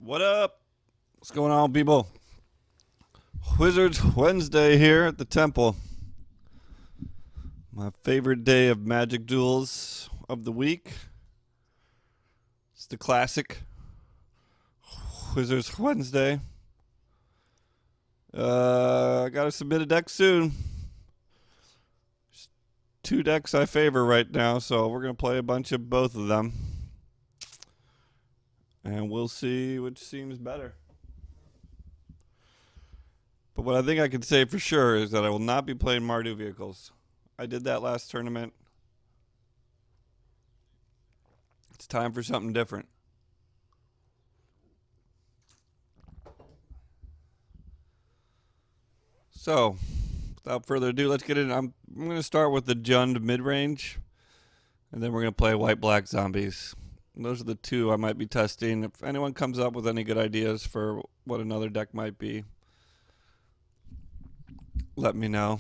What up? What's going on, people? Wizards Wednesday here at the temple. My favorite day of Magic duels of the week. It's the classic Wizards Wednesday. I gotta submit a deck soon. There's two decks I favor right now, so we're gonna play a bunch of both of them. And we'll see which seems better. But what I think I can say for sure is that I will not be playing Mardu vehicles. I did that last tournament. It's time for something different. So, without further ado, let's get in. I'm going to start with the Jund mid-range, and then we're going to play white-black zombies. And those are the two I might be testing. If anyone comes up with any good ideas for what another deck might be, let me know.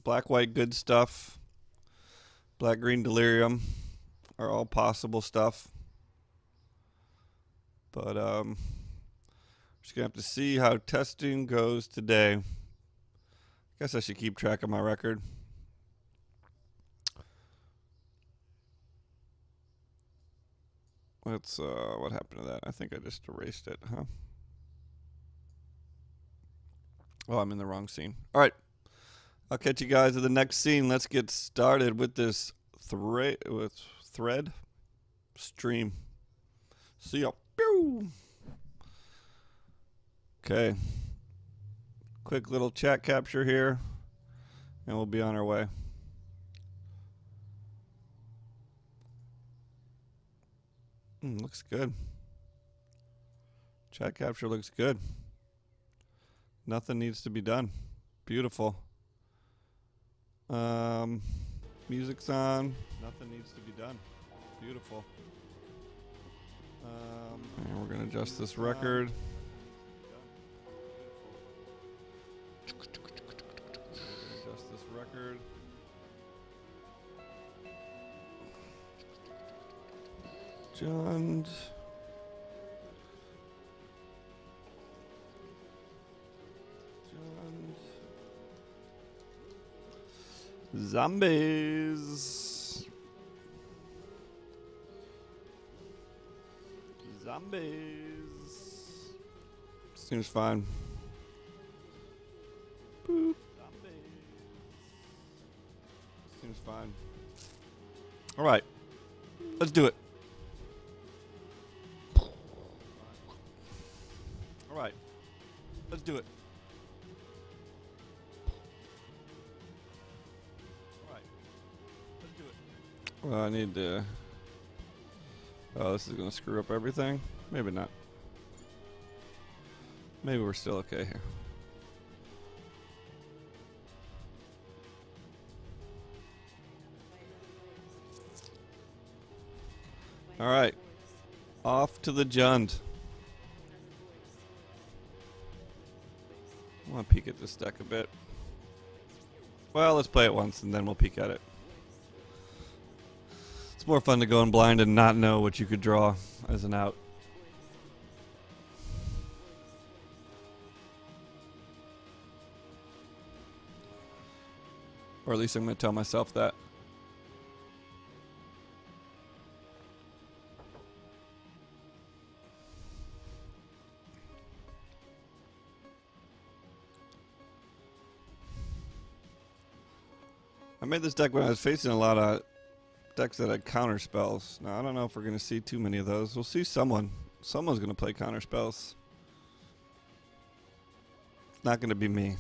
Black-white good stuff. Black-green delirium are all possible stuff. But just going to have to see how testing goes today. I guess I should keep track of my record. Let's, what happened to that? I think I just erased it, huh? Oh, I'm in the wrong scene. All right. I'll catch you guys at the next scene. Let's get started with this thread stream. See ya. Pew! Okay. Quick little chat capture here, and we'll be on our way. Looks good. Chat capture looks good. Nothing needs to be done. Beautiful. Music's on. Nothing needs to be done. Beautiful. And we're gonna adjust this record. Adjust this record. Jund. Zombies. Seems fine. Boop. Seems fine. All right. Let's do it. All right. Let's do it. Well, I need to... Oh, this is going to screw up everything? Maybe not. Maybe we're still okay here. Alright. Off to the Jund. I want to peek at this deck a bit. Well, let's play it once and then we'll peek at it. It's more fun to go in blind and not know what you could draw as an out. Or at least I'm going to tell myself that. I made this deck when I was facing a lot of decks that had counter spells. Now, I don't know if we're going to see too many of those. We'll see someone. Someone's going to play counter spells. It's not going to be me.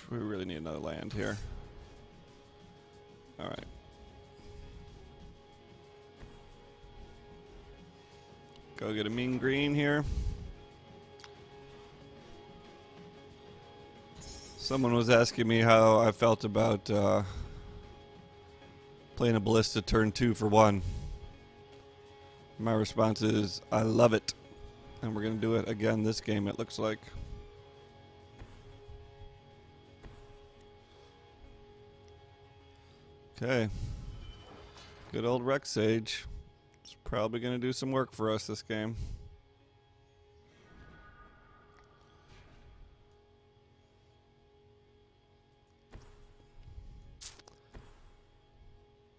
We really need another land here. All right. Go get a mean green here. Someone was asking me how I felt about playing a ballista turn 2 for 1. My response is, I love it. And we're going to do it again this game, it looks like. Okay. Good old Rex Sage. It's probably going to do some work for us this game.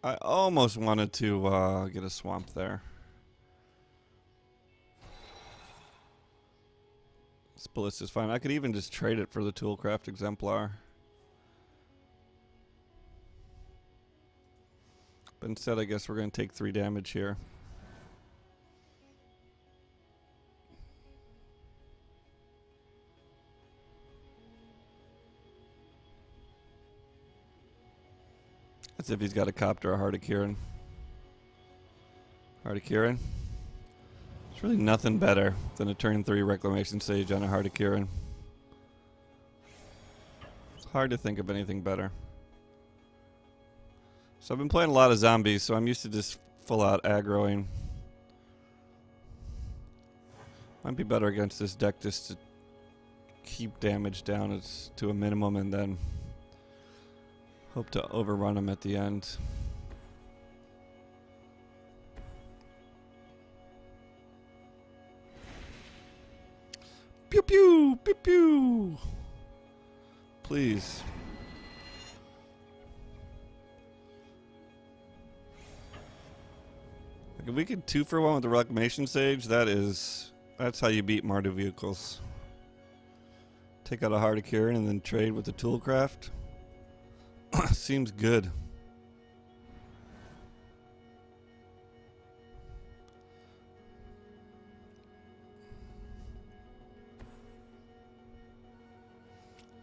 I almost wanted to get a swamp there. This ballista's fine. I could even just trade it for the Toolcraft Exemplar. But instead, I guess we're going to take 3 damage here. As if he's got a copter or a Heart of Kieran. Heart of Kieran. There's really nothing better than a turn 3 Reclamation Sage on a Heart of Kieran. It's hard to think of anything better. So I've been playing a lot of zombies, so I'm used to just full out aggroing. Might be better against this deck just to keep damage down to a minimum and then hope to overrun him at the end. Pew pew! Pew pew! Please. Like if we could 2-for-1 with the Reclamation Sage, that's how you beat Mardu vehicles. Take out a Heart of Kieran and then trade with the Toolcraft. Seems good.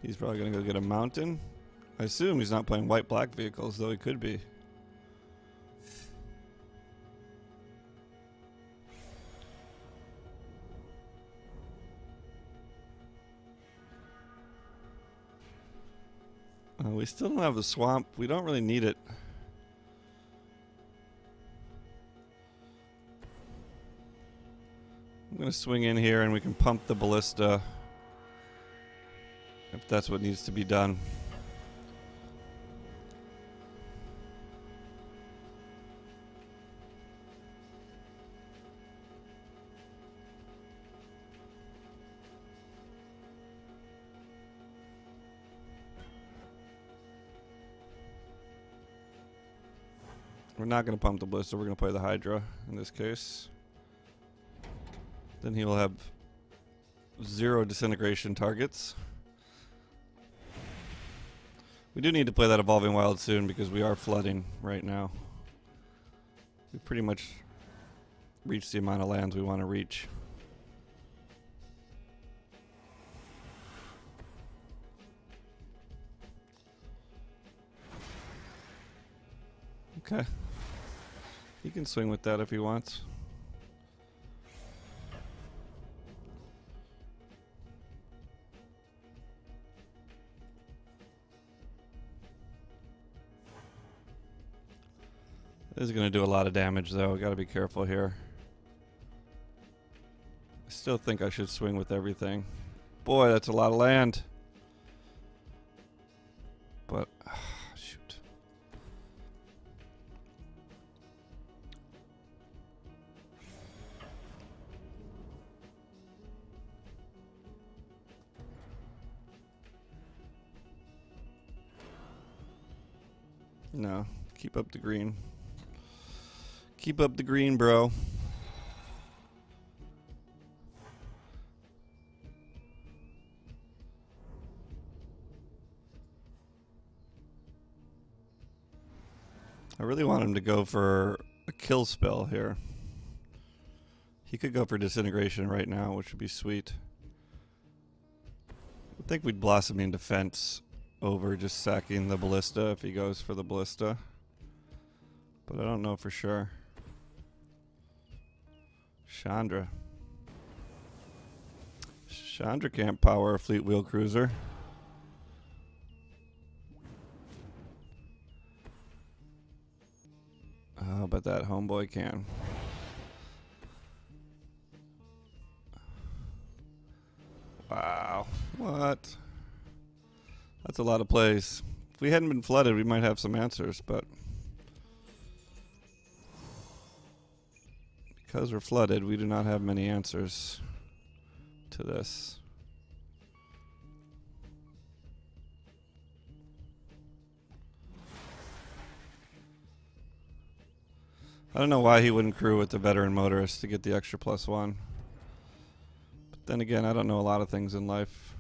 He's probably going to go get a mountain. I assume he's not playing white-black vehicles, though he could be. We still don't have a swamp. We don't really need it. I'm going to swing in here and we can pump the ballista if that's what needs to be done. We're not going to pump the ballista. We're going to play the Hydra in this case. Then he will have 0 disintegration targets. We do need to play that Evolving Wild soon because we are flooding right now. We've pretty much reached the amount of lands we want to reach. Okay. He can swing with that if he wants. This is going to do a lot of damage, though. We got to be careful here. I still think I should swing with everything. Boy, that's a lot of land. But, shoot. No, keep up the green. Keep up the green, bro. I really want him to go for a kill spell here. He could go for disintegration right now, which would be sweet. I think we'd blossom in defense over just sacking the ballista if he goes for the ballista. But I don't know for sure. Chandra. Chandra can't power a fleet wheel cruiser. Oh, but that homeboy can. Wow. What? That's a lot of plays. If we hadn't been flooded, we might have some answers, but because we're flooded, we do not have many answers to this. I don't know why he wouldn't crew with the veteran motorist to get the extra +1. But then again, I don't know a lot of things in life.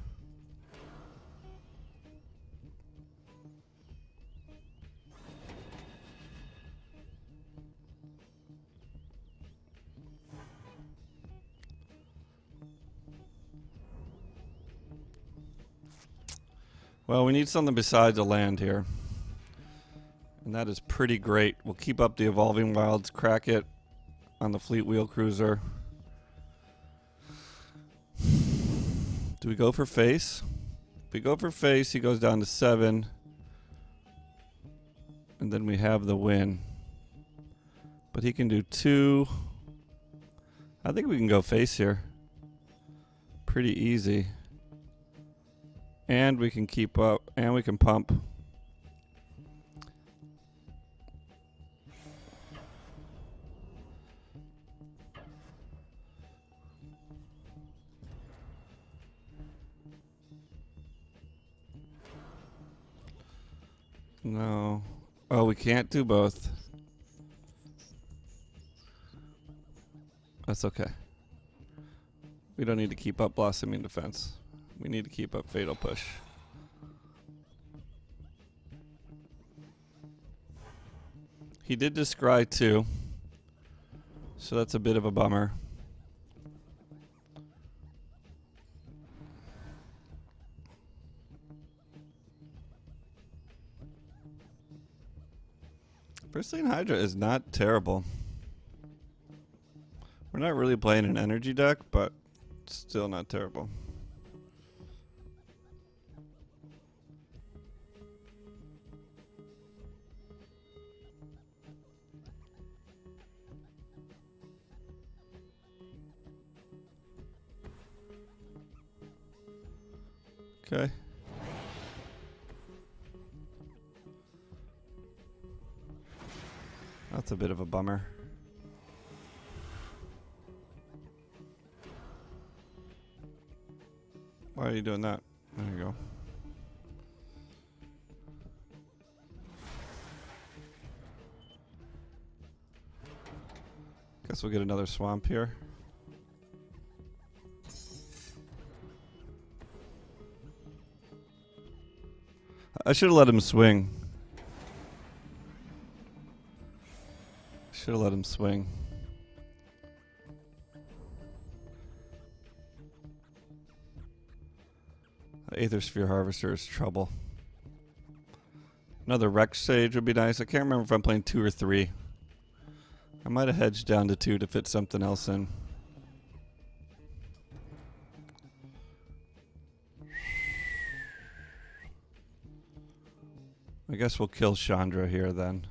Well, we need something besides a land here. And that is pretty great. We'll keep up the Evolving Wilds, crack it on the Fleet Wheel Cruiser. Do we go for face? If we go for face, he goes down to 7. And then we have the win. But he can do 2. I think we can go face here. Pretty easy. And we can keep up, and we can pump. No. Oh, we can't do both. That's okay. We don't need to keep up Blossoming Defense. We need to keep up Fatal Push. He did descry too, so that's a bit of a bummer. Pristine Hydra is not terrible. We're not really playing an energy deck, but still not terrible. Okay. That's a bit of a bummer. Why are you doing that? There you go. Guess we'll get another swamp here. I should have let him swing. Should have let him swing. Aethersphere Harvester is trouble. Another Rex Sage would be nice. I can't remember if I'm playing 2 or 3. I might have hedged down to 2 to fit something else in. I guess we'll kill Chandra here then.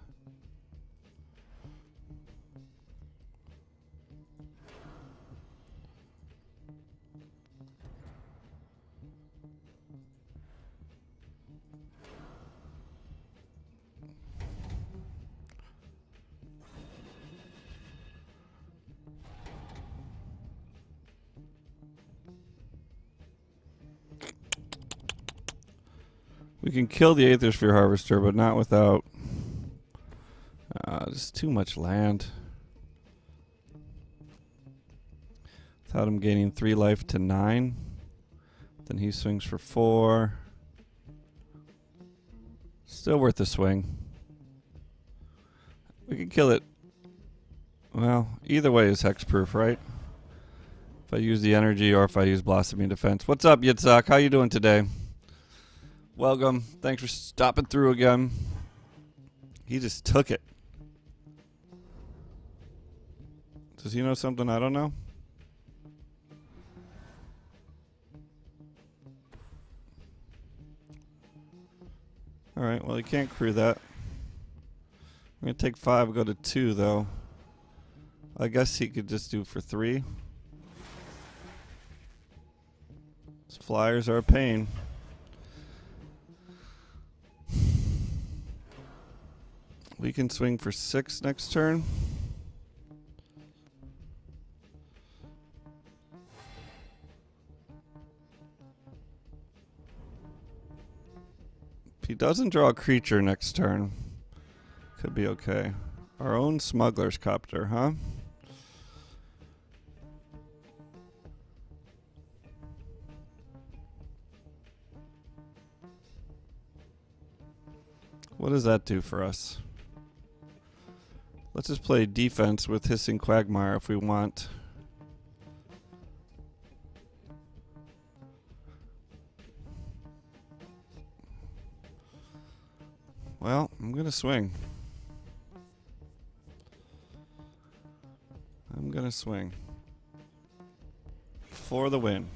We can kill the Aethersphere Harvester, but not without just too much land. Without him gaining 3 life to 9. Then he swings for 4. Still worth a swing. We can kill it. Well, either way is hexproof, right? If I use the energy or if I use Blossoming Defense. What's up, Yitzhak? How you doing today? Welcome. Thanks for stopping through again. He just took it. Does he know something I don't know? Alright, well, he can't crew that. I'm going to take 5, go to 2, though. I guess he could just do for 3. His flyers are a pain. We can swing for 6 next turn. If he doesn't draw a creature next turn, could be okay. Our own smuggler's copter, huh? What does that do for us? Let's just play defense with Hissing Quagmire if we want. Well, I'm gonna swing. I'm gonna swing. For the win.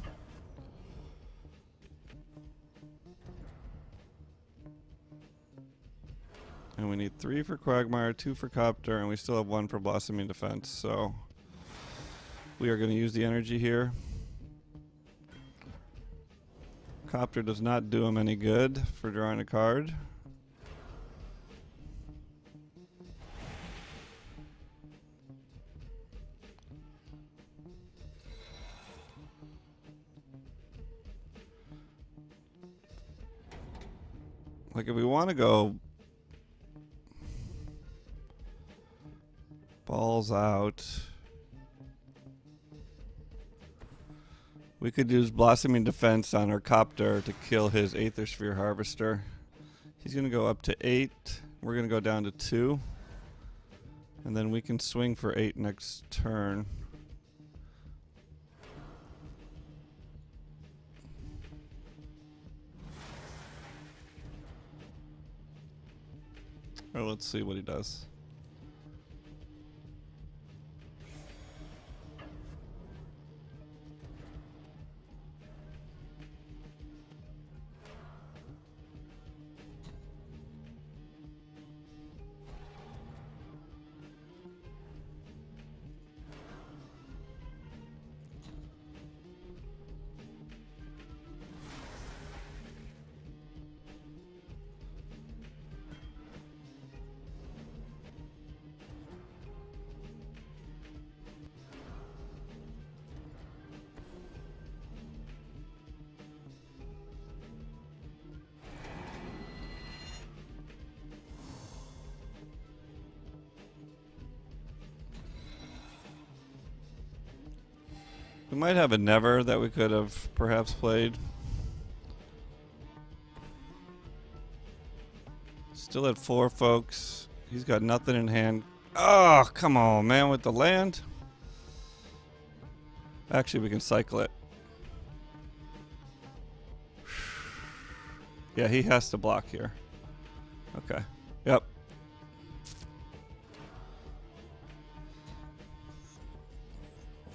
And we need 3 for Quagmire, 2 for Copter, and we still have 1 for Blossoming Defense, so we are going to use the energy here. Copter does not do him any good for drawing a card. Like if we want to go balls out, we could use Blossoming Defense on our Copter to kill his Aether Sphere Harvester. He's going to go up to 8. We're going to go down to 2. And then we can swing for 8 next turn. Or let's see what he does. We might have a Never that we could have perhaps played. Still at 4, folks. He's got nothing in hand. Oh, come on, man, with the land. Actually, we can cycle it. Yeah, he has to block here. Okay. Yep.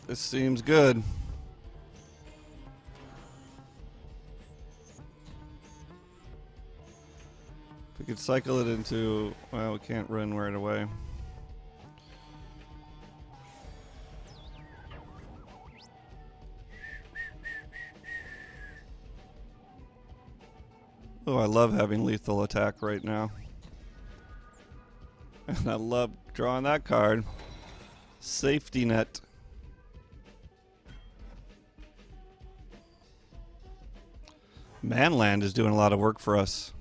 This seems good. If we could cycle it into... Well, we can't run right away. Oh, I love having lethal attack right now. And I love drawing that card. Safety net. Manland is doing a lot of work for us.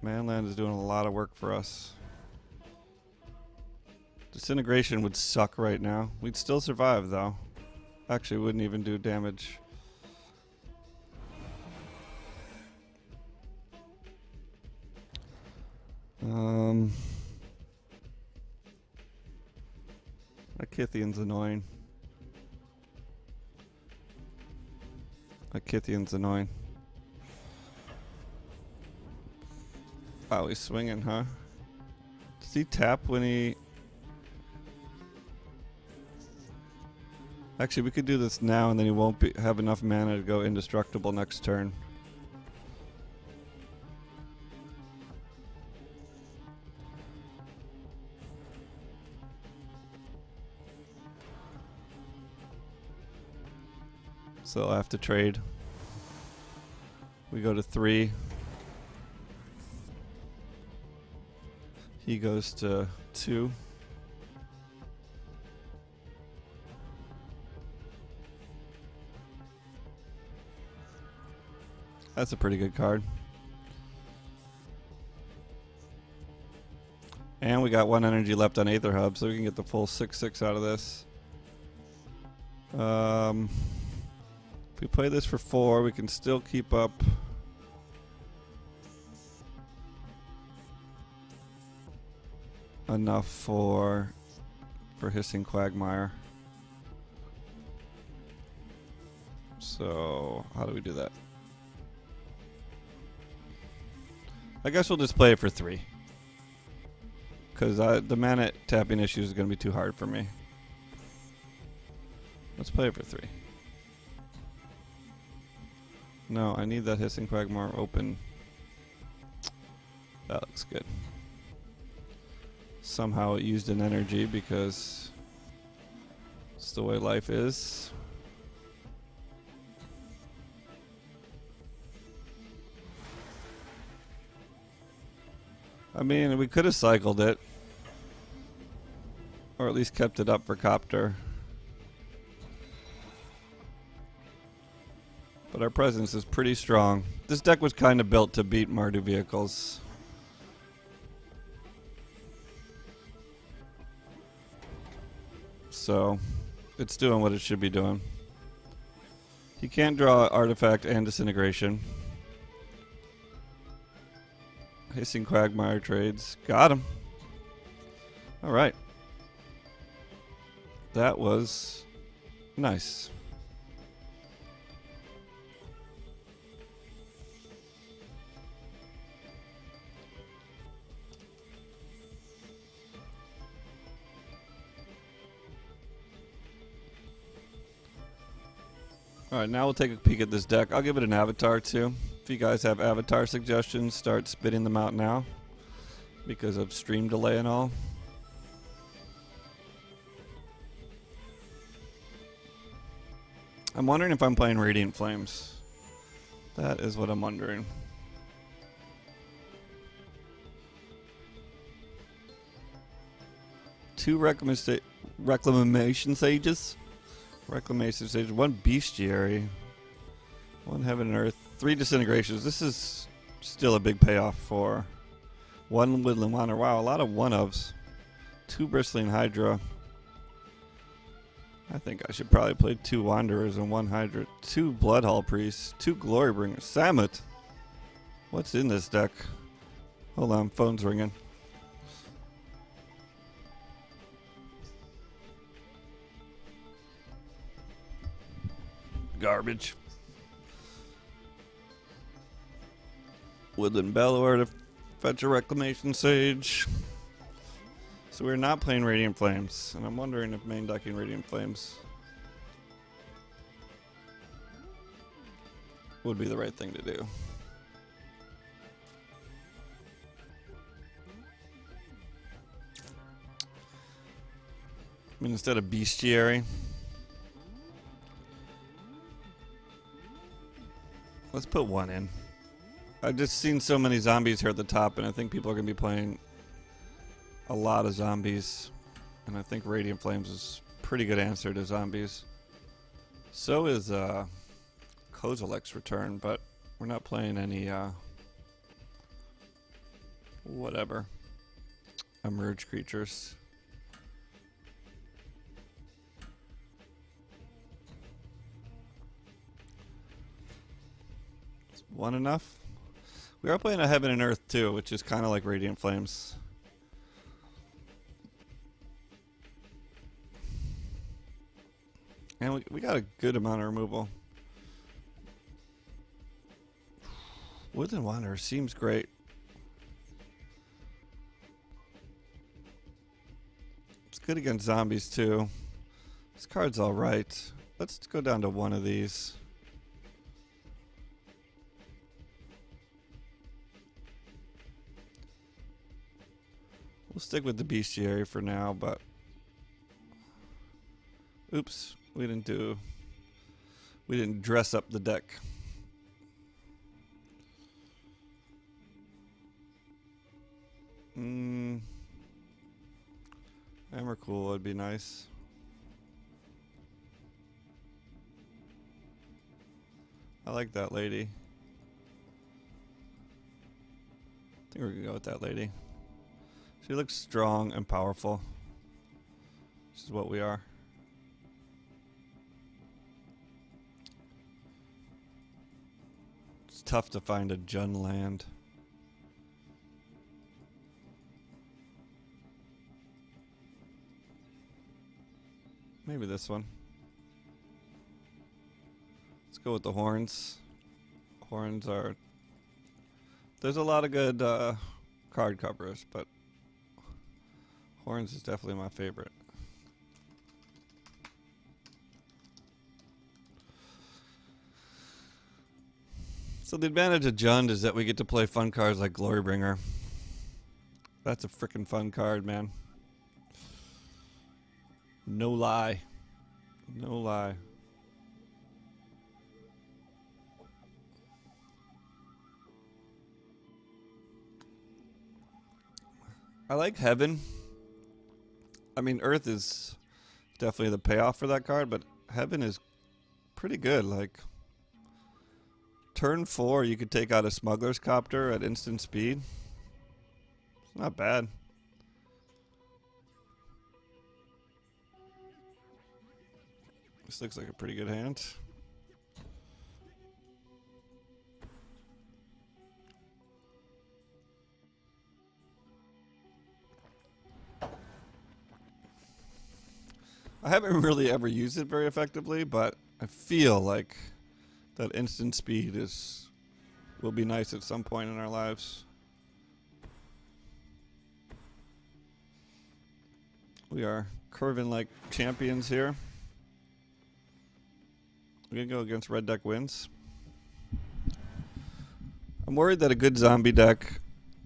Manland is doing a lot of work for us. Disintegration would suck right now. We'd still survive, though. Actually, wouldn't even do damage. Akithian's annoying. Akithian's annoying. Wow, he's swinging, huh? Does he tap when he... Actually, we could do this now and then he won't have enough mana to go indestructible next turn. So I'll have to trade. We go to 3. He goes to 2. That's a pretty good card. And we got 1 energy left on Aether Hub, so we can get the full 6/6 out of this. If we play this for 4, we can still keep up enough for Hissing Quagmire. So how do we do that? I guess we'll just play it for 3. Because the mana tapping issue is going to be too hard for me. Let's play it for 3. No, I need that Hissing Quagmire open. That looks good. Somehow it used an energy because it's the way life is. I mean, we could have cycled it. Or at least kept it up for Copter. But our presence is pretty strong. This deck was kind of built to beat Mardu vehicles. So, it's doing what it should be doing. He can't draw Artifact and Disintegration. Hissing Quagmire trades. Got him. Alright. That was nice. Alright, now we'll take a peek at this deck. I'll give it an avatar too. If you guys have avatar suggestions, start spitting them out now because of stream delay and all. I'm wondering if I'm playing Radiant Flames. That is what I'm wondering. Two Reclamation Sages. Reclamation Sage, 1 Bestiary, 1 Heaven and Earth, 3 Disintegrations. This is still a big payoff for 1 Woodland Wanderer. Wow, a lot of 1-ofs. 2 Bristling Hydra. I think I should probably play 2 Wanderers and 1 Hydra. 2 Bloodhall Priests, 2 Glorybringers. Samut! What's in this deck? Hold on, phone's ringing. Garbage. Woodland Bellower to fetch a Reclamation Sage. So we're not playing Radiant Flames, and I'm wondering if main decking Radiant Flames would be the right thing to do. I mean, instead of Bestiary, let's put 1 in. I've just seen so many zombies here at the top, and I think people are going to be playing a lot of zombies. And I think Radiant Flames is a pretty good answer to zombies. So is Kozilek's Return, but we're not playing any whatever emerge creatures. Is 1 enough? We are playing a Heaven and Earth too, which is kind of like Radiant Flames. And we got a good amount of removal. Woodland Wanderer seems great. It's good against zombies too. This card's alright. Let's go down to 1 of these. We'll stick with the Bestiary for now, but oops, we didn't dress up the deck. Emrakul would be nice. I like that lady. think we're gonna go with that lady. She looks strong and powerful. This is what we are. It's tough to find a Jun land. Maybe this one. Let's go with the horns. Horns are... There's a lot of good card covers, but horns is definitely my favorite. So the advantage of Jund is that we get to play fun cards like Glorybringer. That's a freaking fun card, man. No lie. No lie. I like Heaven. I mean, Earth is definitely the payoff for that card, but Heaven is pretty good. Like, turn 4, you could take out a Smuggler's Copter at instant speed. It's not bad. This looks like a pretty good hand. I haven't really ever used it very effectively, but I feel like that instant speed will be nice at some point in our lives. We are curving like champions here. We're gonna go against red deck wins. I'm worried that a good zombie deck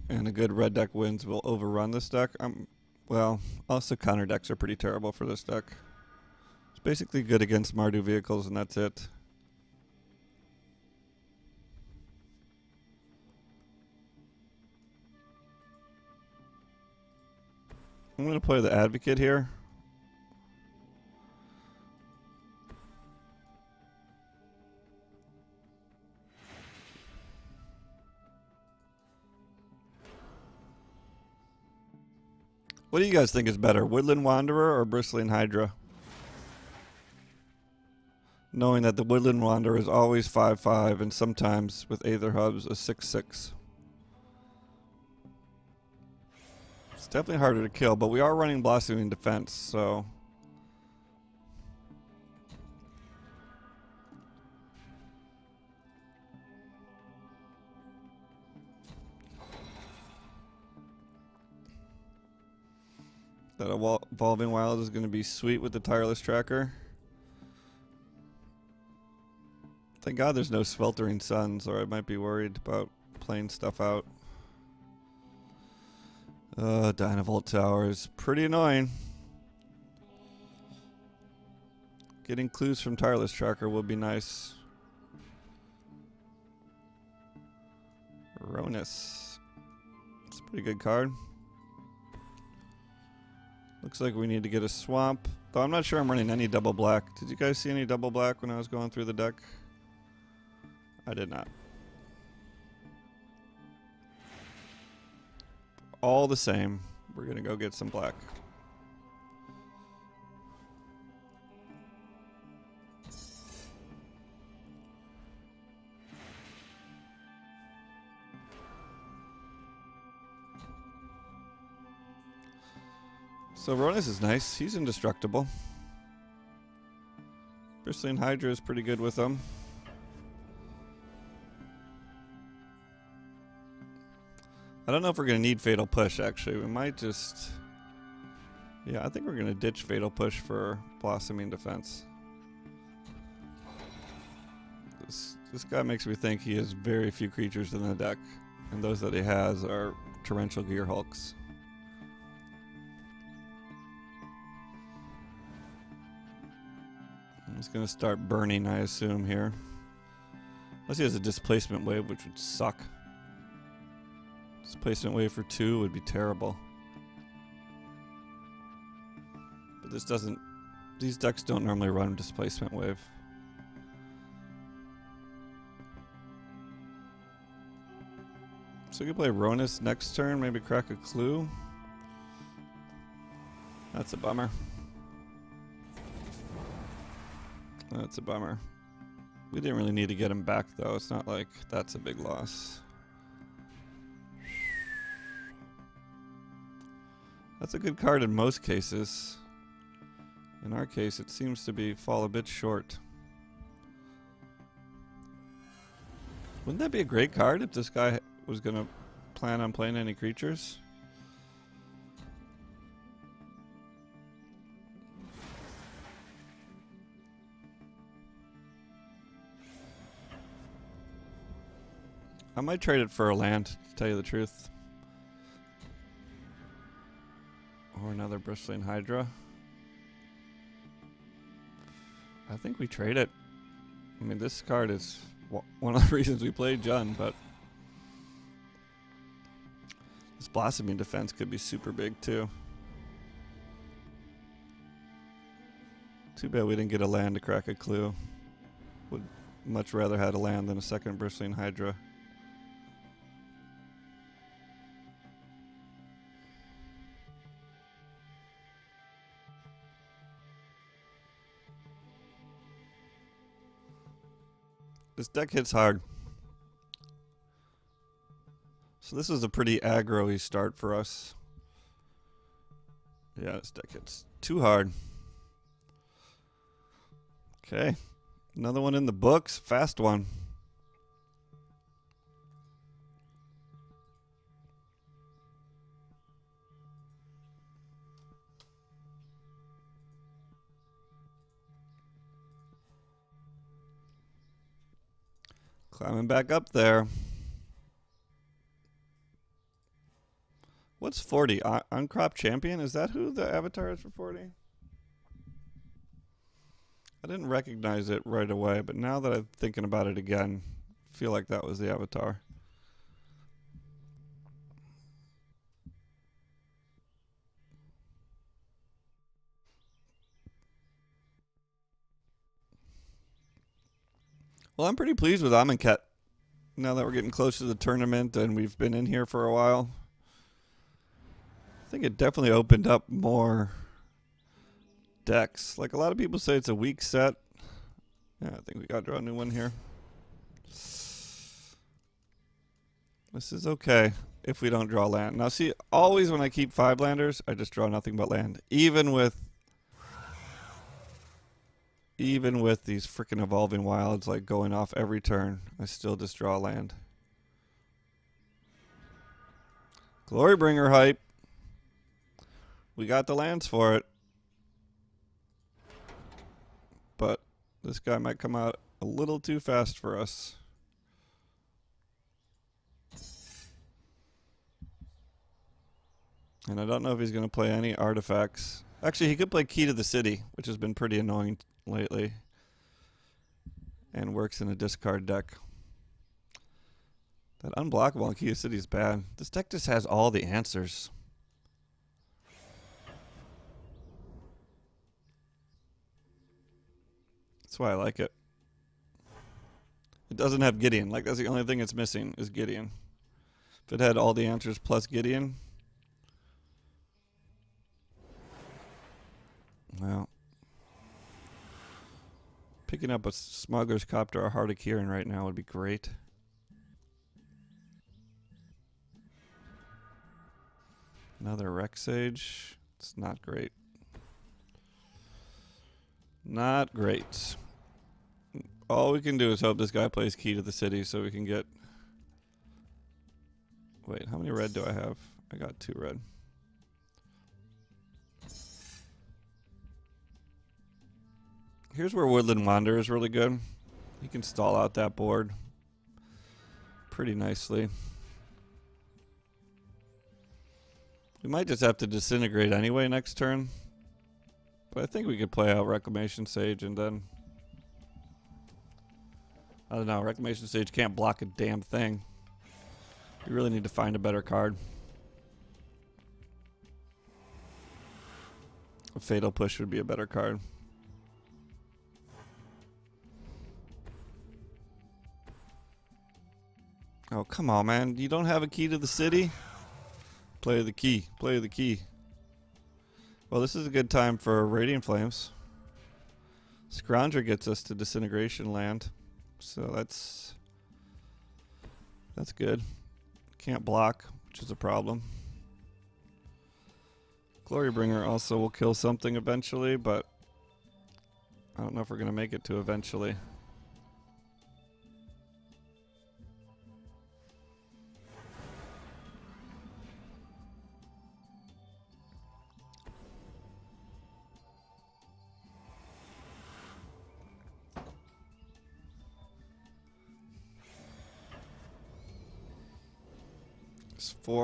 and a good red deck wins will overrun this deck. Well, also counter decks are pretty terrible for this deck. It's basically good against Mardu vehicles, and that's it. I'm going to play the Advocate here. What do you guys think is better, Woodland Wanderer or Bristling Hydra? Knowing that the Woodland Wanderer is always 5/5 and sometimes with Aether Hubs a 6/6. It's definitely harder to kill, but we are running Blossoming Defense, so... That Evolving Wild is going to be sweet with the Tireless Tracker. Thank God there's no Sweltering Suns, or I might be worried about playing stuff out. Dynavolt Tower is pretty annoying. Getting clues from Tireless Tracker will be nice. Ronus. It's a pretty good card. Looks like we need to get a swamp. Though I'm not sure I'm running any double black. Did you guys see any double black when I was going through the deck? I did not. All the same, we're going to go get some black. So Ronus is nice. He's indestructible. Bristling Hydra is pretty good with him. I don't know if we're going to need Fatal Push, actually. We might just... Yeah, I think we're going to ditch Fatal Push for Blossoming Defense. This guy makes me think he has very few creatures in the deck. And those that he has are Torrential Gear Hulks. He's going to start burning, I assume, here. Unless he has a Displacement Wave, which would suck. Displacement Wave for 2 would be terrible. But this doesn't... These decks don't normally run Displacement Wave. So we can play Ronus next turn, maybe crack a clue. That's a bummer. That's a bummer. We didn't really need to get him back, though. It's not like that's a big loss. That's a good card in most cases. In our case, it seems to fall a bit short. Wouldn't that be a great card if this guy was going to plan on playing any creatures? I might trade it for a land, to tell you the truth. Or another Bristling Hydra. I think we trade it. I mean, this card is one of the reasons we played Jund, but this Blossoming Defense could be super big too. Too bad we didn't get a land to crack a clue. Would much rather had a land than a second Bristling Hydra. This deck hits hard. So this is a pretty aggro-y start for us. Yeah, this deck hits too hard. Okay. Another one in the books. Fast one. Climbing back up there. What's 40? Uncrop Champion? Is that who the avatar is for 40? I didn't recognize it right away, but now that I'm thinking about it again, I feel like that was the avatar. Well, I'm pretty pleased with Amonkhet. Now that we're getting close to the tournament and we've been in here for a while, I think it definitely opened up more decks. Like a lot of people say it's a weak set. Yeah, I think we got to draw a new one here. This is okay if we don't draw land. Now see, always when I keep 5 landers, I just draw nothing but land. Even with these freaking Evolving Wilds like going off every turn, I still just draw land. Glorybringer hype. We got the lands for it. But this guy might come out a little too fast for us. And I don't know if he's going to play any artifacts. Actually, he could play Key to the City, which has been pretty annoying lately. And works in a discard deck. That unblockable on Key to the City is bad. This deck just has all the answers. That's why I like it. It doesn't have Gideon. Like, that's the only thing it's missing is Gideon. If it had all the answers plus Gideon, well, picking up a Smuggler's Copter or Heart of Kieran right now would be great. Another Rex Sage. It's not great. Not great. All we can do is hope this guy plays Key to the City so we can get... Wait, how many red do I have? I got 2 red. Here's where Woodland Wanderer is really good. He can stall out that board pretty nicely. We might just have to disintegrate anyway next turn. But I think we could play out Reclamation Sage and then... I don't know, Reclamation Sage can't block a damn thing. You really need to find a better card. A Fatal Push would be a better card. Oh, come on, man. You don't have a key to the city? Play the key. Play the key. Well, this is a good time for Radiant Flames. Scrounger gets us to Disintegration Land. So that's good. Can't block, which is a problem. Glorybringer also will kill something eventually, but I don't know if we're going to make it to eventually.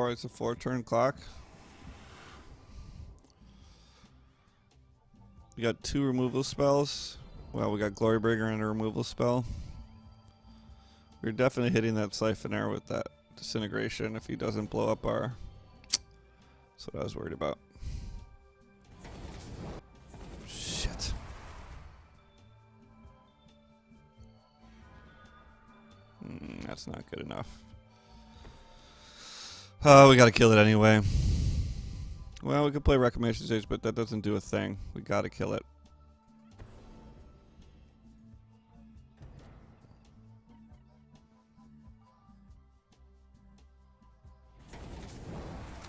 It's a 4-turn clock. We got 2 removal spells. Well, we got Glorybringer and a removal spell. We're definitely hitting that Siphonaire with that Disintegration if he doesn't blow up our... That's what I was worried about. Shit. That's not good enough. Oh, we gotta kill it anyway. Well, we could play Reclamation Stage, but that doesn't do a thing. We gotta kill it.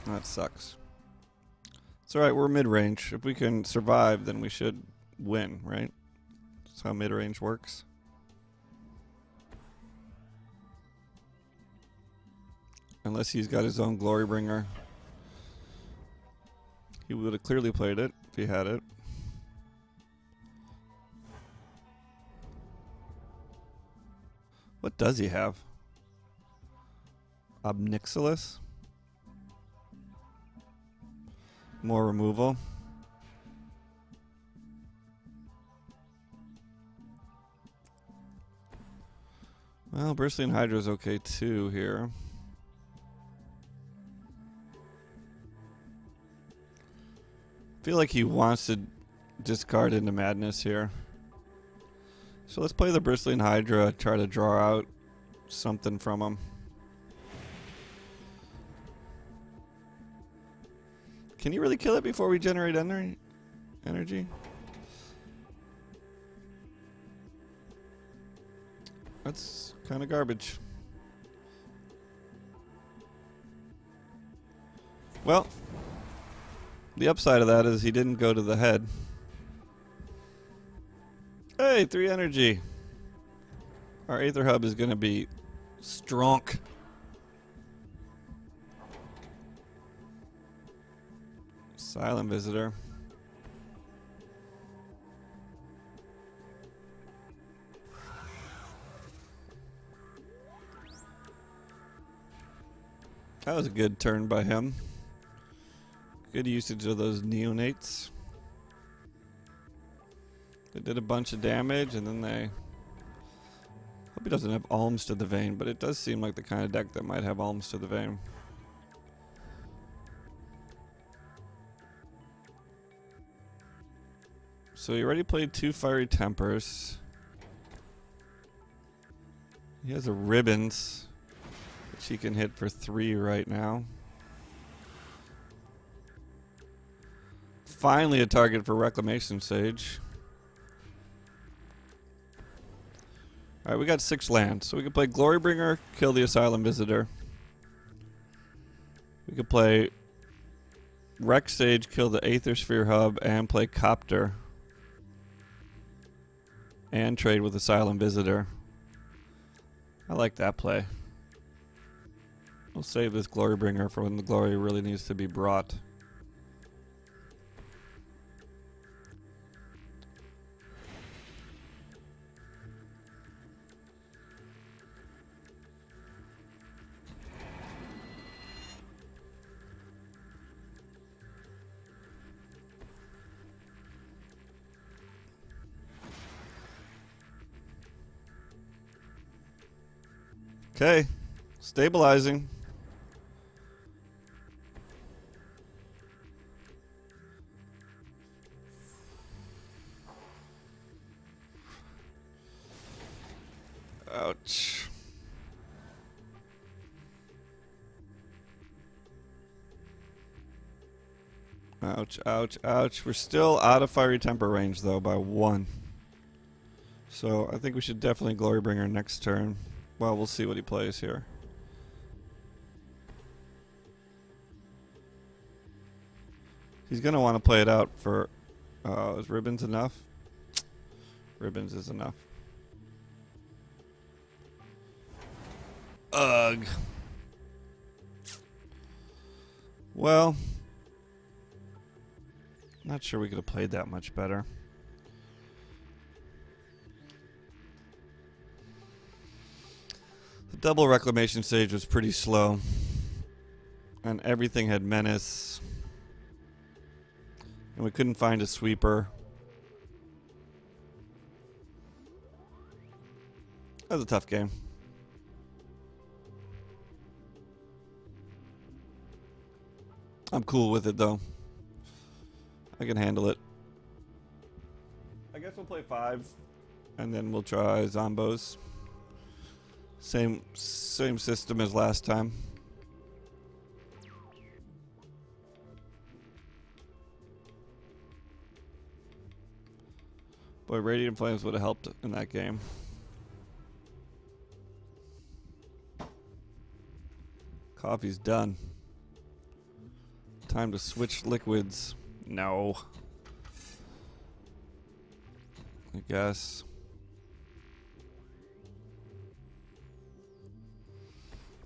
That sucks. It's alright, we're mid-range. If we can survive, then we should win, right? That's how mid-range works. Unless he's got his own Glorybringer. He would have clearly played it if he had it. What does he have? Obnixilis? More removal. Well, Bristling Hydra's okay too here. I feel like he wants to discard into Madness here. So let's play the Bristling Hydra, try to draw out something from him. Can you really kill it before we generate energy? That's kind of garbage. Well, the upside of that is he didn't go to the head. Hey, 3 energy. Our Aether Hub is going to be strong. Silent Visitor. That was a good turn by him. Good usage of those neonates. They did a bunch of damage, and then they... Hope he doesn't have Alms to the Vein, but it does seem like the kind of deck that might have Alms to the Vein. So he already played 2 Fiery Tempers. He has a Ribbons, which he can hit for 3 right now. Finally a target for Reclamation Sage. Alright, we got 6 lands. So we can play Glorybringer, kill the Asylum Visitor. We could play Rec Sage, kill the Aether Sphere Hub, and play Copter. And trade with Asylum Visitor. I like that play. We'll save this Glorybringer for when the glory really needs to be brought. Okay, stabilizing. Ouch. Ouch, ouch, ouch. We're still out of Fiery Temper range, though, by 1. So I think we should definitely Glorybringer next turn. Well, we'll see what he plays here. He's going to want to play it out for... is Ribbons enough? Ribbons is enough. Ugh. Well... Not sure we could have played that much better. The double reclamation stage was pretty slow. And everything had menace. And we couldn't find a sweeper. That was a tough game. I'm cool with it though. I can handle it. I guess we'll play 5 and then we'll try Zombos. Same system as last time. Boy, Radiant Flames would have helped in that game. Coffee's done. Time to switch liquids. No. I guess.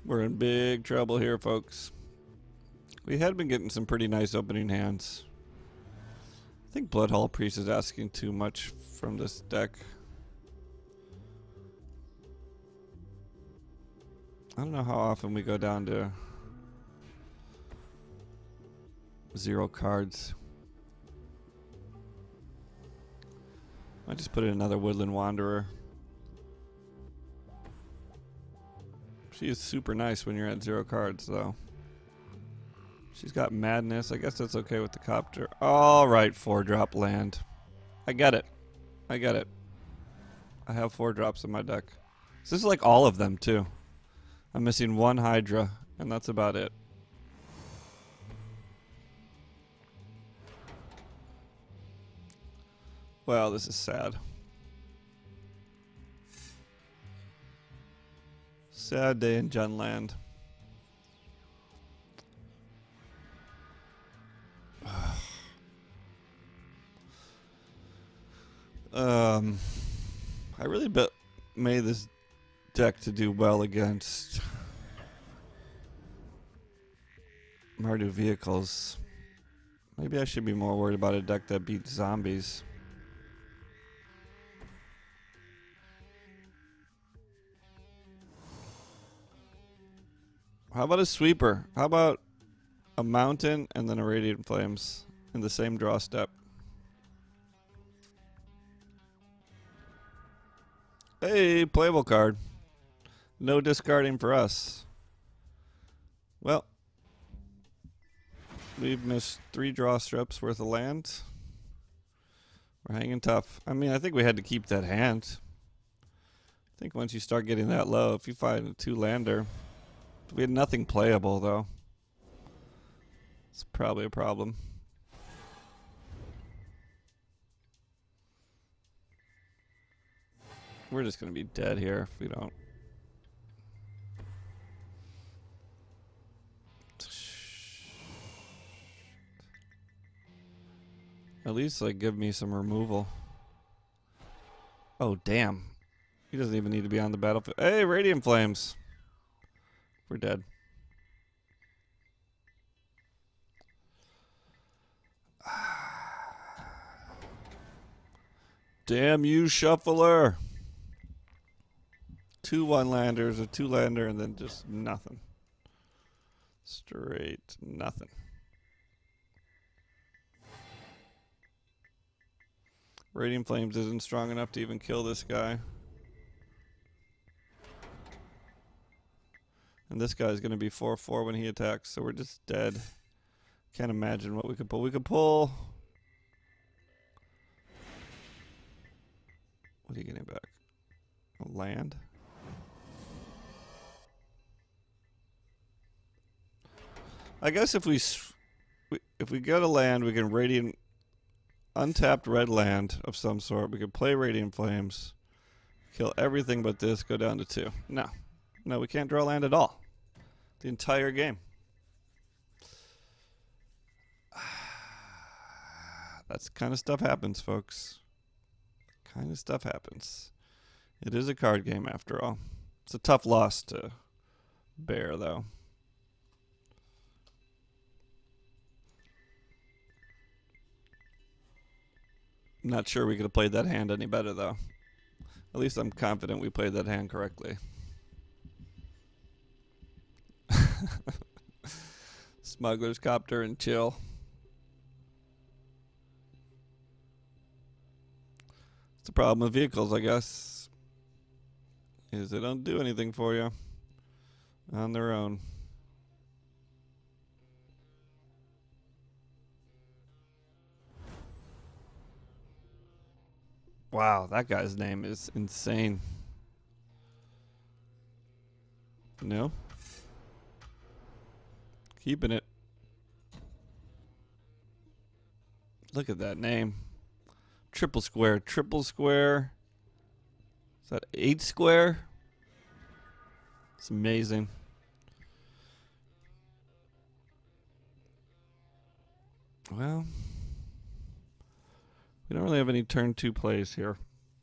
We're in big trouble here, folks. We had been getting some pretty nice opening hands. I think Bloodhall Priest is asking too much from this deck. I don't know how often we go down to 0 cards. I just put in another Woodland Wanderer. She is super nice when you're at 0 cards, though. She's got Madness. I guess that's okay with the Copter. All right, 4-drop land. I get it. I get it. I have 4 drops in my deck. So this is like all of them, too. I'm missing 1 Hydra, and that's about it. Well, this is sad. Sad day in Junland. I really made this deck to do well against Mardu vehicles. Maybe I should be more worried about a deck that beats zombies. How about a sweeper? How about a mountain and then a Radiant Flames in the same draw step? Hey, playable card. No discarding for us. Well, we've missed 3 draw strips worth of land. We're hanging tough. I mean, I think we had to keep that hand. I think once you start getting that low, if you find a 2-lander, we had nothing playable though. It's probably a problem. We're just going to be dead here if we don't. At least like give me some removal. Oh damn. He doesn't even need to be on the battlefield. Hey, Radiant Flames. We're dead. Damn you, Shuffler. 2 1-landers, a 2-lander, and then just nothing. Straight nothing. Radiant Flames isn't strong enough to even kill this guy. And this guy's going to be 4/4 when he attacks, so we're just dead. Can't imagine what we could pull. We could pull... What are you getting back? A land? I guess if if we go to land, we can Radiant untapped red land of some sort. We could play Radiant Flames, kill everything but this, go down to 2. No. No, we can't draw land at all. The entire game. That's kind of stuff happens, folks. Kind of stuff happens. It is a card game after all. It's a tough loss to bear, though. I'm not sure we could have played that hand any better, though. At least I'm confident we played that hand correctly. Smuggler's Copter and chill. It's the problem with vehicles, I guess, is they don't do anything for you on their own. Wow, that guy's name is insane. No? Keeping it. Look at that name. Triple square. Triple square. Is that 8 square? It's amazing. Well, we don't really have any turn 2 plays here.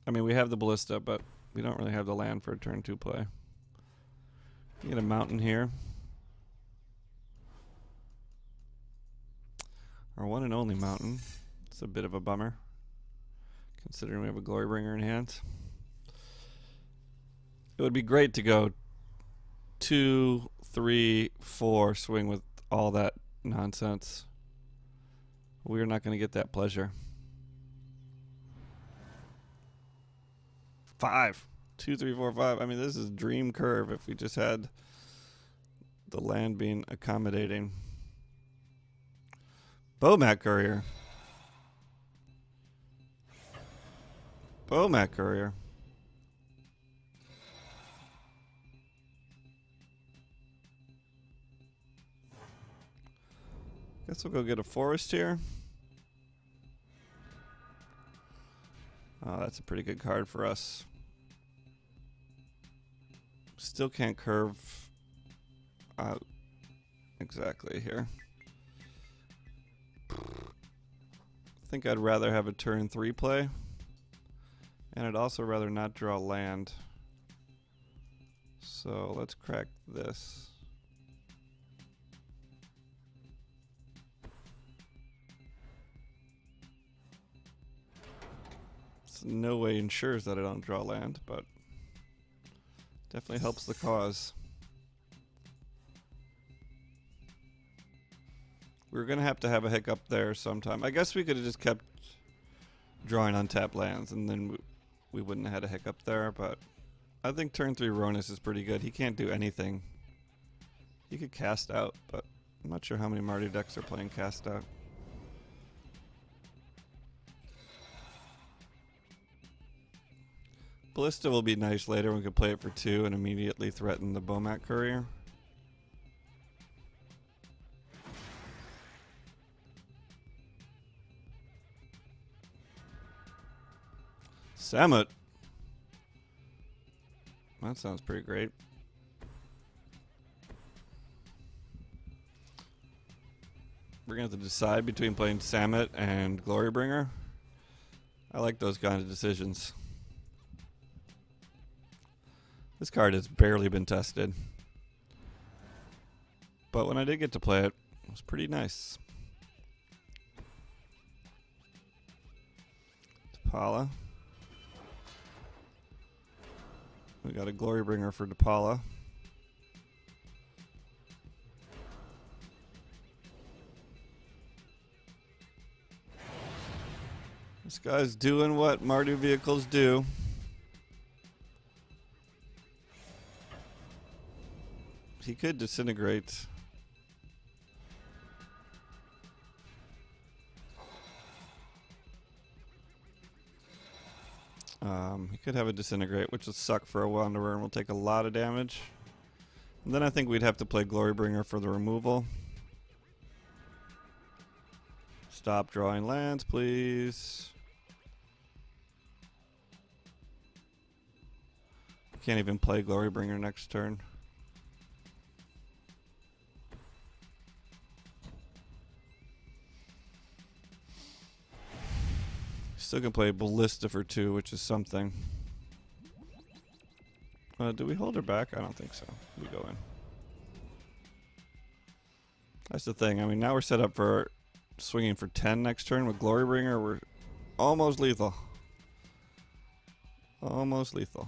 I mean, we have the Ballista, but we don't really have the land for a turn 2 play. We get a mountain here. Our one and only mountain. It's a bit of a bummer, considering we have a Glorybringer in hand. It would be great to go 2, 3, 4 swing with all that nonsense. We're not going to get that pleasure. 5. 2, 3, 4, 5. I mean, this is dream curve if we just had the land being accommodating. Bomat Courier. Bomat Courier. Guess we'll go get a forest here. Oh, that's a pretty good card for us. Still can't curve out exactly here. I think I'd rather have a turn 3 play. And I'd also rather not draw land. So let's crack this. This in no way ensures that I don't draw land, but definitely helps the cause. We're going to have a hiccup there sometime. I guess we could have just kept drawing untapped lands and then we wouldn't have had a hiccup there, but I think turn 3 Ronus is pretty good. He can't do anything. He could cast out, but I'm not sure how many Marty decks are playing cast out. Ballista will be nice later. We could play it for 2 and immediately threaten the Bomat Courier. Samut. That sounds pretty great. We're going to have to decide between playing Samut and Glorybringer. I like those kind of decisions. This card has barely been tested. But when I did get to play it, it was pretty nice. Tapala. We got a Glorybringer for Tapala. This guy's doing what Mardu vehicles do. He could disintegrate. He could have a disintegrate, which will suck for a Wanderer and will take a lot of damage. And then I think we'd have to play Glorybringer for the removal. Stop drawing lands, please. Can't even play Glorybringer next turn. Still can play Ballista for 2, which is something. Do we hold her back? I don't think so. We go in. That's the thing. I mean, now we're set up for swinging for 10 next turn with Glorybringer. We're almost lethal. Almost lethal.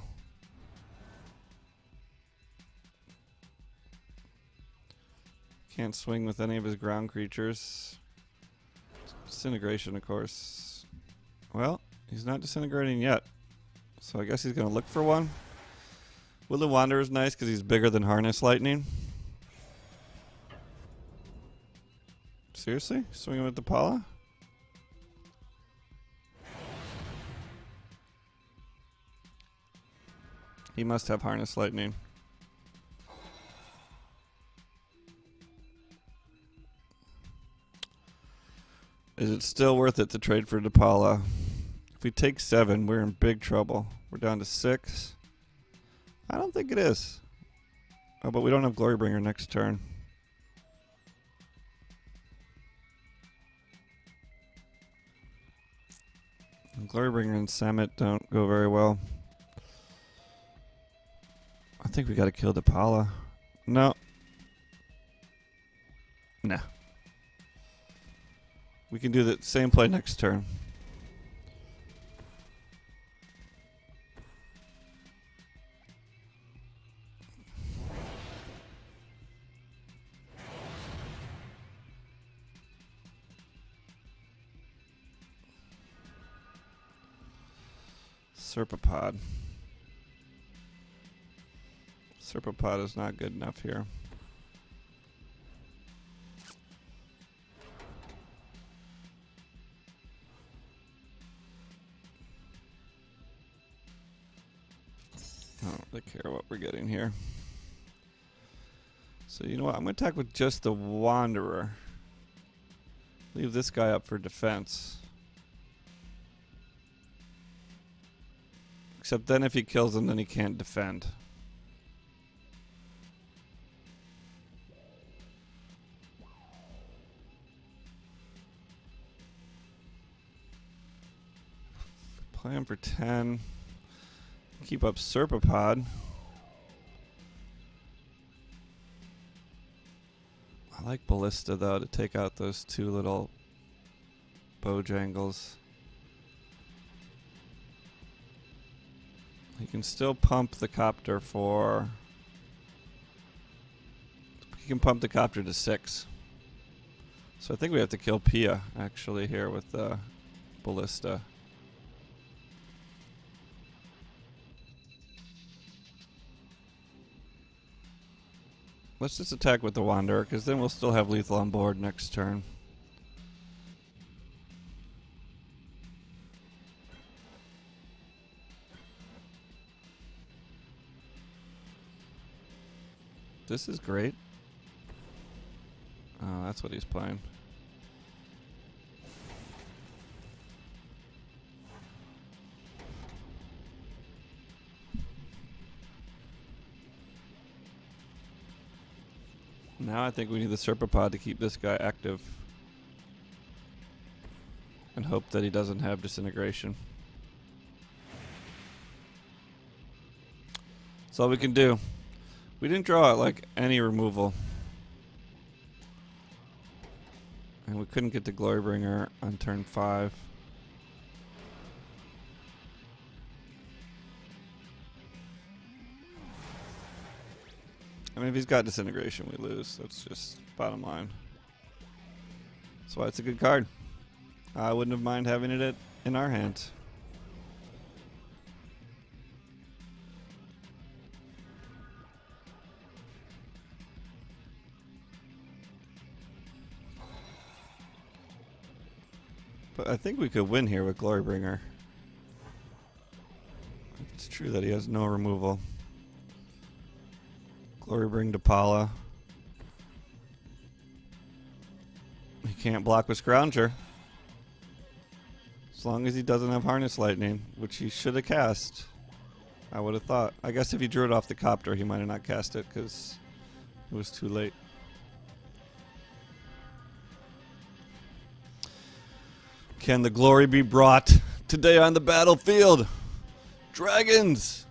Can't swing with any of his ground creatures. Disintegration, of course. Well, he's not disintegrating yet. So I guess he's going to look for one. Woodland Wanderer is nice because he's bigger than Harness Lightning. Seriously? Swinging with the Pala? He must have Harness Lightning. Is it still worth it to trade for Depala? If we take 7, we're in big trouble. We're down to 6. I don't think it is. Oh, but we don't have Glorybringer next turn. And Glorybringer and Samet don't go very well. I think we gotta kill Depala. No. Nah. We can do the same play next turn. Serpapod. Serpapod is not good enough here. I don't really care what we're getting here. So you know what? I'm going to attack with just the Wanderer. Leave this guy up for defense. Except then if he kills him, then he can't defend. Play him for 10. Keep up Serpapod. I like Ballista though to take out those 2 little Bojangles. He can still pump the Copter for... He can pump the Copter to 6. So I think we have to kill Pia actually here with Ballista. Let's just attack with the Wanderer, because then we'll still have lethal on board next turn. This is great. Oh, that's what he's playing. Now I think we need the Serpapod to keep this guy active. And hope that he doesn't have disintegration. That's all we can do. We didn't draw like any removal. And we couldn't get the Glorybringer on turn 5. I mean, if he's got disintegration, we lose. That's just bottom line. That's why it's a good card. I wouldn't have minded having it in our hands. But I think we could win here with Glorybringer. It's true that he has no removal. Glorybring Depala. He can't block with Scrounger. As long as he doesn't have Harness Lightning, which he should have cast. I would have thought. I guess if he drew it off the copter, he might have not cast it because it was too late. Can the glory be brought today on the battlefield? Dragons!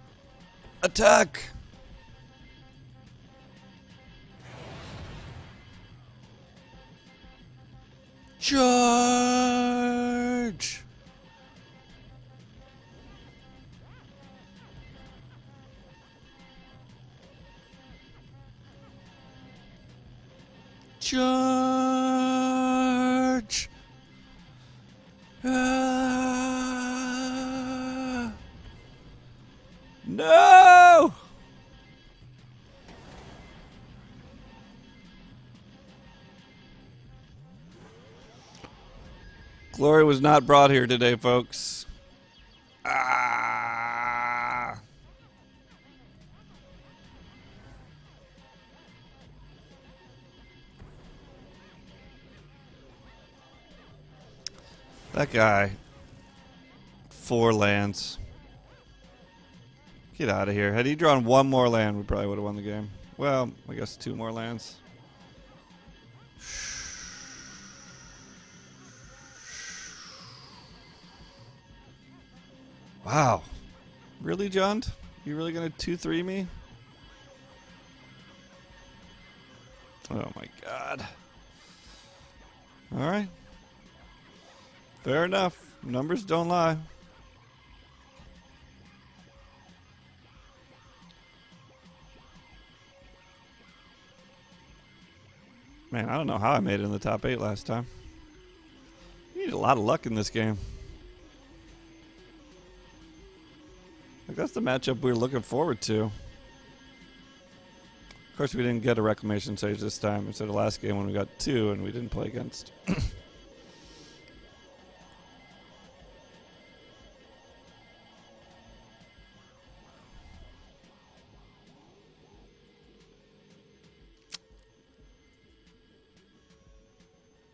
Attack! Charge! Charge! Ah! No! Glory was not brought here today, folks. Ah! That guy. 4 lands. Get out of here. Had he drawn 1 more land, we probably would have won the game. Well, I guess 2 more lands. Wow. Really, John? You really gonna 2-3 me? Oh my god. Alright. Fair enough. Numbers don't lie. Man, I don't know how I made it in the top 8 last time. You need a lot of luck in this game. Like, that's the matchup we were looking forward to. Of course, we didn't get a Reclamation Sage this time instead of last game when we got 2 and we didn't play against.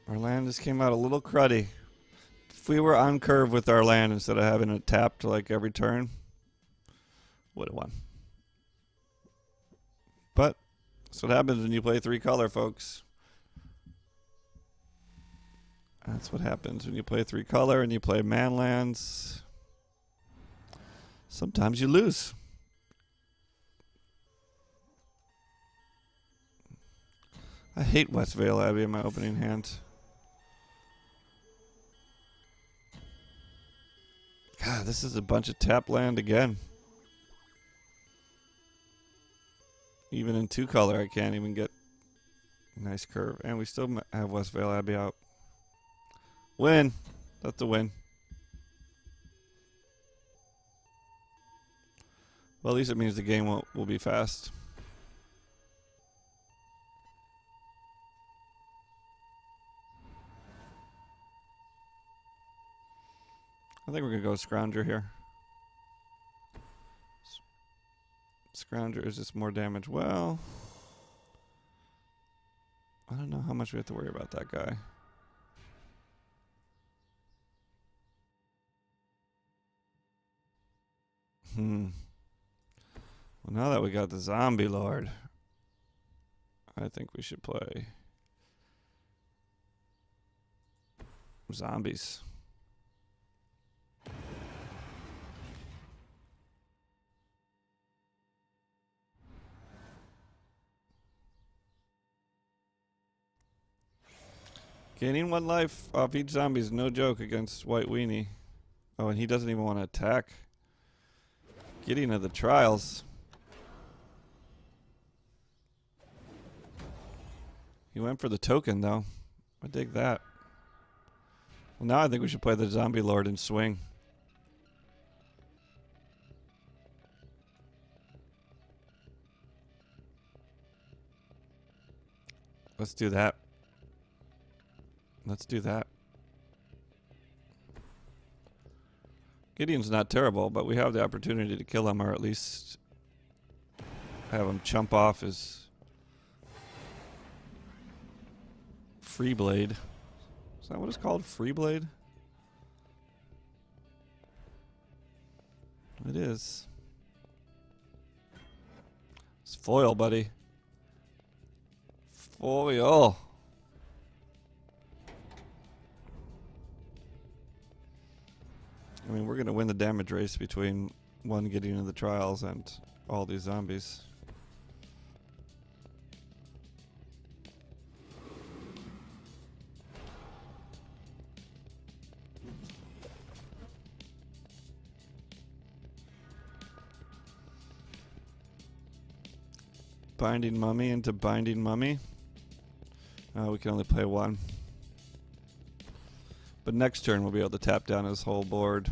Our land just came out a little cruddy. If we were on curve with our land instead of having it tapped like every turn, would have won. But that's what happens when you play 3 color, folks. That's what happens when you play 3 color and you play man lands. Sometimes you lose. I hate West Vale Abbey in my opening hand. God, this is a bunch of tap land again. Even in 2 color, I can't even get a nice curve. And we still have West Vale Abbey out. Win. That's a win. Well, at least it means the game will be fast. I think we're going to go Scrounger here. Scrounger is just more damage. Well, I don't know how much we have to worry about that guy. Well, now that we got the Zombie Lord, I think we should play zombies. Gaining 1 life off each zombie is no joke against White Weenie. Oh, and he doesn't even want to attack. Getting to the trials. He went for the token, though. I dig that. Well, now I think we should play the Zombie Lord and swing. Let's do that. Let's do that. Gideon's not terrible, but we have the opportunity to kill him, or at least have him chump off his Free Blade. Is that what it's called? Free Blade? It is. It's foil, buddy. Foil. I mean, we're going to win the damage race between one getting into the trials and all these zombies. Binding Mummy into Binding Mummy. We can only play one. But next turn we'll be able to tap down his whole board.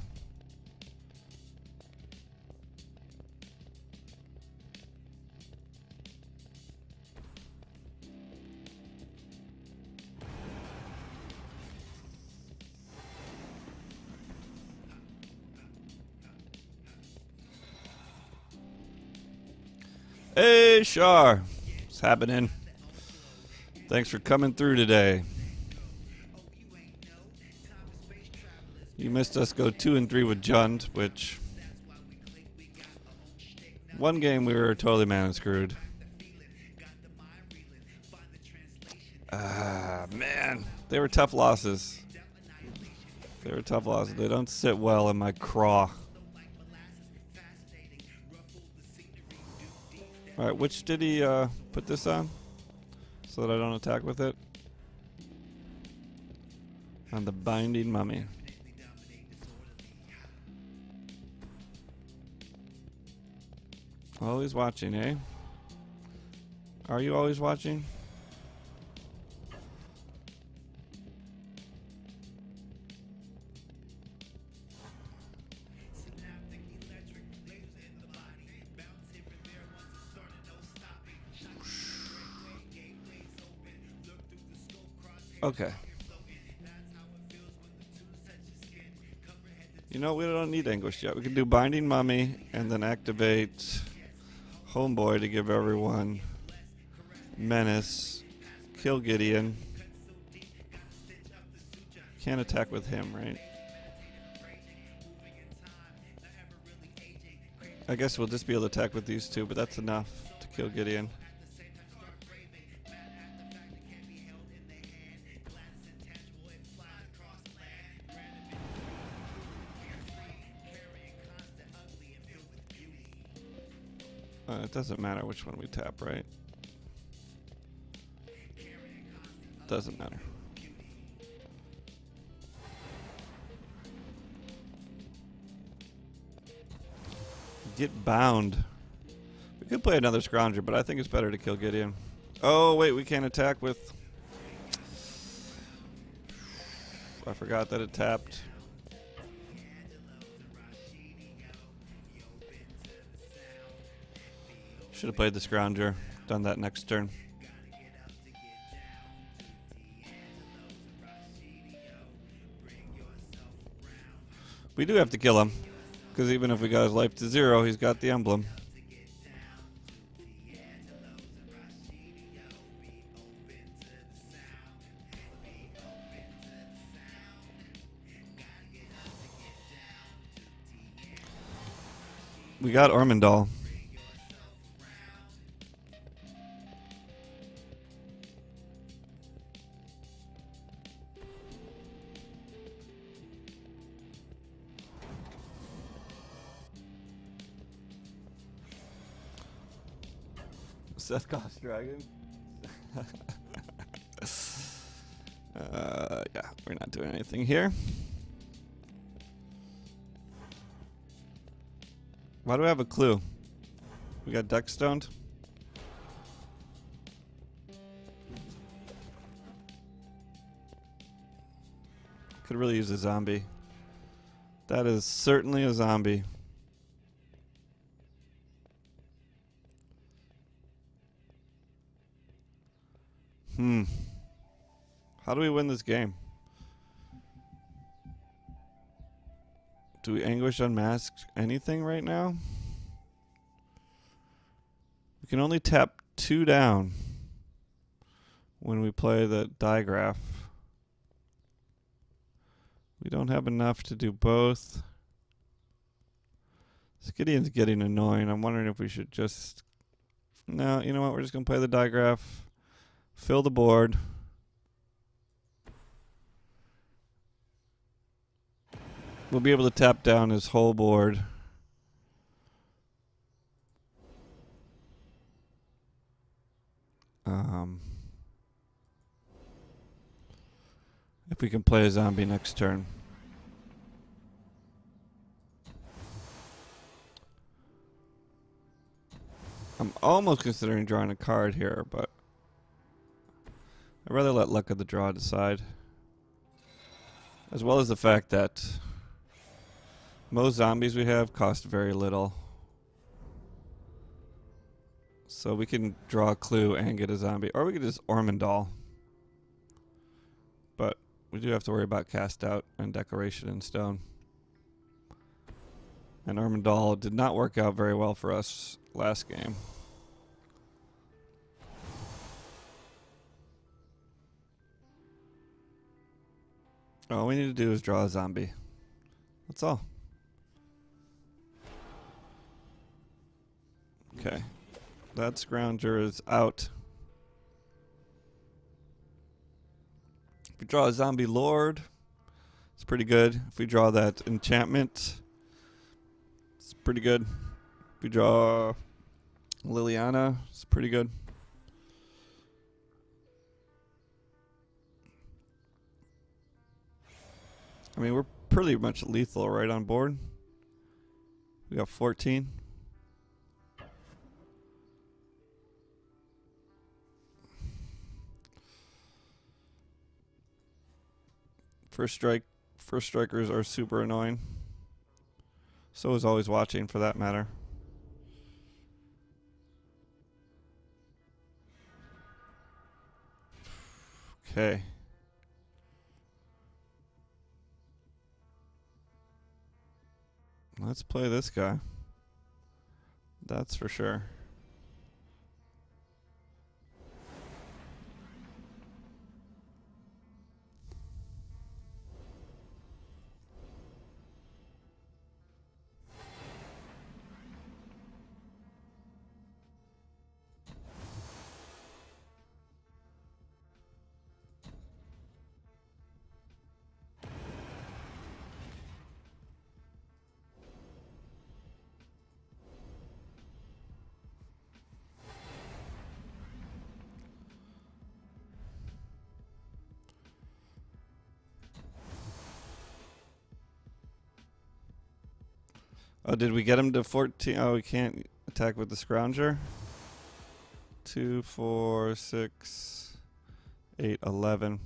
Hey, Shar. What's happening? Thanks for coming through today. You missed us go 2 and 3 with Jund, which one game we were totally mana screwed. Man, they were tough losses. They were tough losses. They don't sit well in my craw. Alright, which did he put this on? So that I don't attack with it? On the Binding Mummy. Always watching, eh? Are you always watching? Okay. You know, we don't need Anguish yet. We can do Binding Mummy and then activate Homeboy to give everyone Menace. Kill Gideon. Can't attack with him, right? I guess we'll just be able to attack with these two, but that's enough to kill Gideon. It doesn't matter which one we tap, right? Doesn't matter. Get bound. We could play another Scrounger, but I think it's better to kill Gideon. Oh, wait, we can't attack with... I forgot that it tapped. Should have played the Scrounger. Done that next turn. We do have to kill him, because even if we got his life to 0, he's got the emblem. We got Ormondal. Seth Cost Dragon. Yeah, we're not doing anything here. Why do I have a clue? We got deck stoned. Could really use a zombie. That is certainly a zombie. How do we win this game? Do we Anguish Unmask anything right now? We can only tap 2 down when we play the Digraph. We don't have enough to do both. Gideon's getting annoying. I'm wondering if we should just... No, you know what? We're just going to play the digraph. Fill the board. We'll be able to tap down his whole board. If we can play a zombie next turn. I'm almost considering drawing a card here, but I'd rather let luck of the draw decide. As well as the fact that most zombies we have cost very little. So we can draw a clue and get a zombie. Or we could just Ormondal. But we do have to worry about cast out and decoration in stone. And Ormondal did not work out very well for us last game. All we need to do is draw a zombie. That's all. Okay. That Scrounger is out. If we draw a zombie lord, it's pretty good. If we draw that enchantment, it's pretty good. If we draw Liliana, it's pretty good. I mean, we're pretty much lethal right on board. We got 14. First strikers are super annoying. So is always watching, for that matter. Okay. Let's play this guy. That's for sure. Oh, did we get him to 14? Oh, we can't attack with the Scrounger. 2, 4, 6, 8, 11.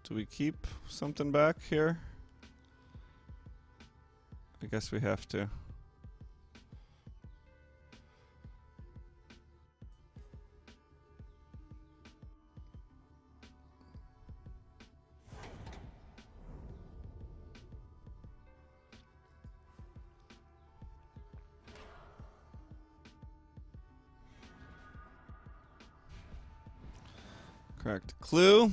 Do we keep something back here? I guess we have to. Correct. Clue.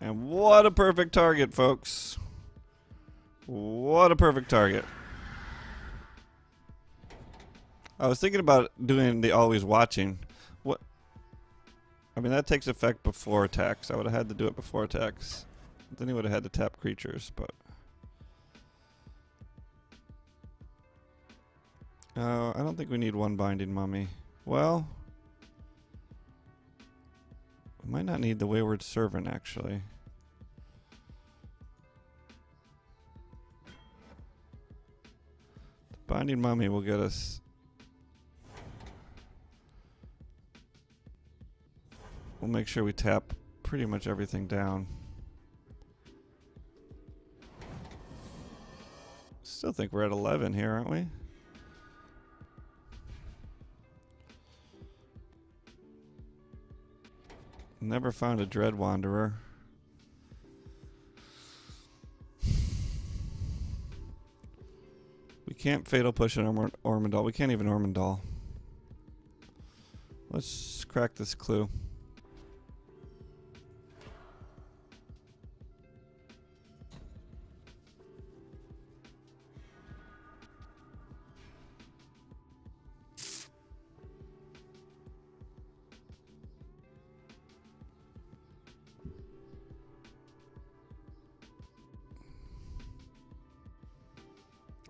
And what a perfect target, folks. What a perfect target. I was thinking about doing the always watching. What? I mean, that takes effect before attacks. I would have had to do it before attacks. Then he would have had to tap creatures, but... I don't think we need one Binding Mummy. Well... we might not need the Wayward Servant, actually. The Binding Mummy will get us... We'll make sure we tap pretty much everything down. Still think we're at 11 here, aren't we? Never found a Dread Wanderer. We can't Fatal Push an Ormondal. We can't even Ormondal. Let's crack this clue.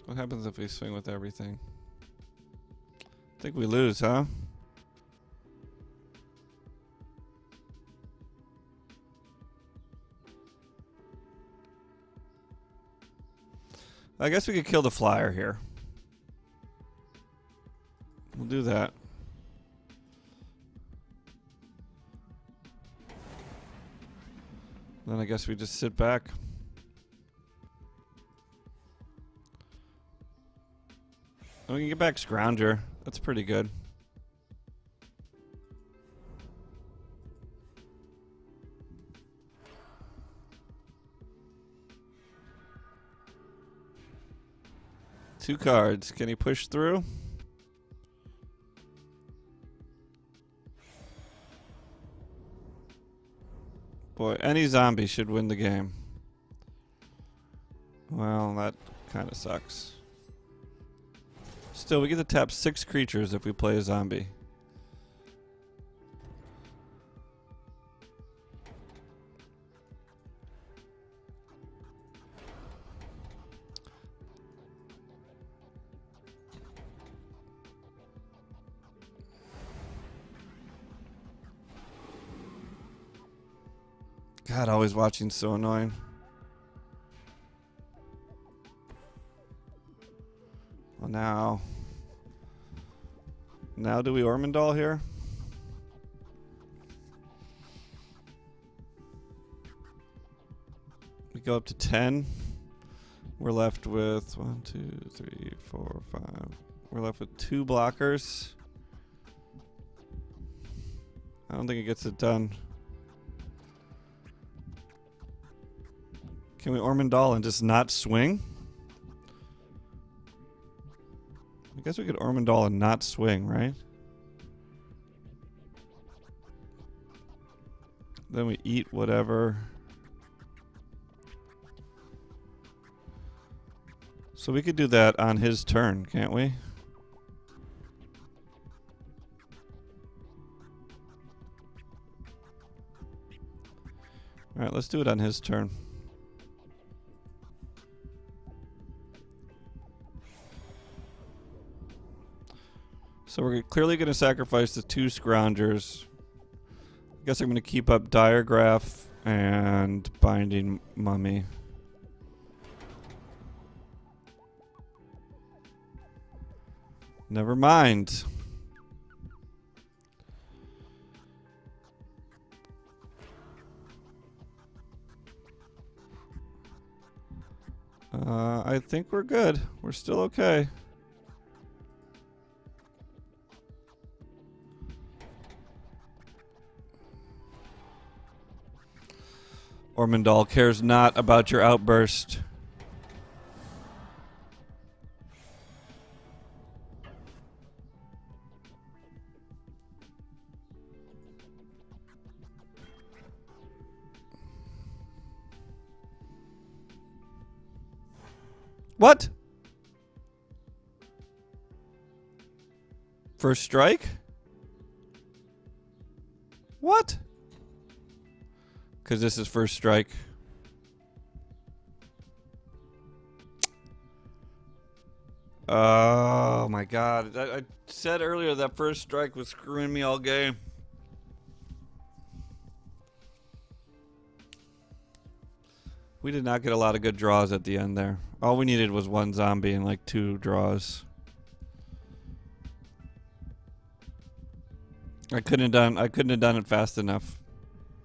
What happens if we swing with everything? I think we lose, huh? I guess we could kill the flyer here. We'll do that. Then I guess we just sit back. We can get back Scrounger. That's pretty good. Two cards. Can he push through? Boy, any zombie should win the game. Well, that kind of sucks. Still, we get to tap 6 creatures if we play a zombie. God, always watching's so annoying. Well, now do we Ormondal here? We go up to 10. We're left with 1, 2, 3, 4, 5. We're left with 2 blockers. I don't think it gets it done. Can we Ormondal and just not swing? I guess we could Ormondal and not swing, right? Then we eat whatever. So we could do that on his turn, can't we? Alright, let's do it on his turn. So we're clearly going to sacrifice the 2 Scroungers. I guess I'm going to keep up Diregraph and Binding Mummy. Never mind. I think we're good. We're still okay. Ormondal cares not about your outburst. What? First strike? What? Because this is first strike. Oh my god. I said earlier that first strike was screwing me all game. We did not get a lot of good draws at the end there. All we needed was 1 zombie and like 2 draws. I couldn't have done it fast enough.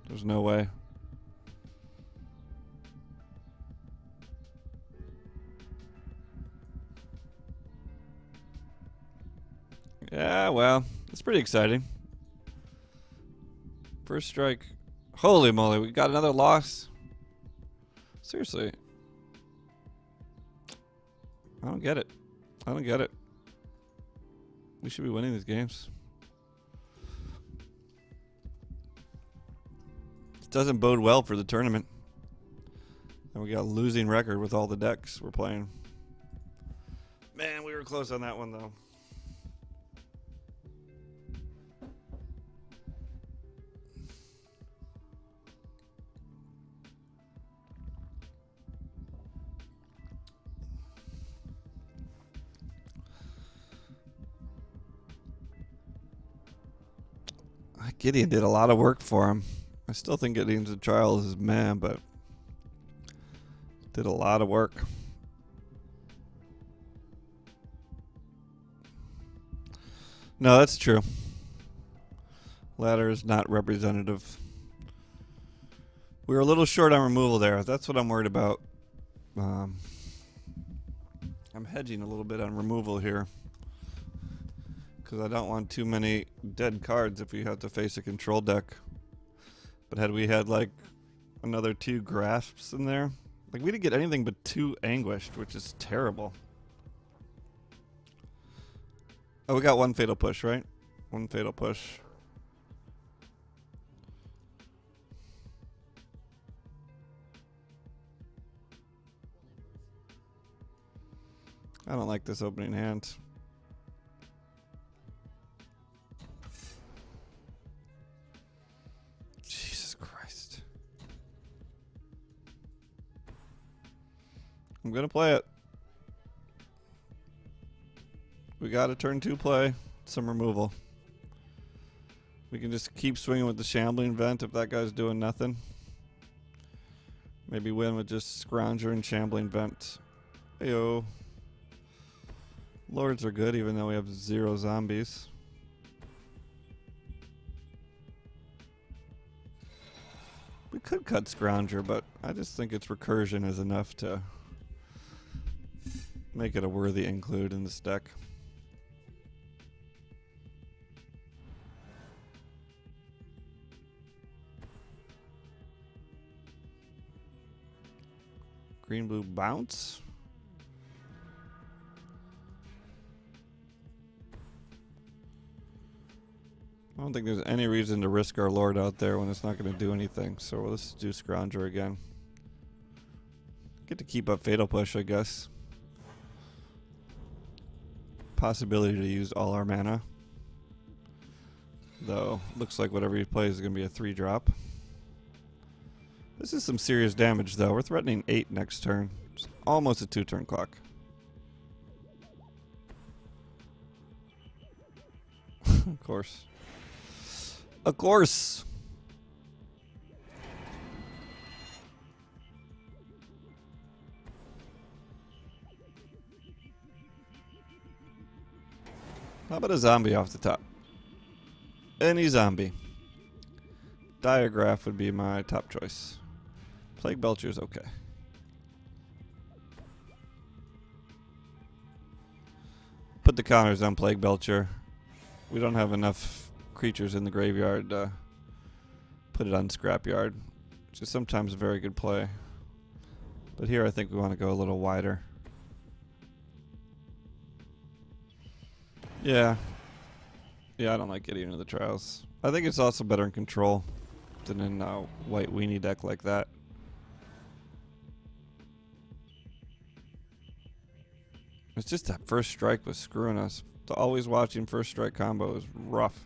There's no way. Yeah, well, it's pretty exciting. First strike. Holy moly, we got another loss. Seriously. I don't get it. I don't get it. We should be winning these games. It doesn't bode well for the tournament. And we got a losing record with all the decks we're playing. Man, we were close on that one, though. Gideon did a lot of work for him. I still think Gideon's a trial is his man, but did a lot of work. No, that's true. Ladder is not representative. We were a little short on removal there. That's what I'm worried about. I'm hedging a little bit on removal here, because I don't want too many dead cards if we have to face a control deck. But had we had like another 2 grasps in there, like we didn't get anything but 2 anguished, which is terrible. Oh, we got 1 fatal push, right? 1 fatal push. I don't like this opening hand. Jesus Christ. I'm gonna play it. We got a turn 2 play. Some removal. We can just keep swinging with the shambling vent if that guy's doing nothing. Maybe win with just scrounger and shambling vent. Heyo. Lords are good even though we have 0 zombies. We could cut scrounger, but I just think its recursion is enough to make it a worthy include in this deck. Green blue bounce. I don't think there's any reason to risk our Lord out there when it's not going to do anything. So let's do Scrounger again. Get to keep up Fatal Push, I guess. Possibility to use all our mana. Though, looks like whatever he plays is going to be a 3-drop. This is some serious damage, though. We're threatening 8 next turn. It's almost a 2-turn clock. Of course. Of course. How about a zombie off the top? Any zombie. Diagraph would be my top choice. Plague Belcher's okay. Put the counters on Plague Belcher. We don't have enough creatures in the graveyard to put it on Scrapyard, which is sometimes a very good play. But here I think we want to go a little wider. Yeah. Yeah, I don't like getting into the trials. I think it's also better in control than in a white weenie deck like that. It's just that first strike was screwing us. The always watching first strike combo is rough.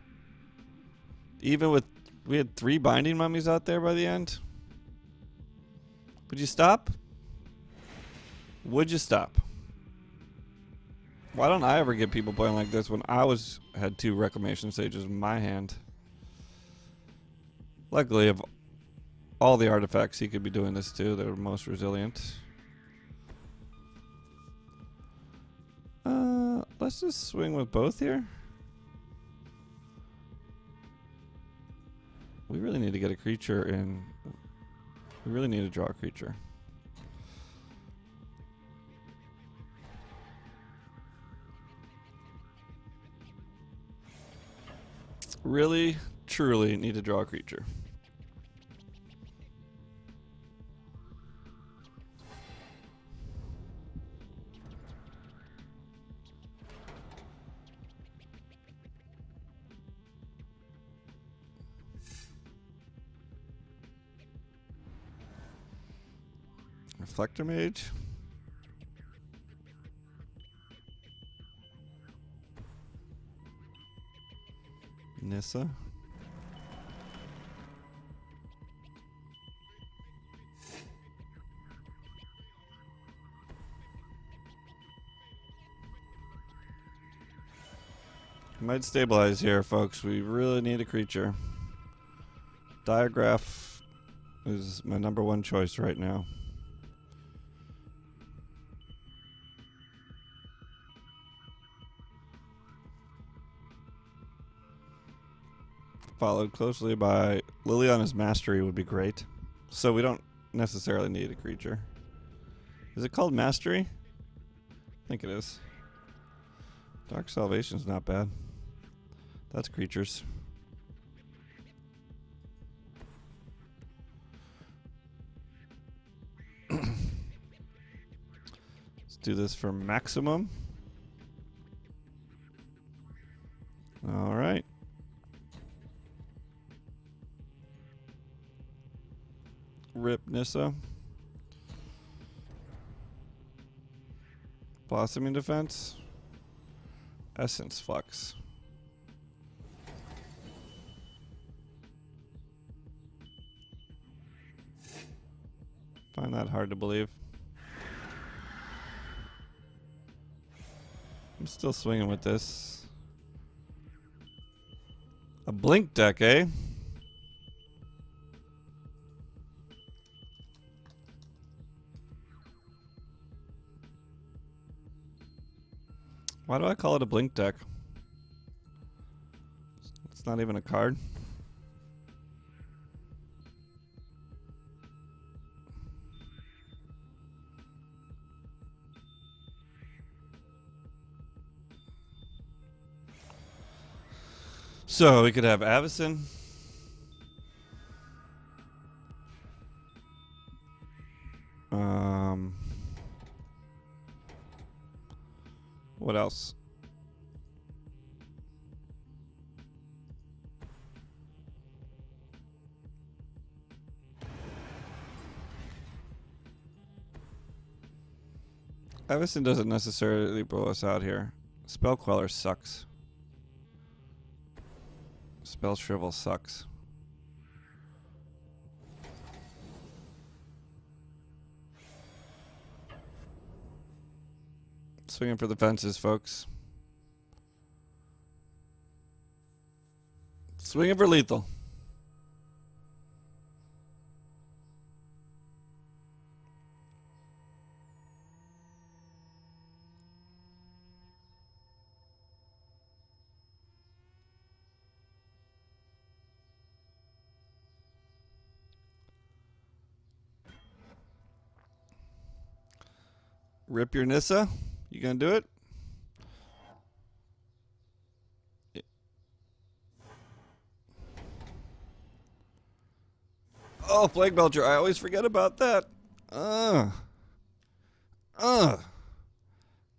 Even with, we had 3 binding mummies out there by the end. Would you stop? Would you stop? Why don't I ever get people playing like this when I had 2 reclamation sages in my hand? Luckily, of all the artifacts, he could be doing this too. They're most resilient. Let's just swing with both here. We really need to get a creature in. We really need to draw a creature. Really, truly need to draw a creature. Reflector Mage. Nissa. Might stabilize here, folks. We really need a creature. Diagraph is my number one choice right now. Followed closely by Liliana's Mastery would be great. So we don't necessarily need a creature. Is it called Mastery? I think it is. Dark Salvation's not bad. That's creatures. Let's do this for maximum. All right. Rip Nissa. Blossoming Defense. Essence Flux. Find that hard to believe. I'm still swinging with this. A blink deck, eh? Why do I call it a blink deck? It's not even a card. So we could have Avacyn. What else? Avacyn doesn't necessarily blow us out here. Spell Queller sucks. Spell Shrivel sucks. Swinging for the fences, folks. Swinging for lethal. Rip your Nissa. You gonna do it? Oh, Plague Belcher. I always forget about that.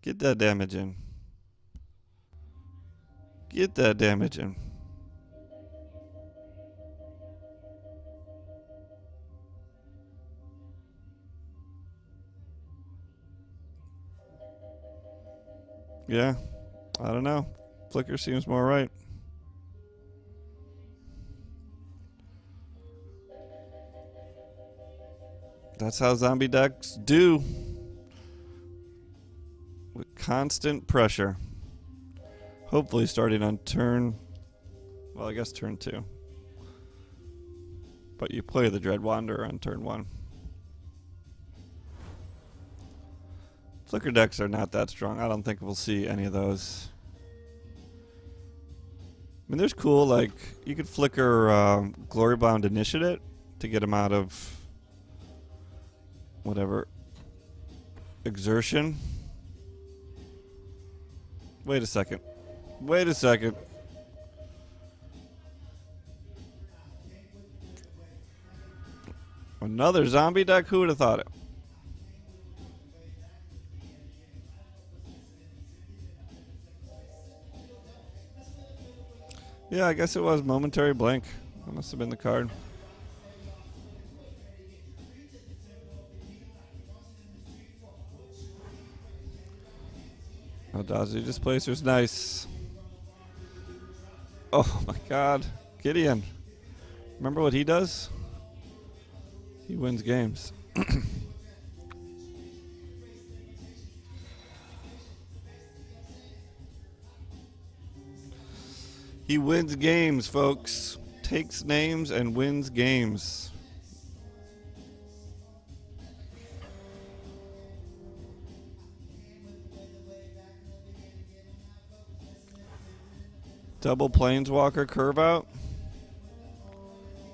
Get that damage in. Get that damage in. Yeah, I don't know. Flicker seems more right. That's how zombie decks do. With constant pressure. Hopefully starting on turn... Well, I guess turn 2. But you play the Dread Wanderer on turn 1. Flicker decks are not that strong. I don't think we'll see any of those. mean, there's cool, like, you could flicker Glory Bound Initiate to get him out of whatever. Exertion. Wait a second. Wait a second. Another zombie deck? Who would have thought it? Yeah, I guess it was Momentary Blank. That must have been the card. Eldrazi Displacer's nice. Oh my god. Gideon. Remember what he does? He wins games. He wins games, folks. Takes names and wins games. Double Planeswalker curve out.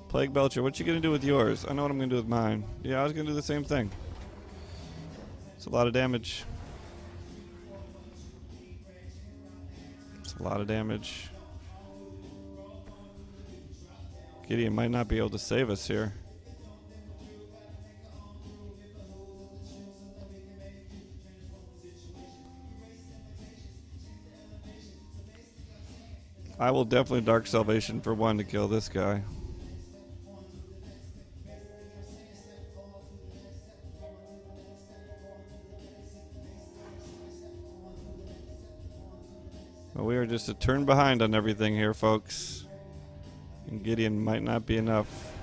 Plague Belcher, what you gonna do with yours? I know what I'm gonna do with mine. Yeah, I was gonna do the same thing. It's a lot of damage. It's a lot of damage. Gideon might not be able to save us here. I will definitely Dark Salvation for one to kill this guy. Well, we are just a turn behind on everything here, folks. And Gideon might not be enough.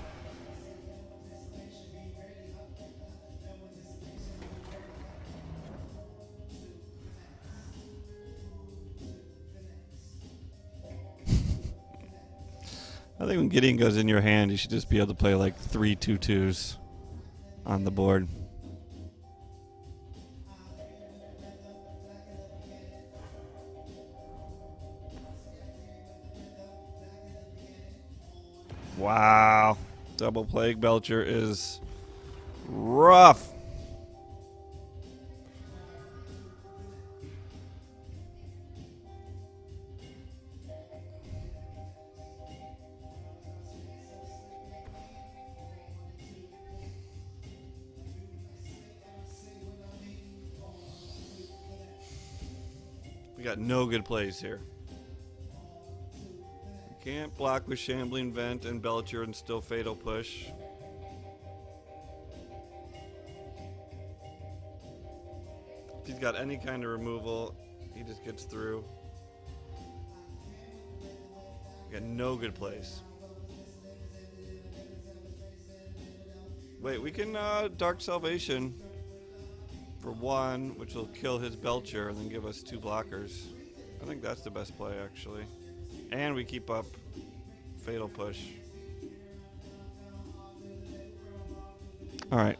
I think when Gideon goes in your hand, you should just be able to play like 3 2/2s on the board. Wow. Double Plague Belcher is rough. We got no good plays here. Can't block with Shambling Vent and Belcher and still Fatal Push. If he's got any kind of removal, he just gets through. We got no good plays. Wait, we can Dark Salvation for one, which will kill his Belcher and then give us 2 blockers. I think that's the best play, actually. And we keep up Fatal Push. Alright.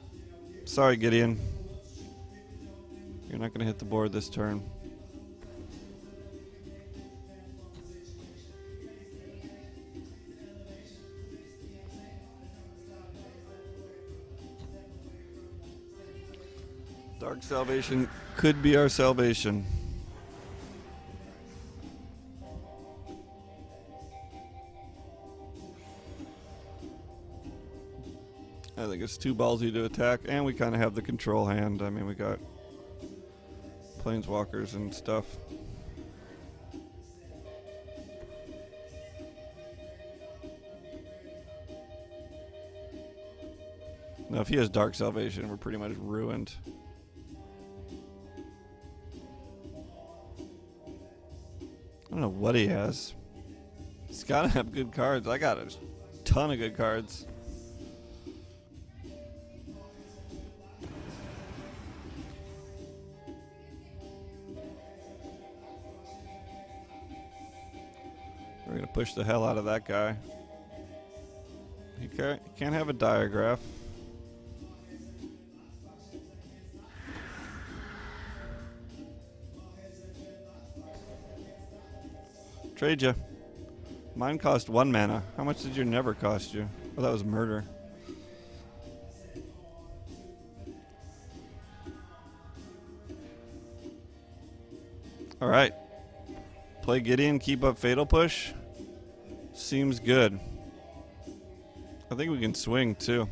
Sorry, Gideon. You're not going to hit the board this turn. Dark Salvation could be our salvation. I think it's too ballsy to attack, and we kind of have the control hand. I mean, we got Planeswalkers and stuff. Now, if he has Dark Salvation, we're pretty much ruined. I don't know what he has. He's got to have good cards. I got a ton of good cards. We're going to push the hell out of that guy. He can't have a Diagraph. Trade ya. Mine cost 1 mana. How much did your never cost you? Oh, that was murder. Alright. Play Gideon, keep up Fatal Push. Seems good. I think we can swing too.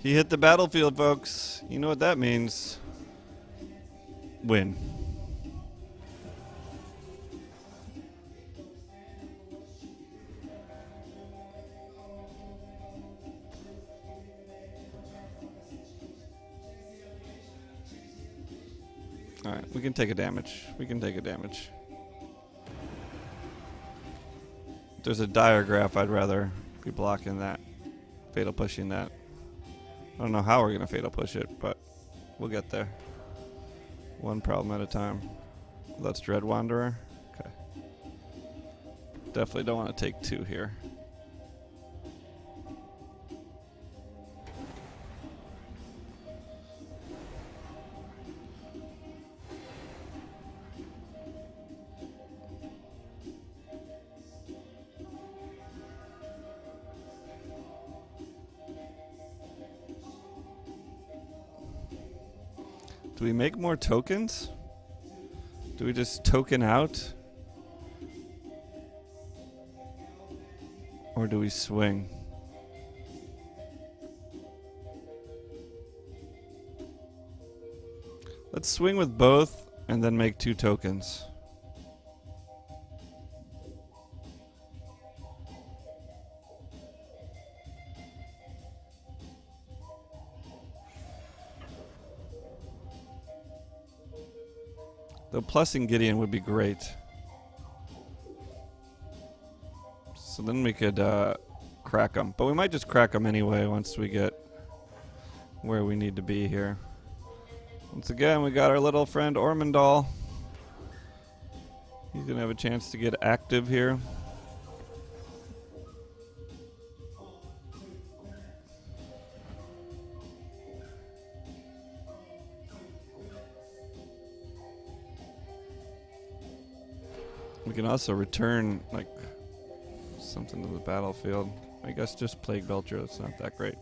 He hit the battlefield, folks. You know what that means. Win. Alright, we can take a damage. We can take a damage. If there's a diagraph, I'd rather be blocking that. Fatal pushing that. I don't know how we're going to fatal push it, but we'll get there. One problem at a time. Let's Dread Wanderer. Okay. Definitely don't want to take 2 here. Do we make more tokens? Do we just token out? Or do we swing? Let's swing with both and then make 2 tokens. The plussing Gideon would be great. So then we could crack them. But we might just crack them anyway once we get where we need to be here. Once again, we got our little friend Ormondal. He's going to have a chance to get active here. We can also return, like, something to the battlefield. I guess just Plague Belcher, that's not that great.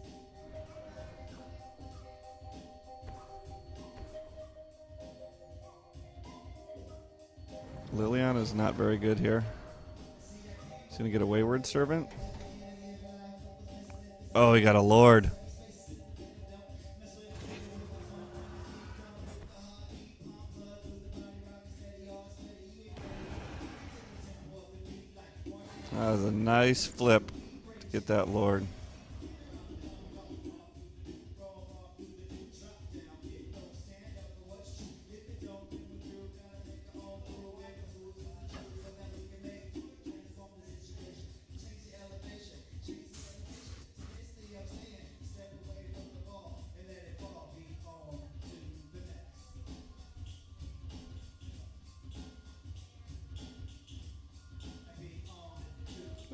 Liliana is not very good here. He's going to get a Wayward Servant. Oh, he got a Lord. That was a nice flip to get that Lord.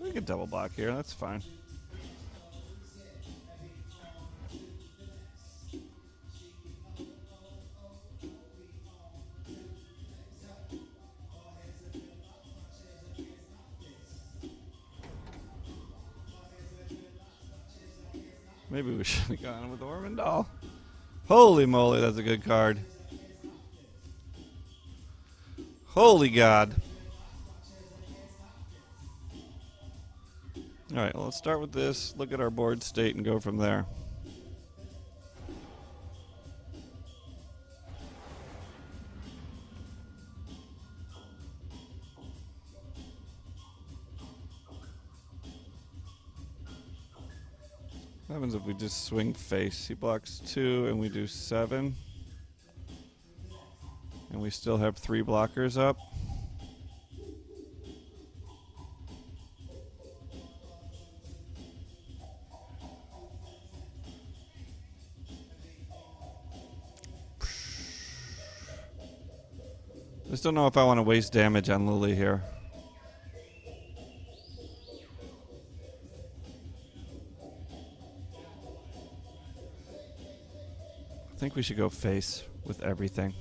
We could double block here, that's fine. Maybe we should have gone with Ormondal. Holy moly, that's a good card. Holy God. Alright, well, let's start with this, look at our board state, and go from there. What happens if we just swing face? He blocks 2 and we do 7. And we still have 3 blockers up. I just don't know if I want to waste damage on Lily here. I think we should go face with everything.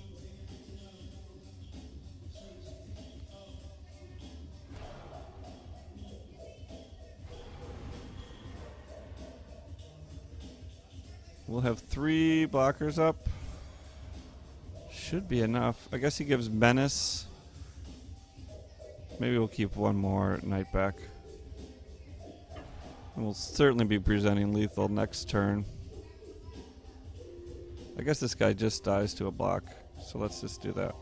We'll have 3 blockers up. Should be enough. I guess he gives menace. Maybe we'll keep 1 more knight back. And we'll certainly be presenting lethal next turn. I guess this guy just dies to a block, so let's just do that.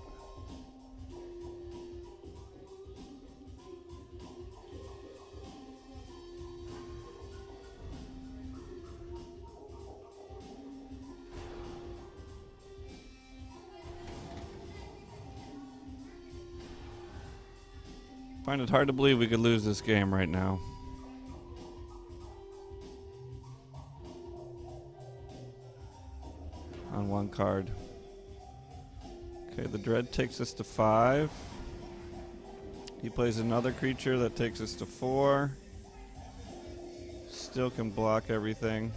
Find it hard to believe we could lose this game right now. On 1 card. Okay, the Dread takes us to 5. He plays another creature that takes us to 4. Still can block everything.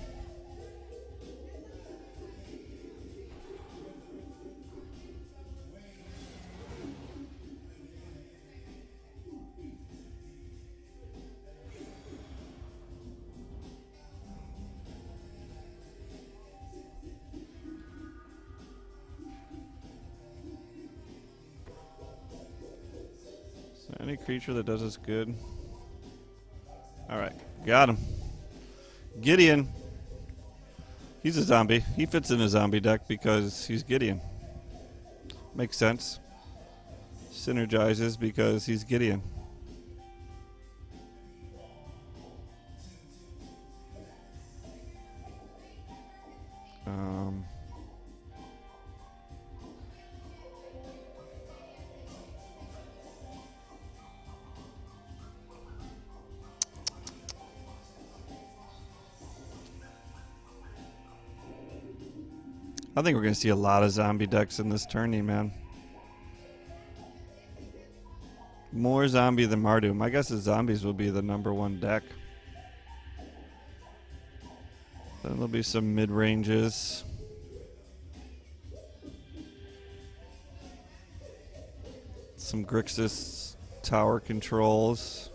Any creature that does us good. Alright, got him. Gideon. He's a zombie. He fits in a zombie deck because he's Gideon. Makes sense. Synergizes because he's Gideon. I think we're going to see a lot of zombie decks in this tourney, man. More zombie than Mardu. My guess is zombies will be the #1 deck. Then there'll be some mid-ranges. Some Grixis tower controls.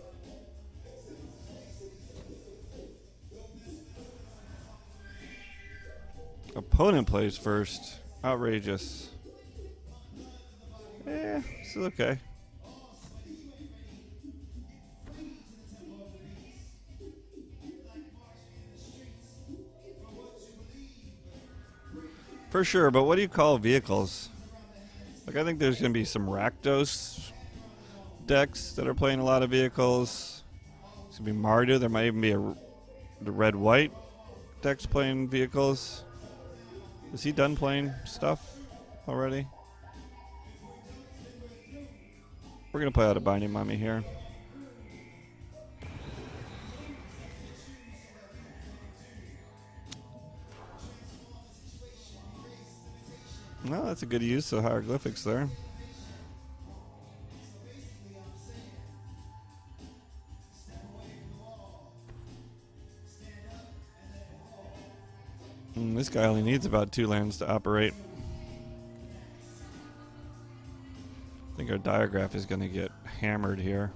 Opponent plays first. Outrageous. This is okay. For sure, but what do you call vehicles? Like, I think there's going to be some Rakdos decks that are playing a lot of vehicles. It's going to be Mardu. There might even be the red-white decks playing vehicles. Is he done playing stuff already? We're going to play out a Binding Mummy here. Well, that's a good use of hieroglyphics there. This guy only needs about 2 lands to operate. I think our diagraph is going to get hammered here.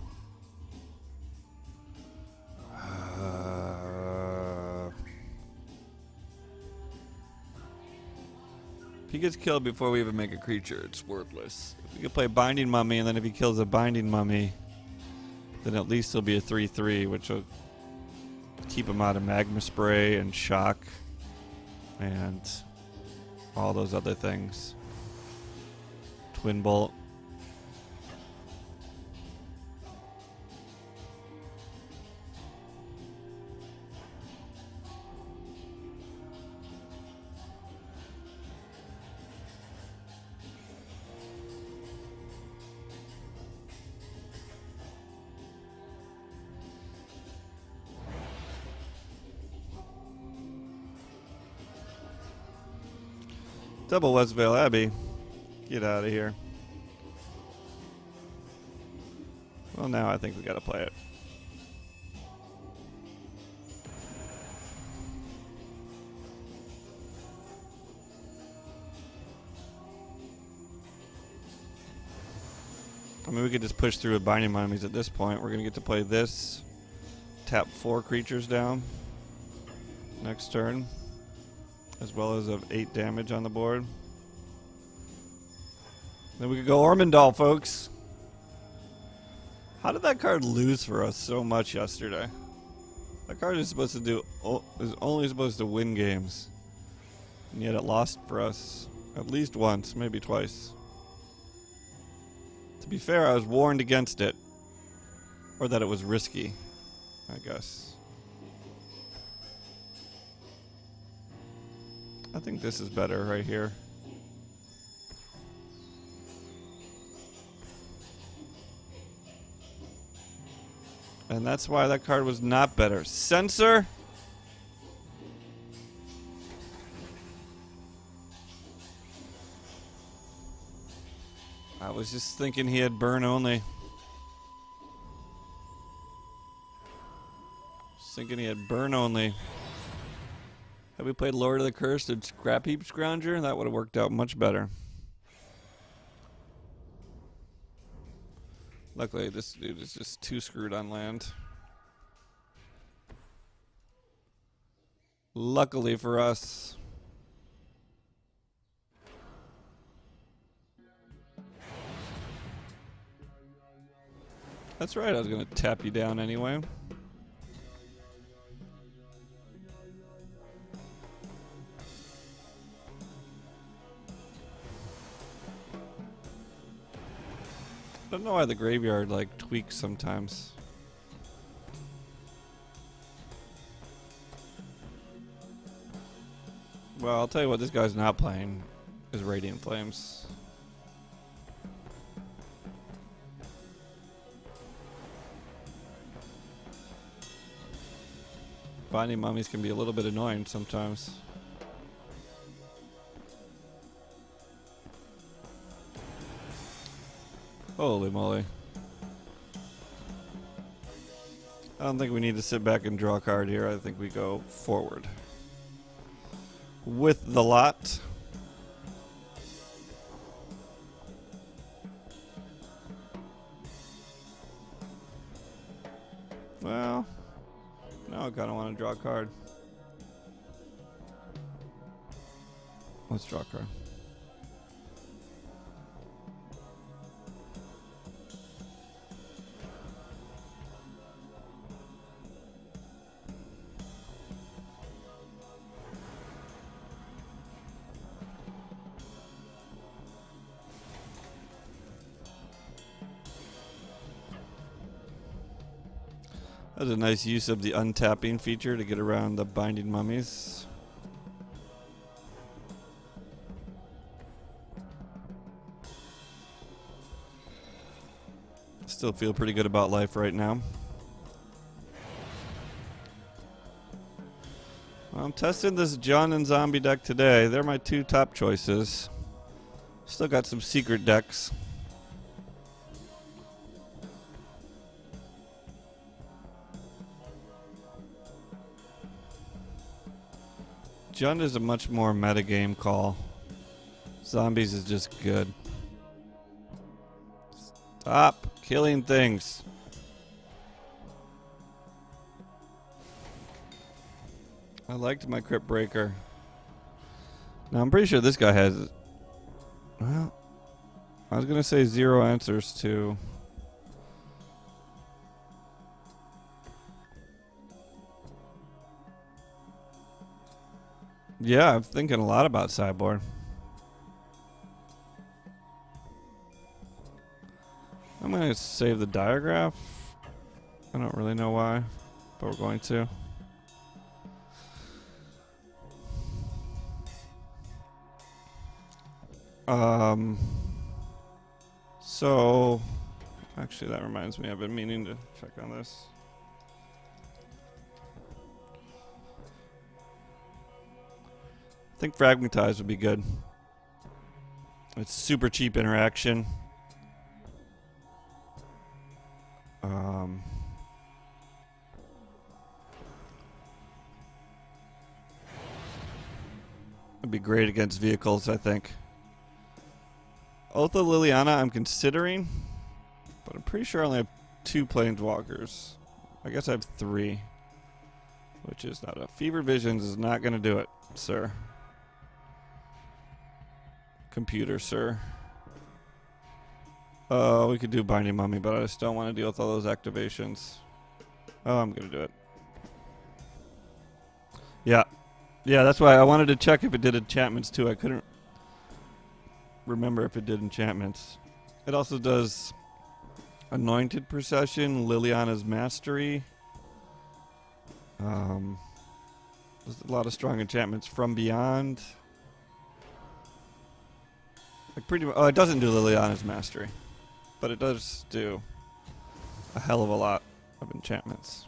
If he gets killed before we even make a creature, it's worthless. If we could play Binding Mummy, and then if he kills a Binding Mummy, then at least he'll be a 3/3, which will keep him out of Magma Spray and Shock and all those other things. Twin Bolt. Double Westvale Abbey. Get out of here. Well, now I think we gotta play it. I mean, we could just push through with binding mummies at this point. We're gonna get to play this. Tap 4 creatures down next turn, as well as of 8 damage on the board. Then we could go Ormondal, folks. How did that card lose for us so much yesterday? That card is supposed to do is only supposed to win games, and yet it lost for us at least once, maybe twice. To be fair, I was warned against it, or that it was risky, I guess. I think this is better right here. And that's why that card was not better. Censor? I was just thinking he had burn only. Just thinking he had burn only. Had we played Lord of the Cursed and Scrap Heap Scrounger, that would have worked out much better. Luckily, this dude is just too screwed on land. Luckily for us. That's right, I was going to tap you down anyway. I don't know why the graveyard like tweaks sometimes. Well, I'll tell you what this guy's not playing is Radiant Flames. Binding mummies can be a little bit annoying sometimes. Holy moly. I don't think we need to sit back and draw a card here. I think we go forward with the lot. Well, now I kind of want to draw a card. Let's draw a card. That's a nice use of the untapping feature to get around the binding mummies. Still feel pretty good about life right now. Well, I'm testing this Jund and Zombie deck today. They're my 2 top choices. Still got some secret decks. Jund is a much more metagame call. Zombies is just good. Stop killing things. I liked my Crypt Breaker. Now I'm pretty sure this guy has... Well, I was going to say 0 answers to... Yeah, I'm thinking a lot about sideboard. I'm going to save the diagraph. I don't really know why, but we're going to. So, actually that reminds me, I've been meaning to check on this. I think Fragmentize would be good. It's super cheap interaction. It'd be great against vehicles, I think. Oath of Liliana I'm considering, but I'm pretty sure I only have 2 planeswalkers. I guess I have 3, which is not enough. Fever Visions is not going to do it, sir. Computer, sir. We could do Binding Mummy, but I just don't want to deal with all those activations. Oh, I'm going to do it. Yeah. Yeah, that's why I wanted to check if it did enchantments too. I couldn't remember if it did enchantments. It also does Anointed Procession, Liliana's Mastery. There's a lot of strong enchantments. From Beyond. Like pretty much, oh, it doesn't do Liliana's Mastery, but it does do a hell of a lot of enchantments.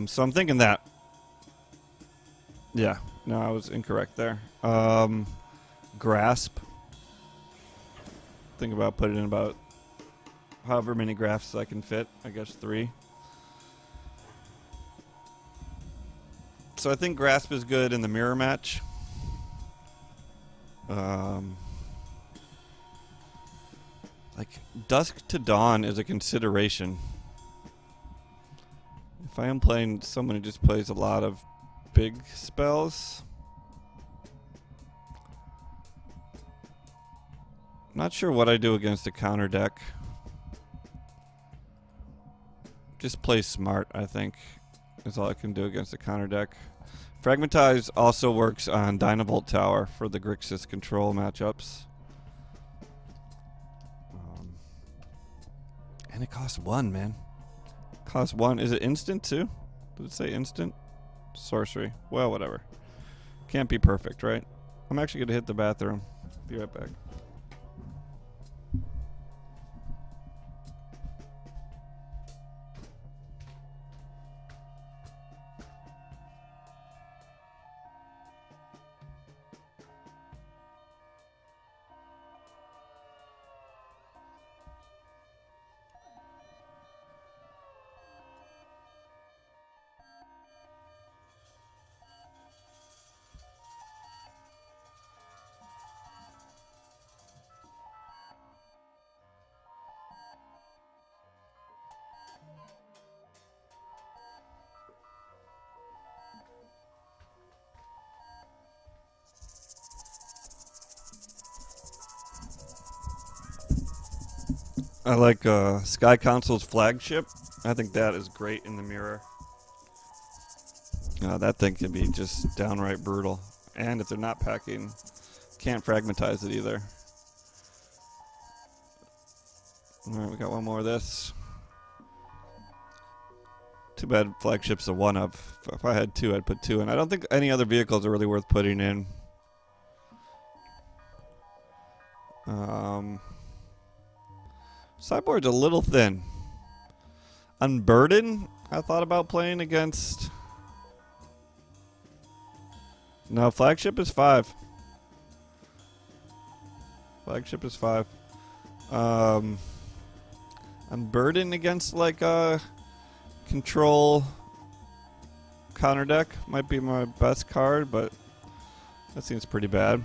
So I'm thinking that. Yeah, no, I was incorrect there. Grasp. Think about putting in about however many grasps I can fit. I guess 3. So I think Grasp is good in the mirror match. Like Dusk to Dawn is a consideration. If I am playing someone who just plays a lot of big spells, I'm not sure what I do against a counter deck. Just play smart, I think, is all I can do against a counter deck. Fragmentize also works on Dynavolt Tower for the Grixis control matchups. And it costs 1, man. Costs 1. Is it instant too? Did it say instant? Sorcery. Well, whatever. Can't be perfect, right? I'm actually going to hit the bathroom. Be right back. I like Sky Council's Flagship. I think that is great in the mirror. That thing can be just downright brutal. And if they're not packing, can't fragmentize it either. Alright, we got one more of this. Too bad Flagship's a 1-up. If I had 2, I'd put 2 in. I don't think any other vehicles are really worth putting in. Sideboard's a little thin. Unburden, I thought about playing against. No, Flagship is 5. Flagship is 5. Unburden against like a control counter deck might be my best card, but that seems pretty bad.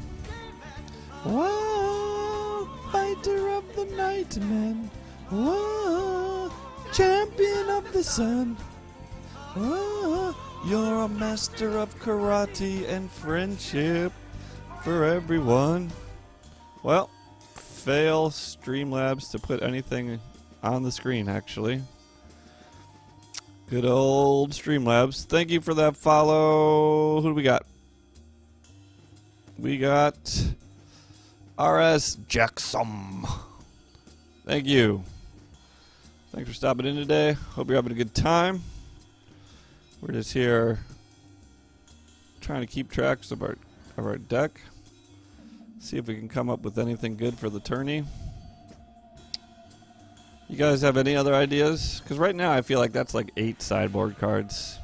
Whoa, fighter of the night, man. Whoa, champion of the sun. Whoa, you're a master of karate and friendship for everyone. Well, fail Streamlabs to put anything on the screen, actually. Good old Streamlabs. Thank you for that follow. Who do we got? We got RS Jackson. Thank you. Thanks for stopping in today. Hope you're having a good time. We're just here trying to keep tracks of our deck. See if we can come up with anything good for the tourney. You guys have any other ideas? Because right now I feel like that's like 8 sideboard cards.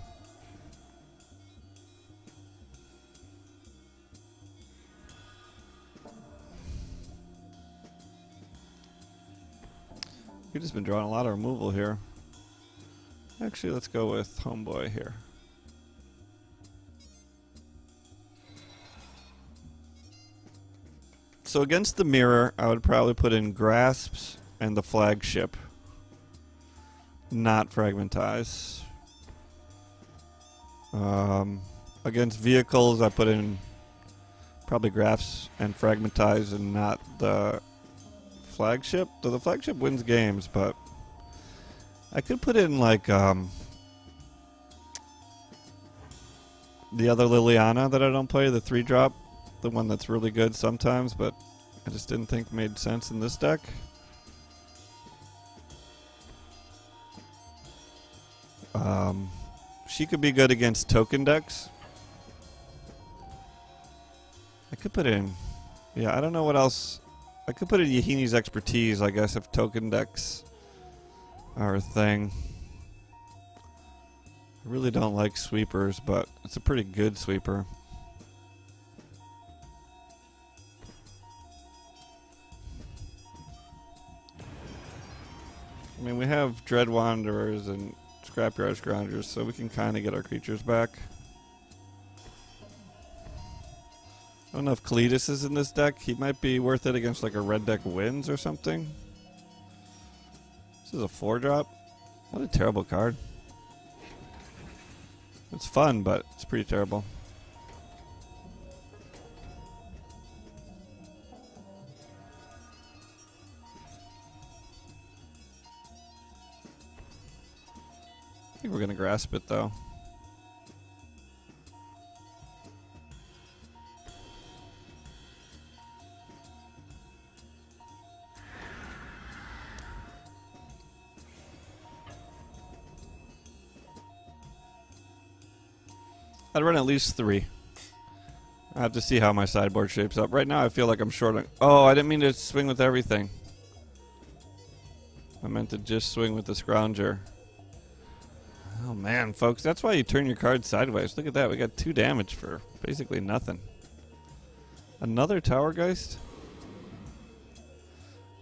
We've just been drawing a lot of removal here. Actually, let's go with Homeboy here. So against the mirror, I would probably put in Grasps and the Flagship. Not Fragmentize. Against vehicles, I put in probably Grasps and Fragmentize and not the Flagship. Though the Flagship wins games, but I could put in like the other Liliana that I don't play, the 3-drop. The one that's really good sometimes, but I just didn't think made sense in this deck. She could be good against token decks. I could put in... Yeah, I don't know what else... I could put in Yahini's Expertise, I guess, if token decks are a thing. I really don't like sweepers, but it's a pretty good sweeper. I mean, we have Dread Wanderers and Scrapyard Scroungers, so we can kind of get our creatures back. I don't know if Kalidas is in this deck. He might be worth it against like a red deck wins or something. This is a 4-drop. What a terrible card. It's fun, but it's pretty terrible. I think we're going to grasp it, though. I'd run at least 3. I have to see how my sideboard shapes up. Right now, I feel like I'm short on... Oh, I didn't mean to swing with everything. I meant to just swing with the Scrounger. Oh man, folks, that's why you turn your cards sideways. Look at that, we got 2 damage for basically nothing. Another Tower Geist?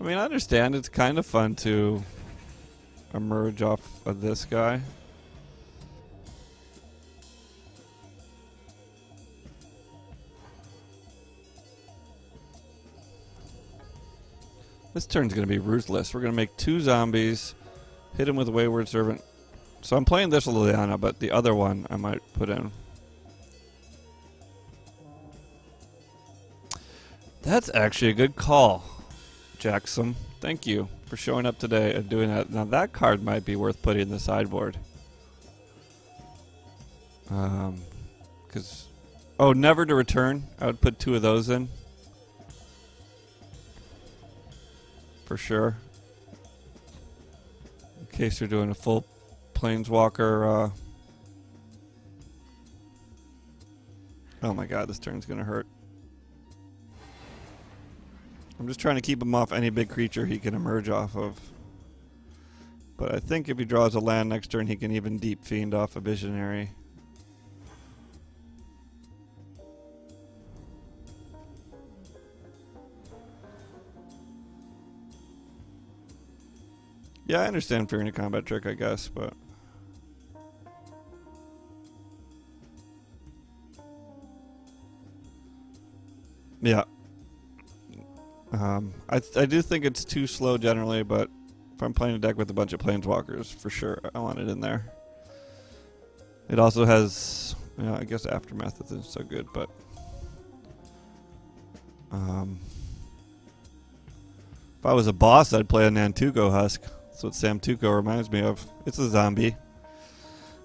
I mean, I understand it's kind of fun to emerge off of this guy. This turn's going to be ruthless. We're going to make 2 zombies, hit him with Wayward Servant. So I'm playing this Liliana, but the other one I might put in. That's actually a good call, Jackson. Thank you for showing up today and doing that. Now that card might be worth putting in the sideboard. Because... Oh, Never to Return. I would put 2 of those in. For sure. In case you're doing a full Planeswalker, oh my god, this turn's gonna hurt. I'm just trying to keep him off any big creature he can emerge off of. But I think if he draws a land next turn, he can even Deep Fiend off a Visionary. Yeah, I understand fearing a combat trick, I guess, but... Yeah. I do think it's too slow generally, but if I'm playing a deck with a bunch of Planeswalkers, for sure, I want it in there. It also has, I guess Aftermath isn't so good, but... if I was a boss, I'd play a Nantuko Husk. That's what Sam Tuco reminds me of. It's a zombie.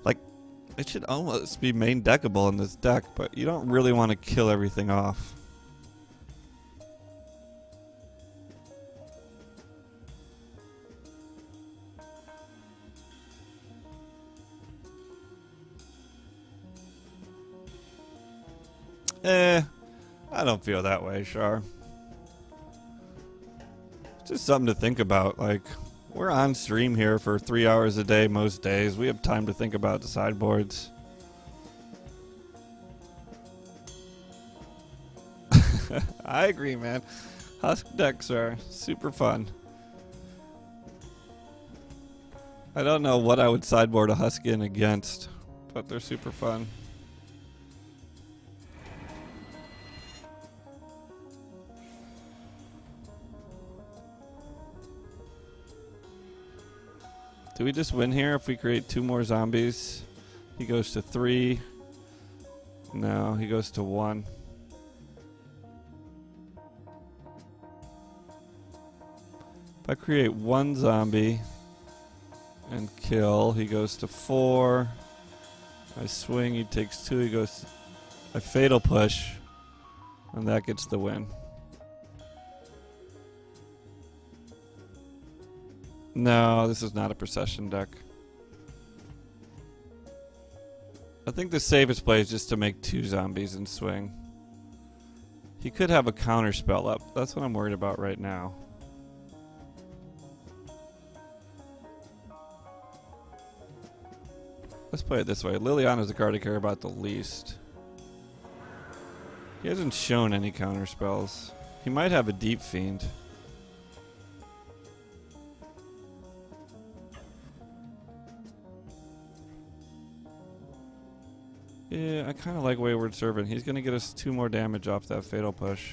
Like, it should almost be main deckable in this deck, but you don't really want to kill everything off. I don't feel that way, Char. It's just something to think about. Like, we're on stream here for 3 hours a day most days. We have time to think about the sideboards. I agree, man. Husk decks are super fun. I don't know what I would sideboard a Huskin against, but they're super fun. Do we just win here if we create 2 more zombies? He goes to 3. No, he goes to 1. If I create 1 zombie and kill, he goes to 4. I swing, he takes 2, he goes... I fatal push, and that gets the win. No, this is not a procession deck. I think the safest play is just to make 2 zombies and swing. He could have a counter spell up. That's what I'm worried about right now. Let's play it this way. Liliana's the card I care about the least. He hasn't shown any counter spells. He might have a Deep Fiend. Yeah, I kind of like Wayward Servant. He's going to get us 2 more damage off that fatal push.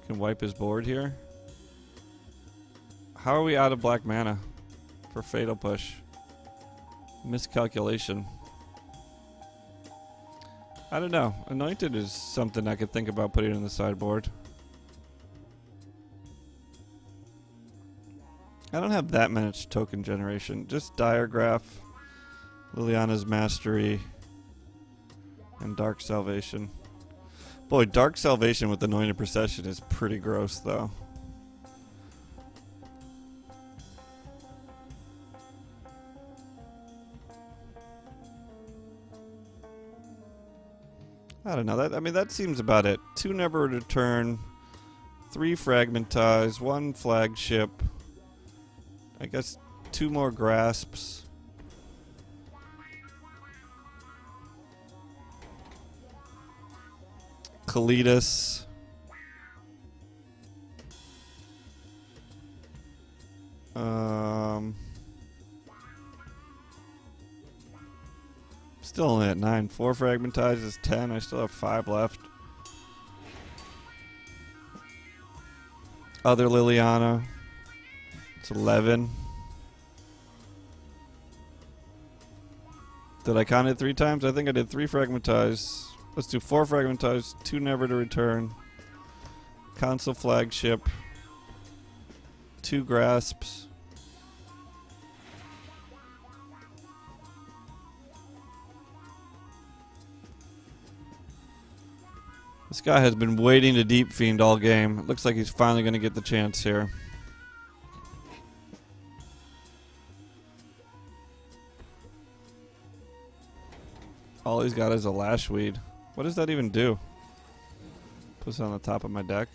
Can wipe his board here. How are we out of black mana for fatal push? Miscalculation. I don't know. Anointed is something I could think about putting in the sideboard. I don't have that much token generation. Just Diregraph, Liliana's Mastery, and Dark Salvation. Boy, Dark Salvation with Anointed Procession is pretty gross, though. I don't know. That seems about it. 2 Never Return, 3 Fragmentize, 1 Flagship. I guess 2 more Grasps. Kalidas. Still only at 9. 4 Fragmentize is 10. I still have 5 left. Other Liliana. It's 11. Did I count it 3 times? I think I did 3 Fragmentize. Let's do 4 Fragmentize, 2 Never to Return, Council Flagship, 2 Grasps. This guy has been waiting to Deep Fiend all game. It looks like he's finally going to get the chance here. All he's got is a Lashweed. What does that even do? Puts it on the top of my deck.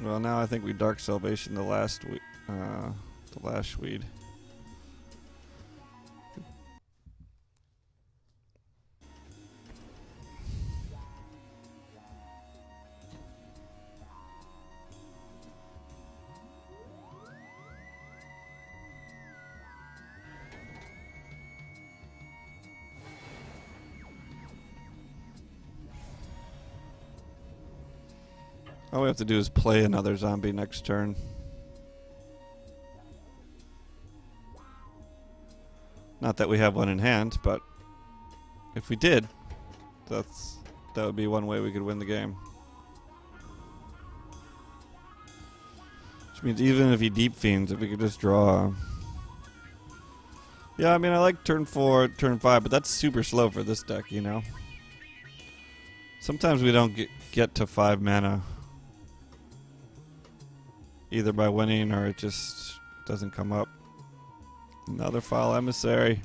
Well, now I think we Dark Salvation the Lashweed. All we have to do is play another zombie next turn. Not that we have one in hand, but if we did, that would be one way we could win the game. Which means even if he Deep Fiends, if we could just draw... Yeah, I mean, I like turn 4, turn 5, but that's super slow for this deck, you know? Sometimes we don't get to 5 mana. Either by winning or it just doesn't come up. Another Foul Emissary.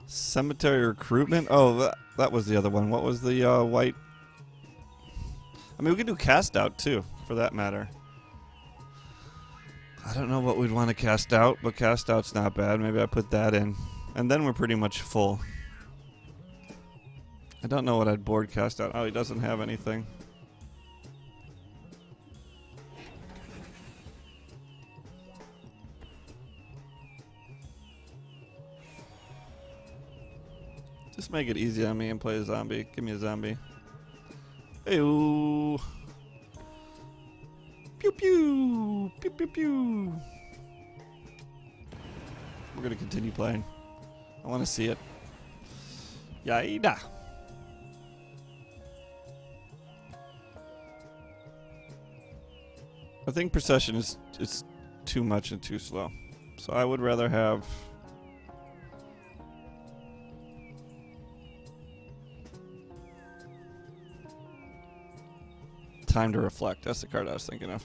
Cemetery Recruitment? Oh, that was the other one. What was the white? I mean, we could do Cast Out too. for that matter. I don't know what we'd want to cast out, but cast out's not bad. Maybe I put that in. And then we're pretty much full. I don't know what I'd board cast out. Oh, he doesn't have anything. Just make it easy on me and play a zombie. Give me a zombie. Ew. Pew pew. Pew pew pew. We're gonna continue playing. I want to see it. Yaida. I think procession is too much and too slow. So I would rather have time to reflect. That's the card I was thinking of.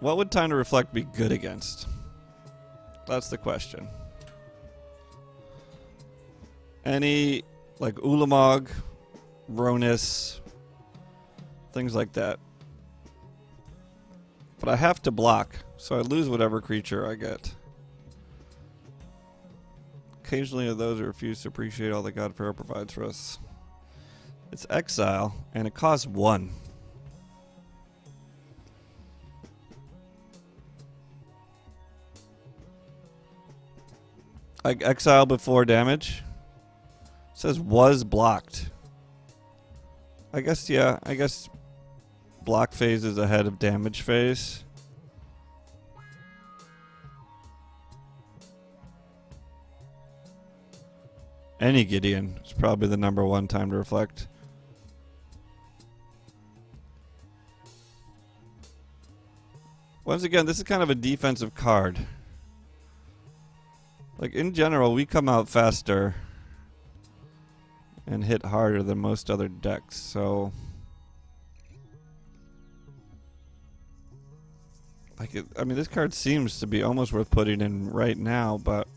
What would time to reflect be good against? That's the question. Any, like Ulamog, Ronis, things like that. But I have to block, so I lose whatever creature I get. Occasionally those are refused to appreciate all that God Pharaoh provides for us. It's exile, and it costs 1. Like exile before damage. It says was blocked. I guess, yeah, I guess block phase is ahead of damage phase. Any Gideon is probably the #1 time to reflect. Once again, this is kind of a defensive card. Like, in general, we come out faster and hit harder than most other decks, so... Like, I mean, this card seems to be almost worth putting in right now, but...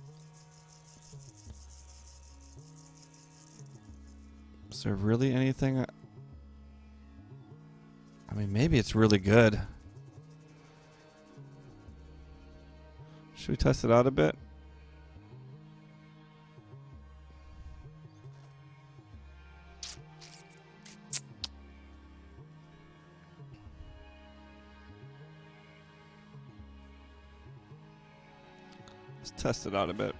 Is there really anything... I mean, maybe it's really good. Should we test it out a bit? Let's test it out a bit.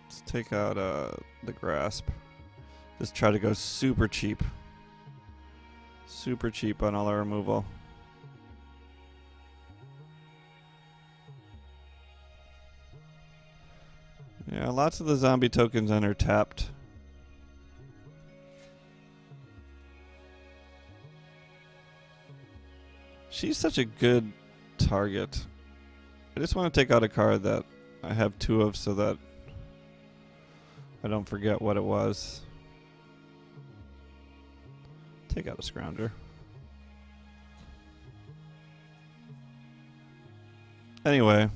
Let's take out the grasp. Just try to go super cheap. Super cheap on all our removal. Yeah, lots of the zombie tokens enter tapped. She's such a good target. I just want to take out a card that I have 2 of so that I don't forget what it was. Take out a Scrounger. Anyway.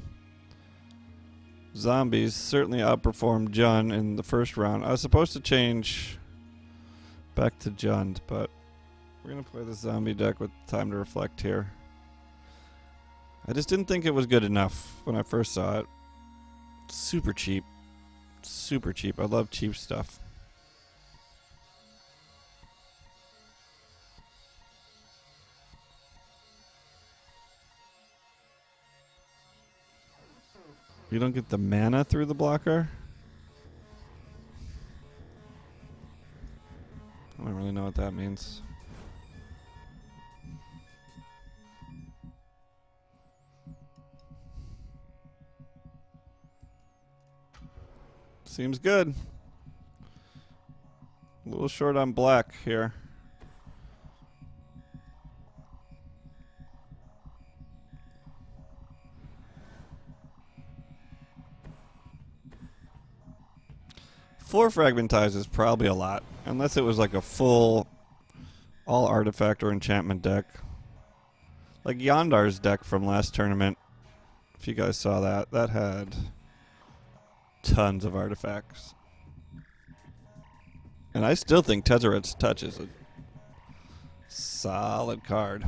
Zombies certainly outperformed Jund in the first round. I was supposed to change back to Jund, but we're going to play the zombie deck with time to reflect here. I just didn't think it was good enough when I first saw it. Super cheap. Super cheap. I love cheap stuff. You don't get the mana through the blocker? I don't really know what that means. Seems good. A little short on black here. Four Fragmentize is probably a lot, unless it was like a full all artifact or enchantment deck. Like Yondar's deck from last tournament, if you guys saw that, that had tons of artifacts. And I still think Tezzeret's Touch is a solid card.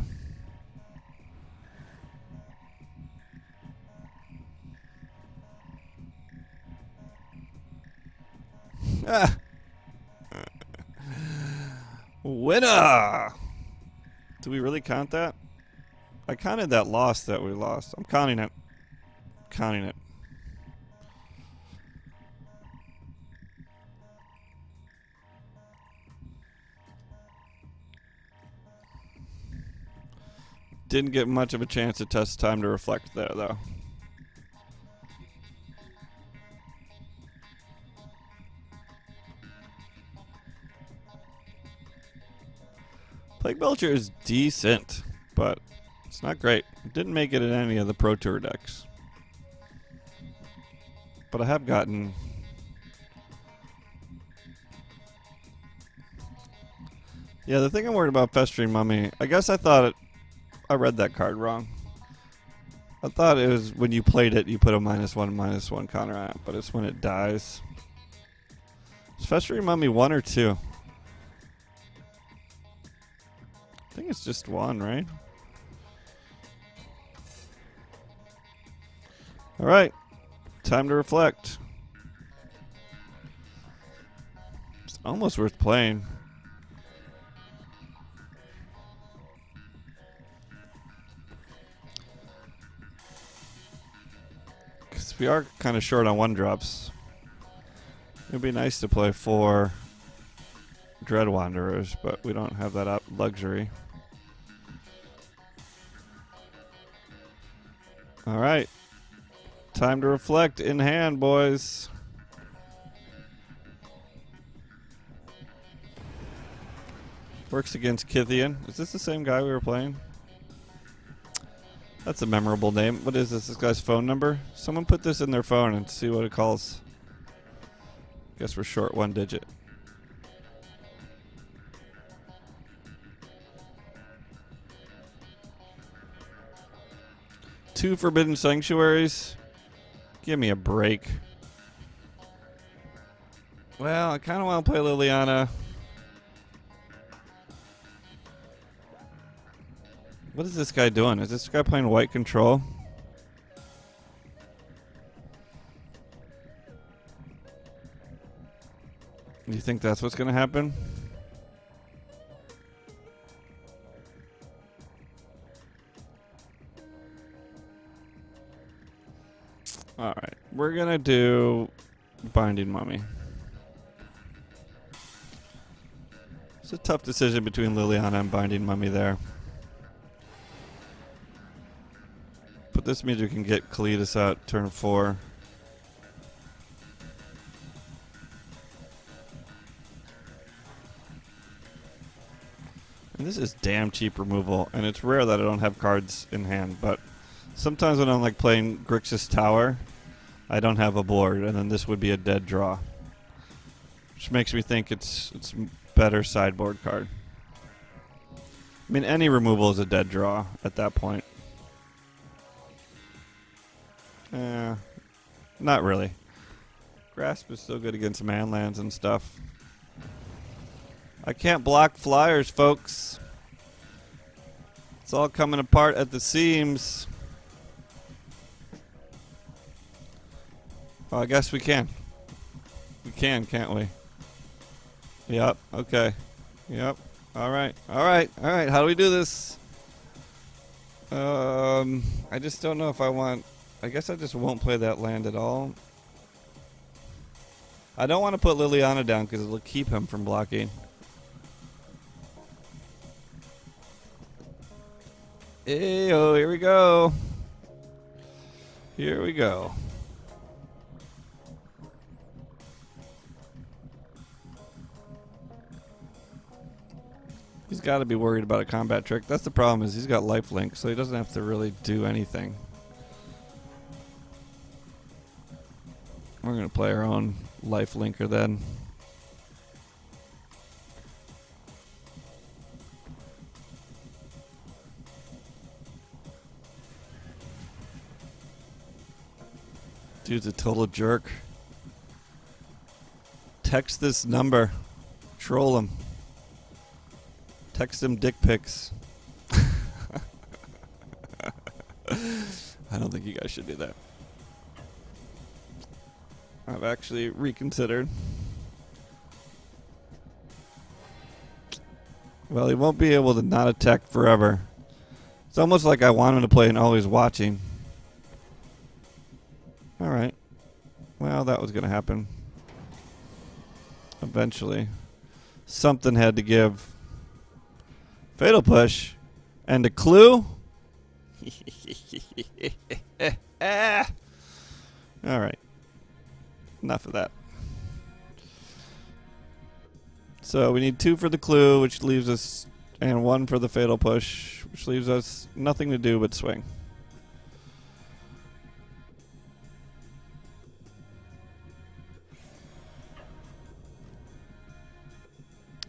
Ah. Winner! Do we really count that? I counted that loss that we lost. I'm counting it. Counting it. Didn't get much of a chance to test Time to Reflect there, though. Plague Belcher is decent, but it's not great. Didn't make it in any of the Pro Tour decks. But I have gotten... Yeah, the thing I'm worried about Festering Mummy, I guess I thought it... I read that card wrong. I thought it was when you played it, you put a -1/-1 counter on it, but it's when it dies. Is Festering Mummy 1 or 2? I think it's just 1, right? Alright. Time to Reflect. It's almost worth playing. Because we are kind of short on 1-drops. It'd be nice to play 4 Dread Wanderers, but we don't have that luxury. Alright. Time to Reflect in hand, boys. Works against Kithian. Is this the same guy we were playing? That's a memorable name. What is this? This guy's phone number? Someone put this in their phone and see what it calls. Guess we're short 1 digit. Two Forbidden Sanctuaries? Give me a break. Well, I kind of want to play Liliana. What is this guy doing? Is this guy playing white control? You think that's what's going to happen? Alright, we're going to do Binding Mummy. It's a tough decision between Liliana and Binding Mummy there. But this means we can get Kalidas out turn 4. And this is damn cheap removal, and it's rare that I don't have cards in hand, but sometimes when I'm like playing Grixis Tower, I don't have a board, and then this would be a dead draw. Which makes me think it's better sideboard card. I mean, any removal is a dead draw at that point. Not really. Grasp is still good against manlands and stuff. I can't block flyers, folks. It's all coming apart at the seams. Well, I guess we can. We can, can't we? Yep, okay. Yep. Alright, alright, alright. How do we do this? I just don't know if I want... I guess I just won't play that land at all. I don't want to put Liliana down because it'll keep him from blocking. Hey-oh, here we go. Here we go. He's got to be worried about a combat trick. That's the problem, is he's got lifelink, so he doesn't have to really do anything. We're going to play our own lifelinker then. Dude's a total jerk. Text this number. Troll him. Text him dick pics. I don't think you guys should do that. I've actually reconsidered. Well, he won't be able to not attack forever. It's almost like I want him to play an always watching. Alright. Well, that was going to happen. Eventually. Something had to give. Fatal Push. And a clue? Alright. Enough of that. So we need 2 for the clue, which leaves us, and 1 for the Fatal Push, which leaves us nothing to do but swing.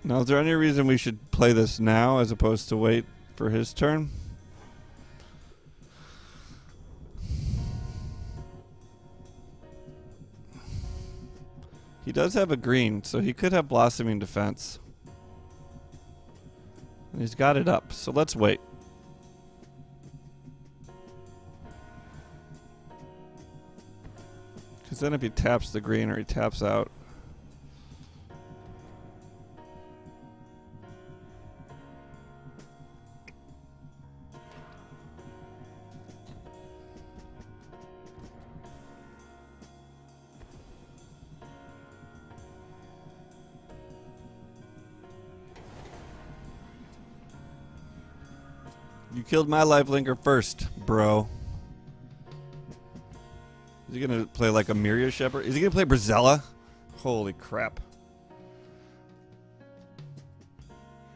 Now, is there any reason we should play this now as opposed to wait for his turn? He does have a green, so he could have Blossoming Defense. And he's got it up, so let's wait. Because then if he taps the green or he taps out... You killed my lifelinker first, bro. Is he going to play like a Miria Shepherd? Is he going to play Brazella? Holy crap.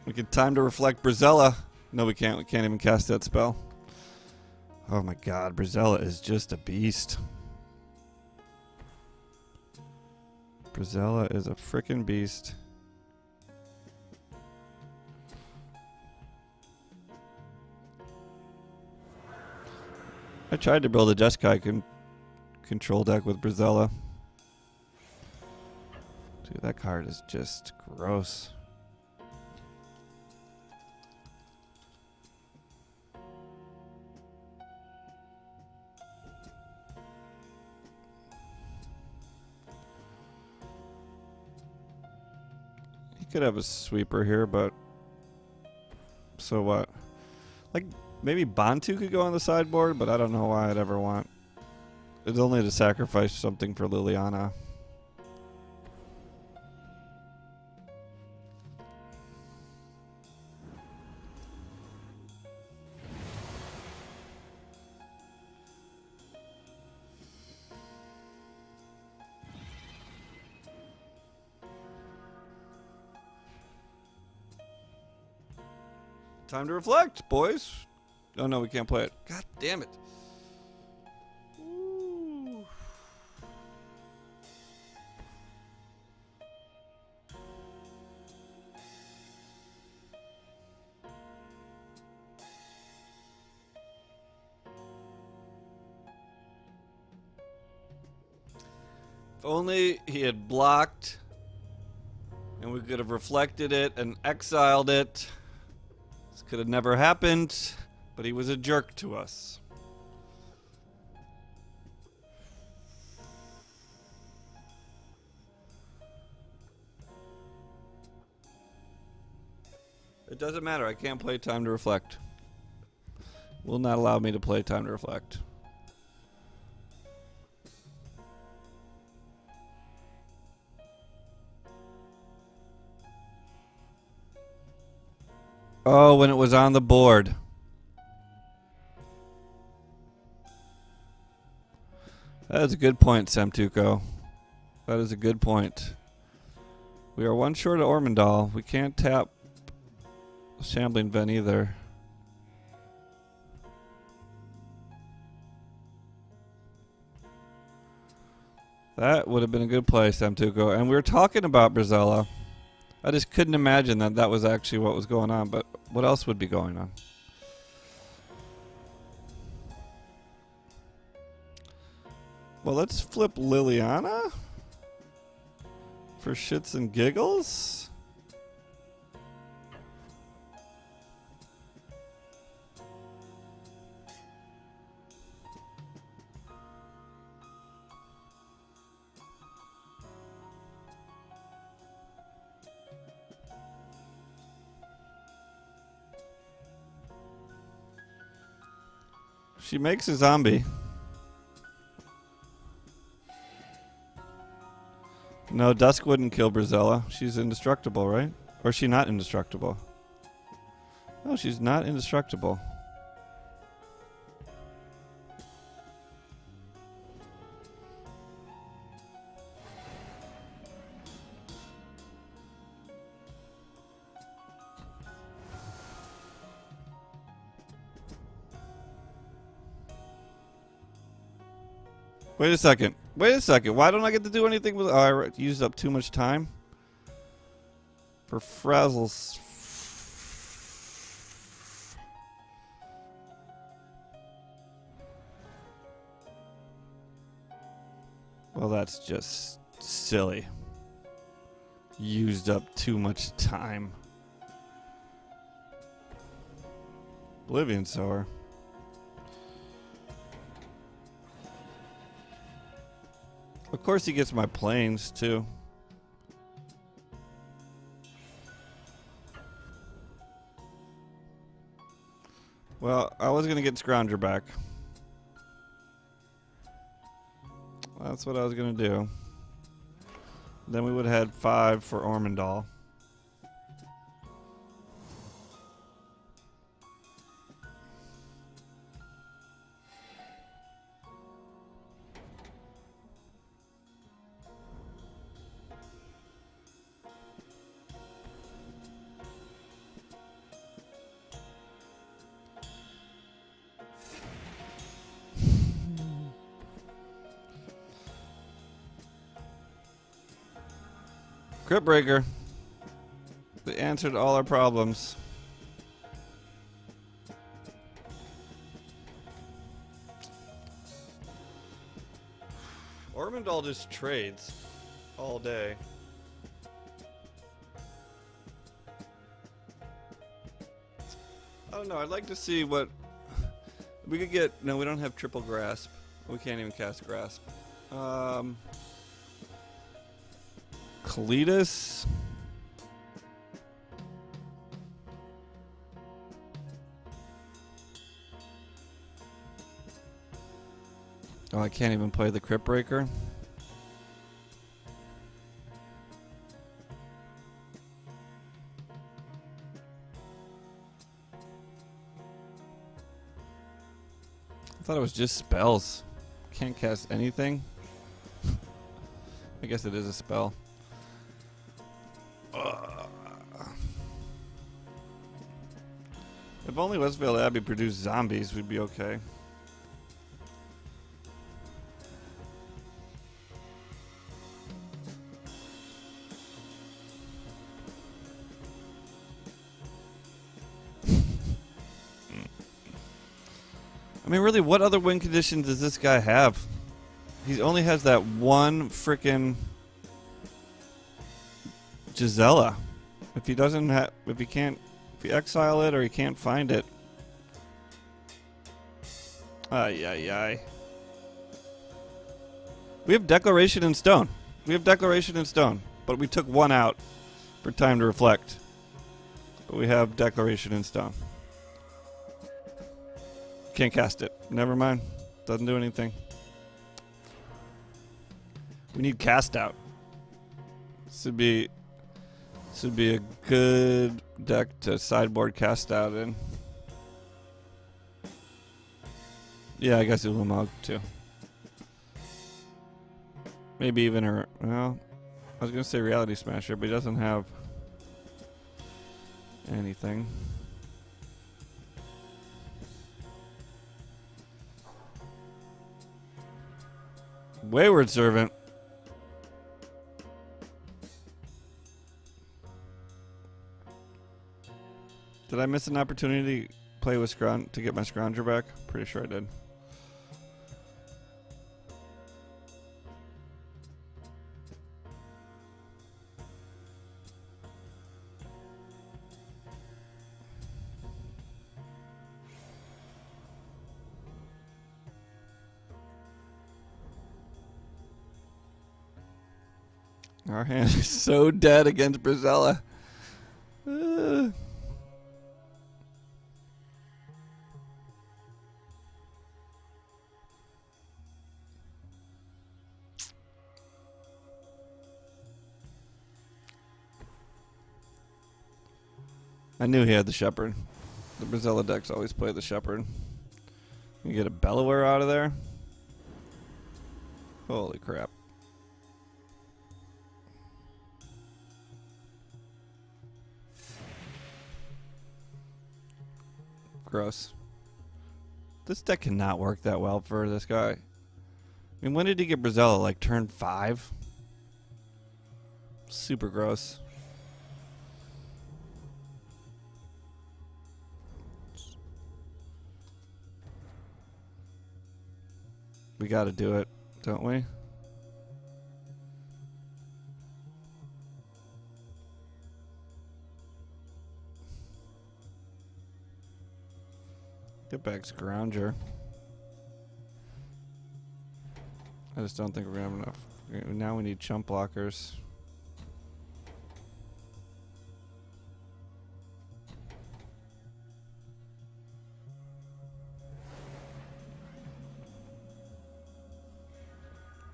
We can time to reflect Brazella. No, we can't. We can't even cast that spell. Oh my god, Brazella is just a beast. Brazella is a frickin' beast. I tried to build a Jeskai control deck with Brazella. Dude, that card is just gross. He could have a sweeper here, but so what? Like, maybe Bantu could go on the sideboard, but I don't know why I'd ever want. It's only to sacrifice something for Liliana. Time to reflect, boys. Oh no, we can't play it. God damn it. Ooh. If only he had blocked and we could have reflected it and exiled it. This could have never happened. But he was a jerk to us. It doesn't matter. I can't play Time to Reflect. Will not allow me to play Time to Reflect. Oh, when it was on the board. That is a good point, Samtuko. That is a good point. We are 1 short of Ormondal. We can't tap Shambling Ven either. That would have been a good play, Samtuko. And we were talking about Brazella. I just couldn't imagine that that was actually what was going on. But what else would be going on? Well, let's flip Liliana for shits and giggles. She makes a zombie. No, Dusk wouldn't kill Brazella. She's indestructible, right? Or is she not indestructible? No, she's not indestructible. Wait a second. Wait a second. Why don't I get to do anything with... Oh, I used up too much time. For Frazzles. Well, that's just silly. Used up too much time. Oblivion Sower. Of course he gets my planes, too. Well, I was going to get Scrounger back. That's what I was going to do. Then we would have had 5 for Ormondal. Crypt Breaker. They answered all our problems. Ormondal just trades all day. Oh no, I'd like to see what we could get. No, we don't have triple grasp. We can't even cast grasp. Cletus. Oh, I can't even play the Crypt Breaker. I thought it was just spells. Can't cast anything. I guess it is a spell. If only Westvale Abbey produced zombies, we'd be okay. I mean, really, what other win condition does this guy have? He only has that one frickin' Gisela. If he doesn't have, if you exile it or he can't find it. Ay, ay, ay. We have Declaration in Stone. We have Declaration in Stone. But we took one out for time to reflect. But we have Declaration in Stone. Can't cast it. Never mind. Doesn't do anything. We need cast out. This would be a good deck to sideboard cast out in. Yeah, I guess Ulamog too. Maybe even her. Well, I was gonna say Reality Smasher, but he doesn't have anything. Wayward Servant. Did I miss an opportunity to play with to get my Scrounger back? Pretty sure I did. Our hand is so dead against Brazella. I knew he had the Shepherd. The Brazilla decks always play the Shepherd. You get a Bellower out of there? Holy crap. Gross. This deck cannot work that well for this guy. I mean, when did he get Brazilla? Like turn 5? Super gross. We gotta do it, don't we? Get back Scrounger. I just don't think we're gonna have enough. Now we need chump blockers.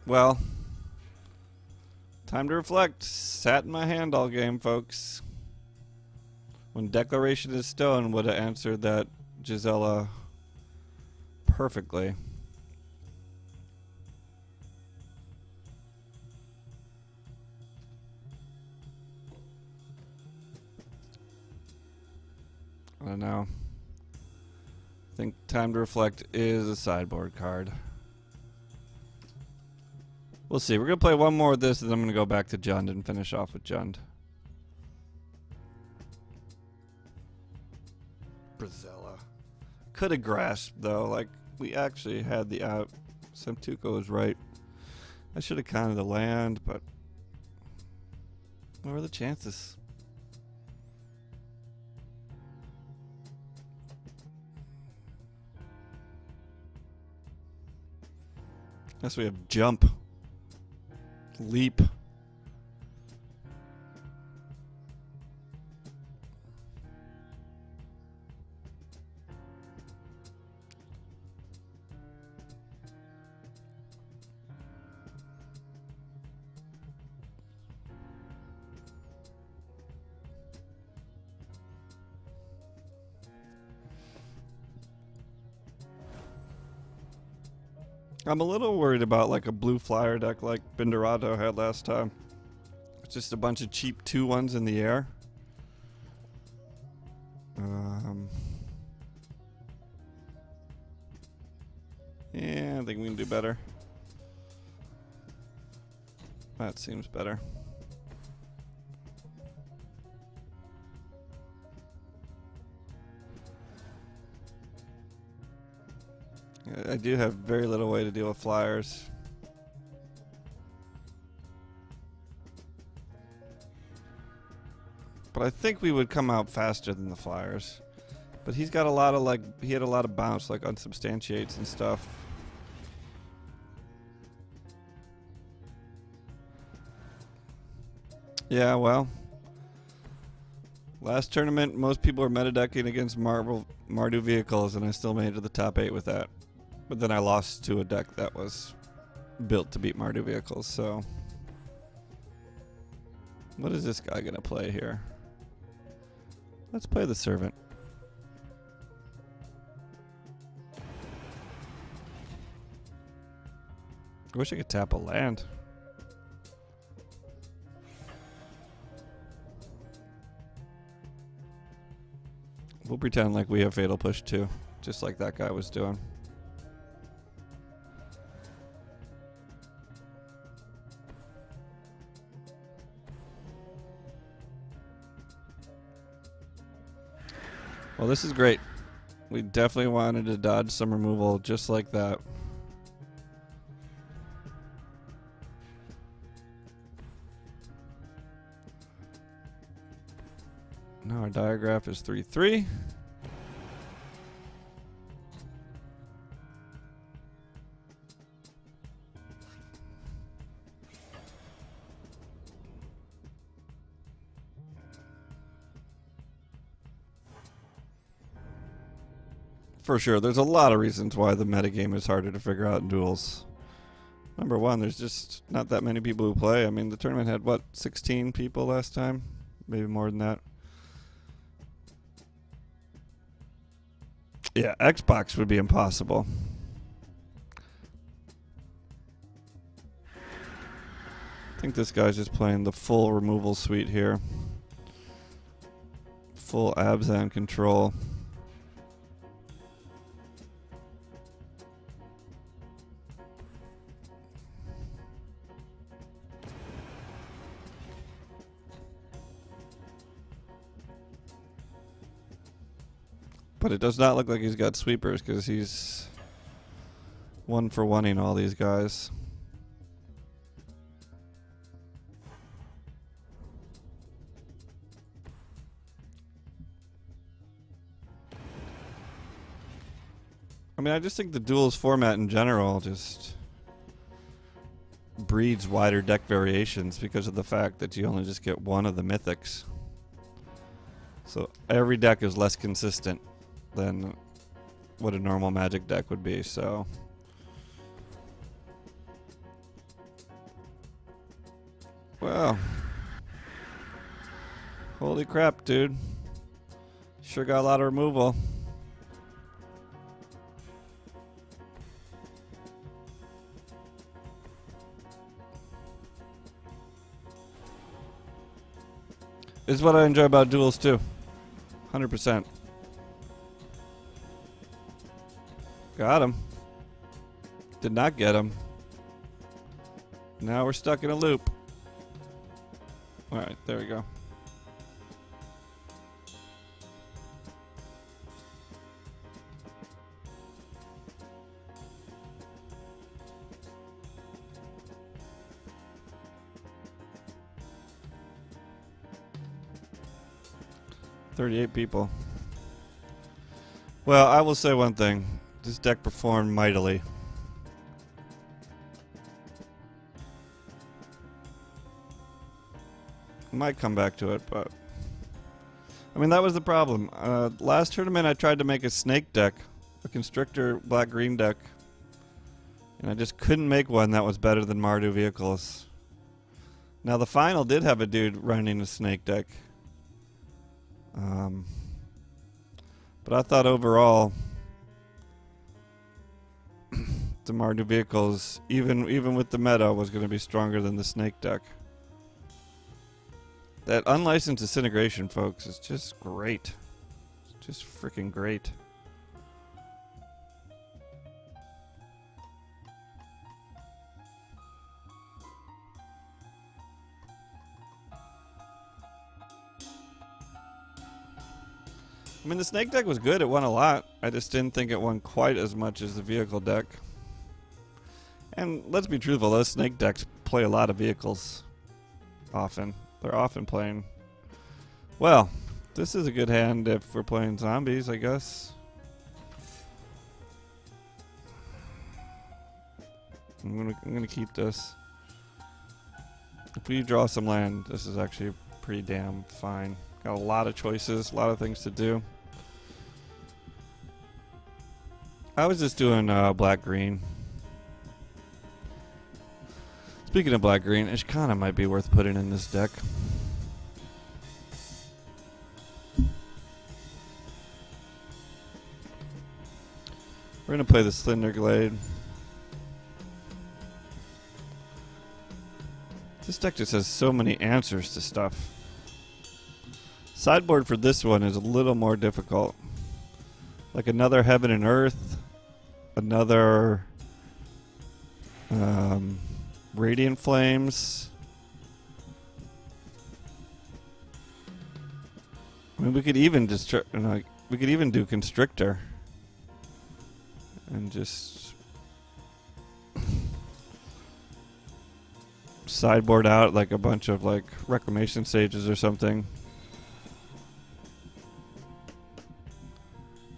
Well, time to reflect. Sat in my hand all game, folks. When Declaration is Stone would have answered that Gisela perfectly. I don't know. I think Time to Reflect is a sideboard card. We'll see. We're going to play one more of this, and then I'm going to go back to Jund and finish off with Jund. Brazilla. Could have grasped, though. Like, we actually had the out. Semtuko was right. I should have counted the land, but what were the chances? Guess we have Jump. Leap. I'm a little worried about like a blue flyer deck like Binderato had last time. It's just a bunch of cheap 2/1s in the air. Yeah, I think we can do better. That seems better. I do have very little way to deal with flyers. But I think we would come out faster than the flyers. But he's got a lot of like, he had a lot of bounce, like unsubstantiates and stuff. Yeah, well. Last tournament, most people were meta-decking against Mardu vehicles, and I still made it to the top 8 with that. But then I lost to a deck that was built to beat Mardu vehicles, so. What is this guy gonna play here? Let's play the Servant. I wish I could tap a land. We'll pretend like we have Fatal Push too, just like that guy was doing. Well, this is great. We definitely wanted to dodge some removal just like that. Now our diagraph is 3/3. For sure, there's a lot of reasons why the metagame is harder to figure out in duels. Number one, there's just not that many people who play. I mean, the tournament had, what, 16 people last time? Maybe more than that. Yeah, Xbox would be impossible. I think this guy's just playing the full removal suite here. Full Abzan control. But it does not look like he's got sweepers because he's 1-for-1ing all these guys. I mean, I just think the duels format in general just breeds wider deck variations because of the fact that you only just get one of the mythics. So every deck is less consistent than what a normal Magic deck would be, so... Well... Holy crap, dude. Sure got a lot of removal. This is what I enjoy about duels too. 100%. Got him. Did not get him. Now we're stuck in a loop. Alright, there we go. $38 people. Well, I will say one thing. This deck performed mightily. Might come back to it, but... I mean, that was the problem. Last tournament I tried to make a snake deck. A Constrictor black-green deck. And I just couldn't make one that was better than Mardu vehicles. Now, the final did have a dude running a snake deck. But I thought overall... the Mardu vehicles, even with the meta, was going to be stronger than the snake deck. That unlicensed disintegration, folks, is just great. It's just freaking great. I mean, the snake deck was good. It won a lot. I just didn't think it won quite as much as the vehicle deck. And let's be truthful, those snake decks play a lot of vehicles. Often. They're often playing... Well, this is a good hand if we're playing zombies, I guess. I'm gonna keep this. If we draw some land, this is actually pretty damn fine. Got a lot of choices, a lot of things to do. I was just doing black-green. Speaking of black-green, Ishkana might be worth putting in this deck. We're going to play the Slender Glade. This deck just has so many answers to stuff. Sideboard for this one is a little more difficult. Like another Heaven and Earth, another Radiant Flames. I mean, we could even just we could even do Constrictor and just sideboard out like a bunch of like Reclamation Sages or something.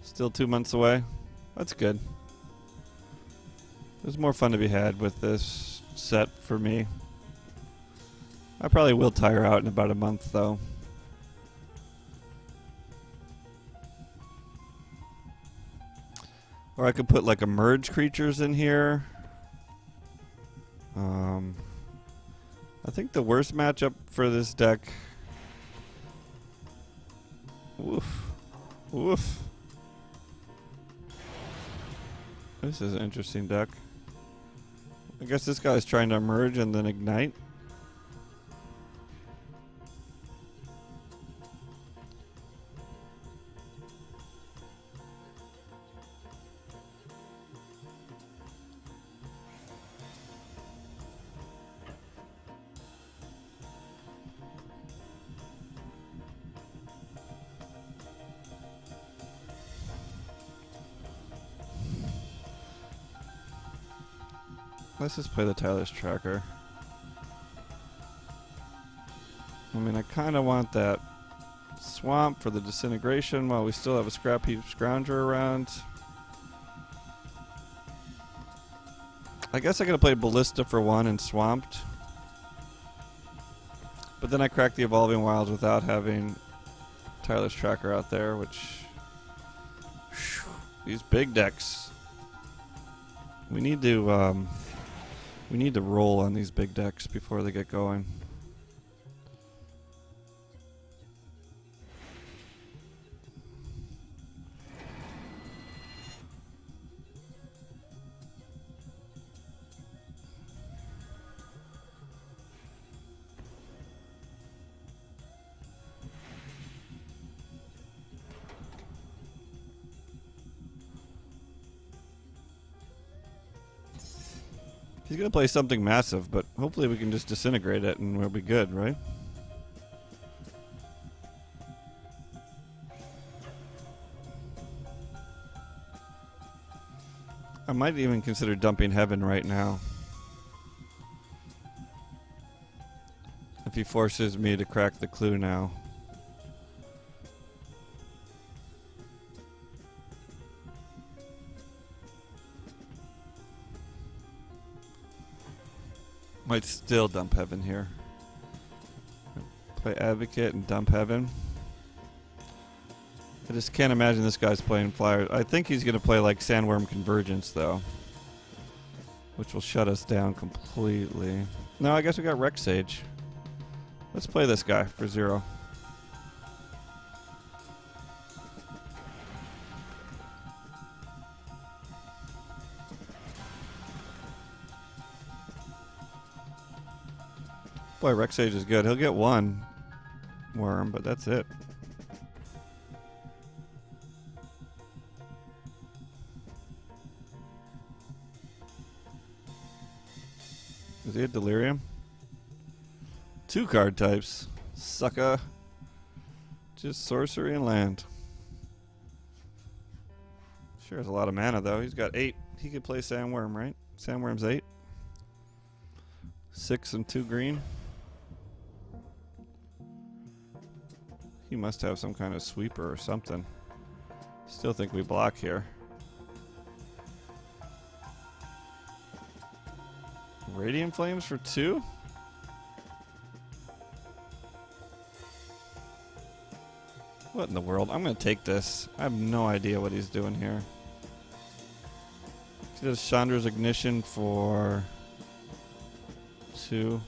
Still 2 months away. That's good. There's more fun to be had with this set for me. I probably will tire out in about a month though. Or I could put like Emerge creatures in here. I think the worst matchup for this deck... Woof. Woof. This is an interesting deck. I guess this guy's trying to emerge and then ignite. Let's just play the tireless tracker. I mean, I kind of want that swamp for the disintegration while we still have a scrap heap scrounger around. I guess I could have played Ballista for 1 and swamped. But then I cracked the Evolving Wilds without having tireless tracker out there, which... These big decks. We need to roll on these big decks before they get going. He's going to play something massive, but hopefully we can just disintegrate it and we'll be good, right? I might even consider dumping Heaven right now. If he forces me to crack the clue now. Might still dump Heaven here. Play Advocate and dump Heaven. I just can't imagine this guy's playing Flyers. I think he's going to play like Sandworm Convergence though, which will shut us down completely. No, I guess we got Rex Sage. Let's play this guy for 0. Boy, Rex Sage is good. He'll get 1 worm, but that's it. Is he a Delirium? 2 card types. Sucka. Just sorcery and land. Sure has a lot of mana though. He's got 8. He could play Sandworm, right? Sandworm's 8. 6 and 2 green. He must have some kind of sweeper or something. Still think we block here. Radiant Flames for 2? What in the world? I'm going to take this. I have no idea what he's doing here. He does Chandra's Ignition for 2.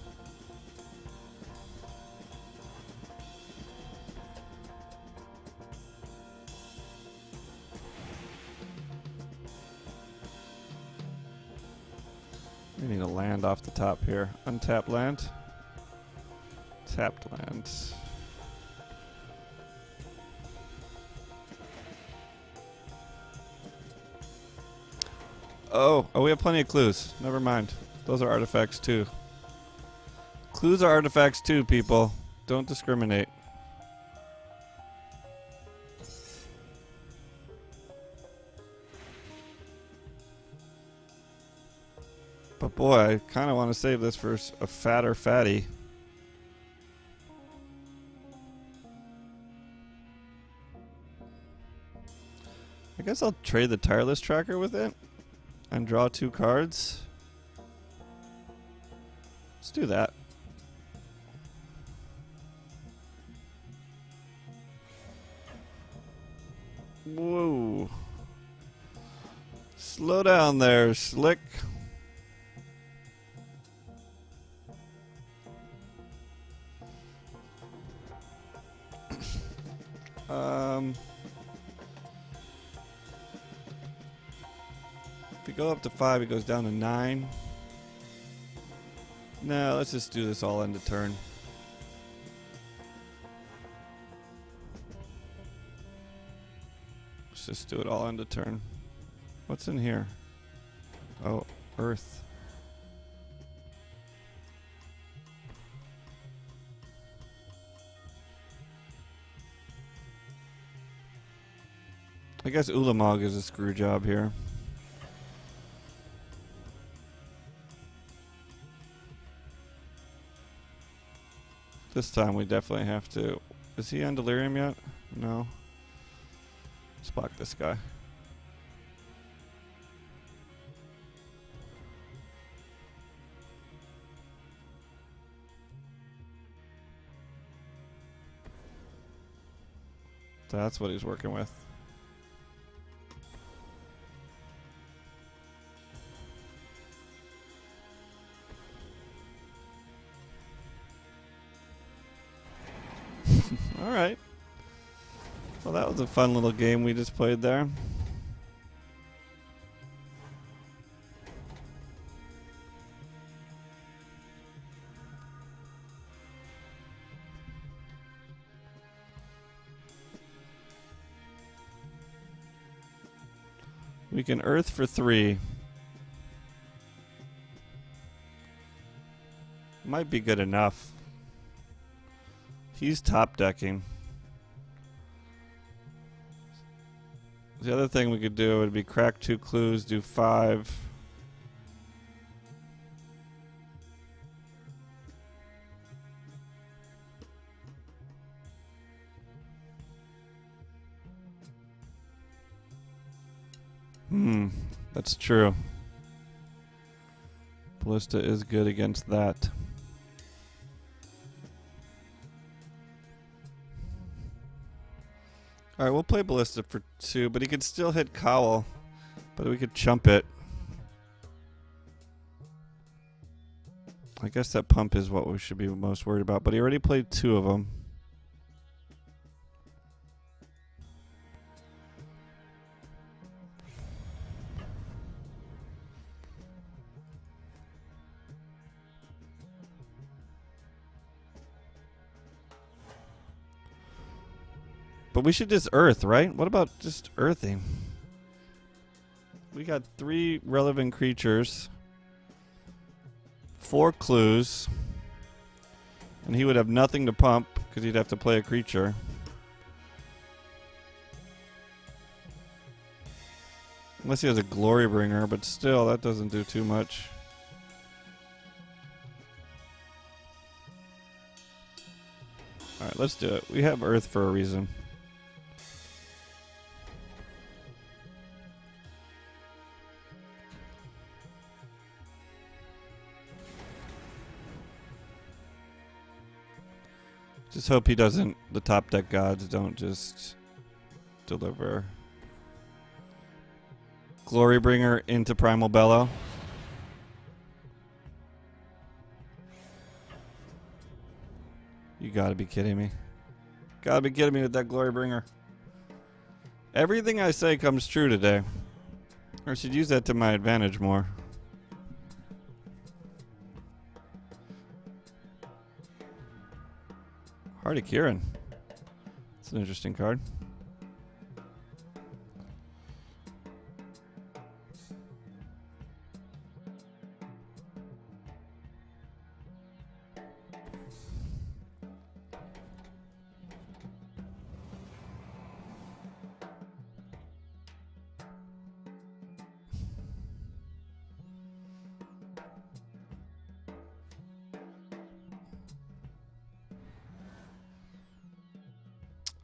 We need a land off the top here. Untapped land. Tapped land. Oh, we have plenty of clues. Never mind. Those are artifacts too. Clues are artifacts too, people. Don't discriminate. But boy, I kind of want to save this for a fatter fatty. I guess I'll trade the tireless tracker with it and draw 2 cards. Let's do that. Whoa. Slow down there, Slick. we go up to 5, it goes down to 9. No, let's just do this all end of turn. Let's just do it all end of turn. What's in here? Oh, Earth. I guess Ulamog is a screw job here. This time we definitely have to... Is he on Delirium yet? No. Let's block this guy. That's what he's working with. All right. Well, that was a fun little game we just played there. We can Earth for 3. Might be good enough. He's top decking. The other thing we could do would be crack 2 clues, do 5. That's true. Ballista is good against that. Alright, we'll play Ballista for 2, but he could still hit Cowl. But we could chump it. I guess that pump is what we should be most worried about, but he already played 2 of them. But we should just Earth, right? What about just Earthing? We got 3 relevant creatures, 4 clues, and he would have nothing to pump because he'd have to play a creature. Unless he has a Glory Bringer, but still, that doesn't do too much. Alright, let's do it. We have Earth for a reason. Just hope he doesn't, the top deck gods don't just deliver Glorybringer into Primal Bellow. You gotta be kidding me. Gotta be kidding me with that Glorybringer. Everything I say comes true today. I should use that to my advantage more. Hardy Kieran. It's an interesting card.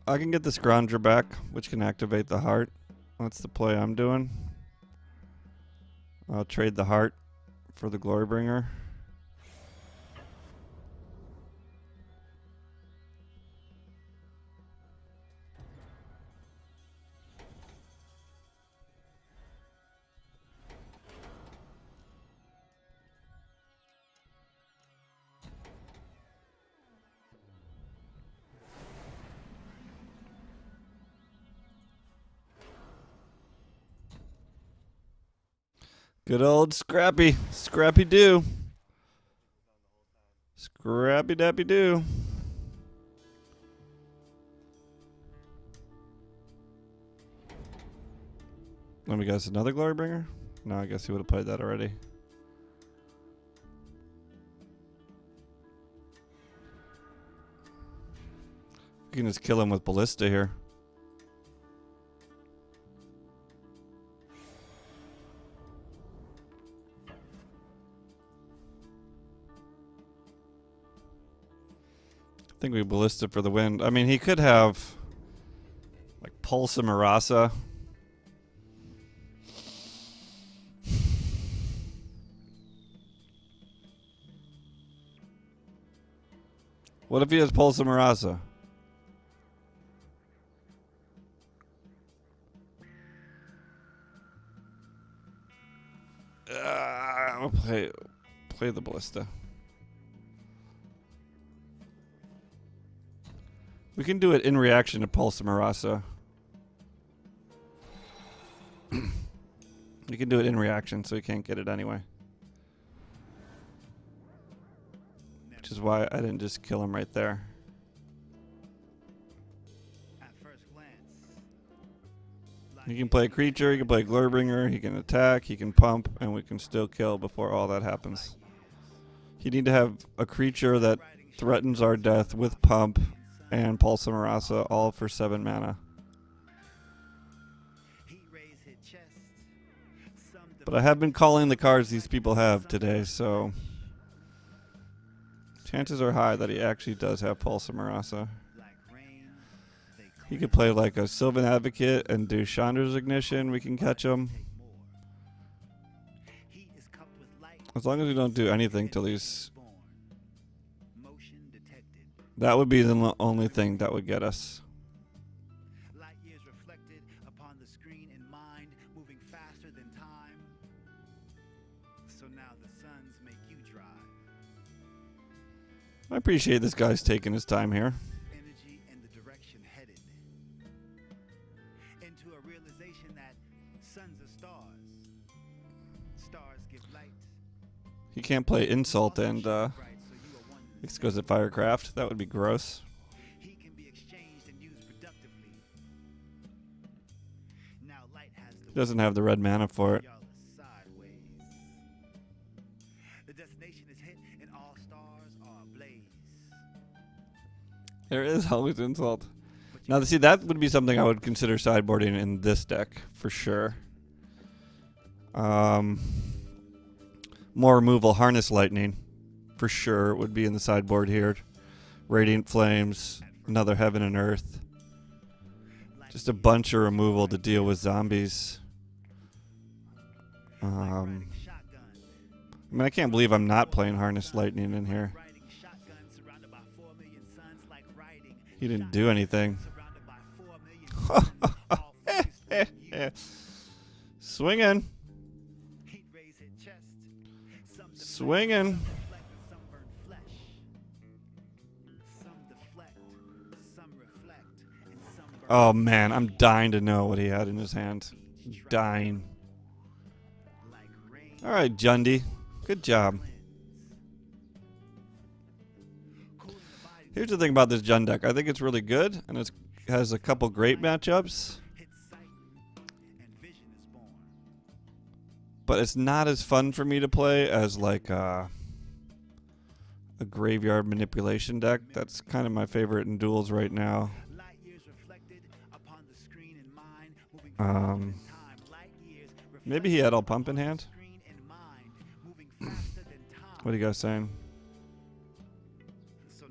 I can get this Grandra back, which can activate the heart. That's the play I'm doing. I'll trade the heart for the Glorybringer. Good old Scrappy. Scrappy Doo. Scrappy Dappy Doo. Let me guess, another Glorybringer? No, I guess he would have played that already. We can just kill him with Ballista here. I think we Ballista for the win. I mean, he could have like Pulse and Marasa. What if he has Pulse and Marasa? I'll play the Ballista. We can do it in reaction to Pulse and Marasa. We can do it in reaction, so he can't get it anyway. Which is why I didn't just kill him right there. He can play a creature, he can play a Glorybringer, he can attack, he can pump, and we can still kill before all that happens. You need to have a creature that threatens our death with pump and Pulse and Marasa, all for 7 mana. But I have been calling the cards these people have today, so chances are high that he actually does have Pulse and Marasa. He could play like a Sylvan Advocate and do Chandra's Ignition. We can catch him. As long as we don't do anything till he's... That would be the only thing that would get us. I appreciate this guy's taking his time here. He can't play Insult and Exquisite Firecraft. That would be gross. He doesn't have the red mana for it. There is always Insult. Now, see, that would be something I would consider sideboarding in this deck for sure. More removal, Harness Lightning, for sure, would be in the sideboard here. Radiant Flames, another Heaven and Earth. Just a bunch of removal to deal with zombies. I mean, I can't believe I'm not playing Harness Lightning in here. He didn't do anything. Swinging. Swinging. Oh man, I'm dying to know what he had in his hand. Dying. Alright, Jundy. Good job. Here's the thing about this Jund deck. I think it's really good, and it has a couple great matchups. But it's not as fun for me to play as like a graveyard manipulation deck. That's kind of my favorite in duels right now. Maybe he had all pump in hand. What are you guys saying? So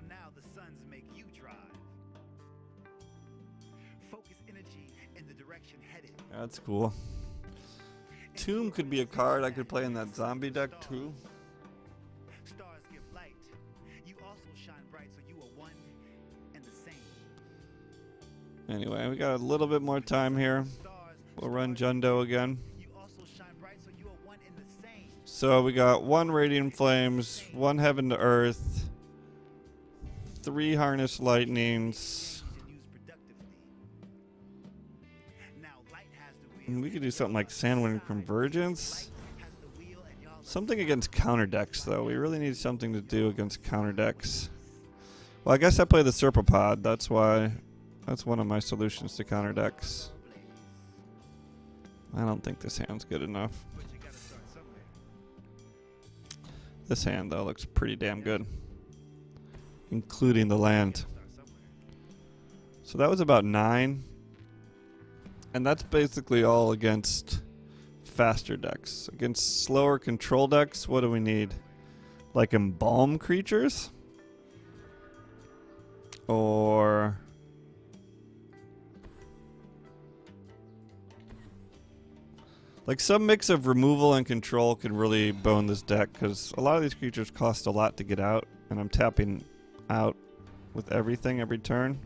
now the suns make you drive. Focus energy in the direction headed. That's cool. Tomb could be a card I could play in that zombie deck too. Stars give light. You also shine bright, so you are one and the same. Anyway, we got a little bit more time here. We'll run Jundo again. So we got 1 Radiant Flames, 1 Heaven to Earth, 3 Harness Lightnings. We could do something like Sandwind Convergence. Something against counter decks, though. We really need something to do against counter decks. Well, I guess I play the Serpapod. That's why. That's one of my solutions to counter decks. I don't think this hand's good enough. This hand, though, looks pretty damn good. Including the land. So that was about 9. And that's basically all against faster decks. Against slower control decks, what do we need? Like Embalm creatures? Or... like some mix of removal and control could really bone this deck, because a lot of these creatures cost a lot to get out, and I'm tapping out with everything every turn.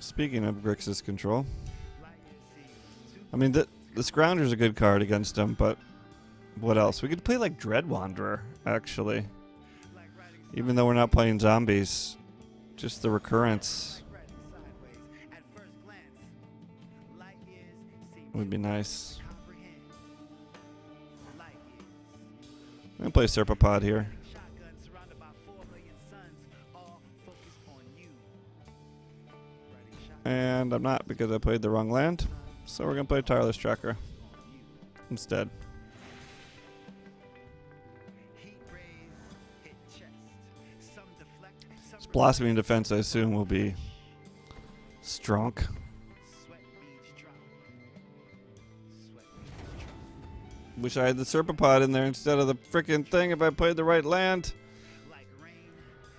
Speaking of Grixis control, I mean, the Scrounger's a good card against him, but what else? We could play like Dread Wanderer, actually. Even though we're not playing zombies, just the recurrence would be nice. I'm going to play Serpapod here. And I'm not, because I played the wrong land. So we're going to play Tireless Tracker instead. This Blossoming Defense, I assume, will be strong. Wish I had the Serpapod in there instead of the frickin' thing. If I played the right land,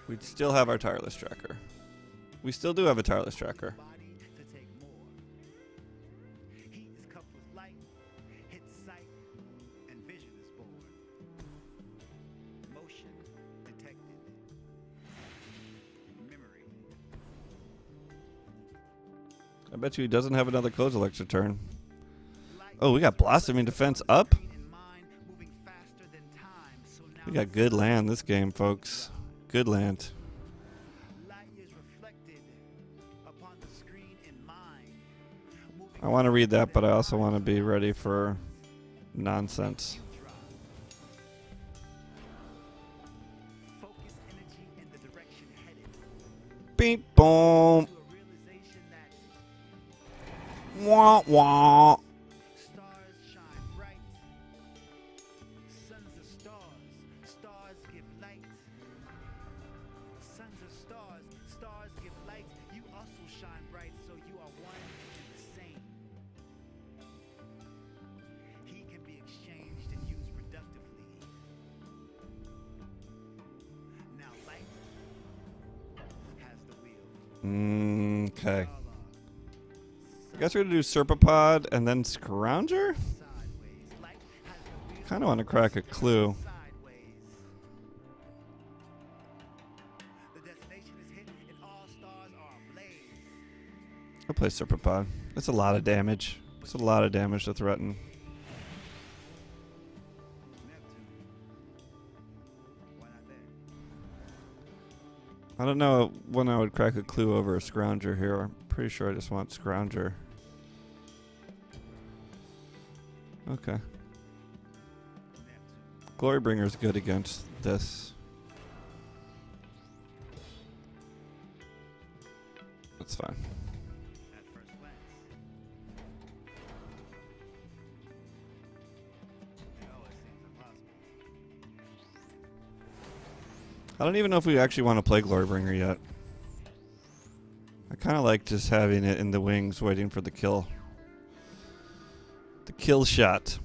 we'd still have our Tireless Tracker. We still do have a Tireless Tracker. I bet you he doesn't have another Close Elixir turn. Oh, we got Blossoming Defense up? We got good land this game, folks. Good land. I want to read that, but I also want to be ready for nonsense. Beep boom. Wah wah. Okay. I guess we're going to do Serpapod and then Scrounger? Kind of want to crack a clue. I'll play Serpapod. That's a lot of damage. It's a lot of damage to threaten. I don't know when I would crack a clue over a Scrounger here. I'm pretty sure I just want Scrounger. Okay. Glorybringer's good against this. That's fine. I don't even know if we actually want to play Glorybringer yet. I kind of like just having it in the wings waiting for the kill. The kill shot.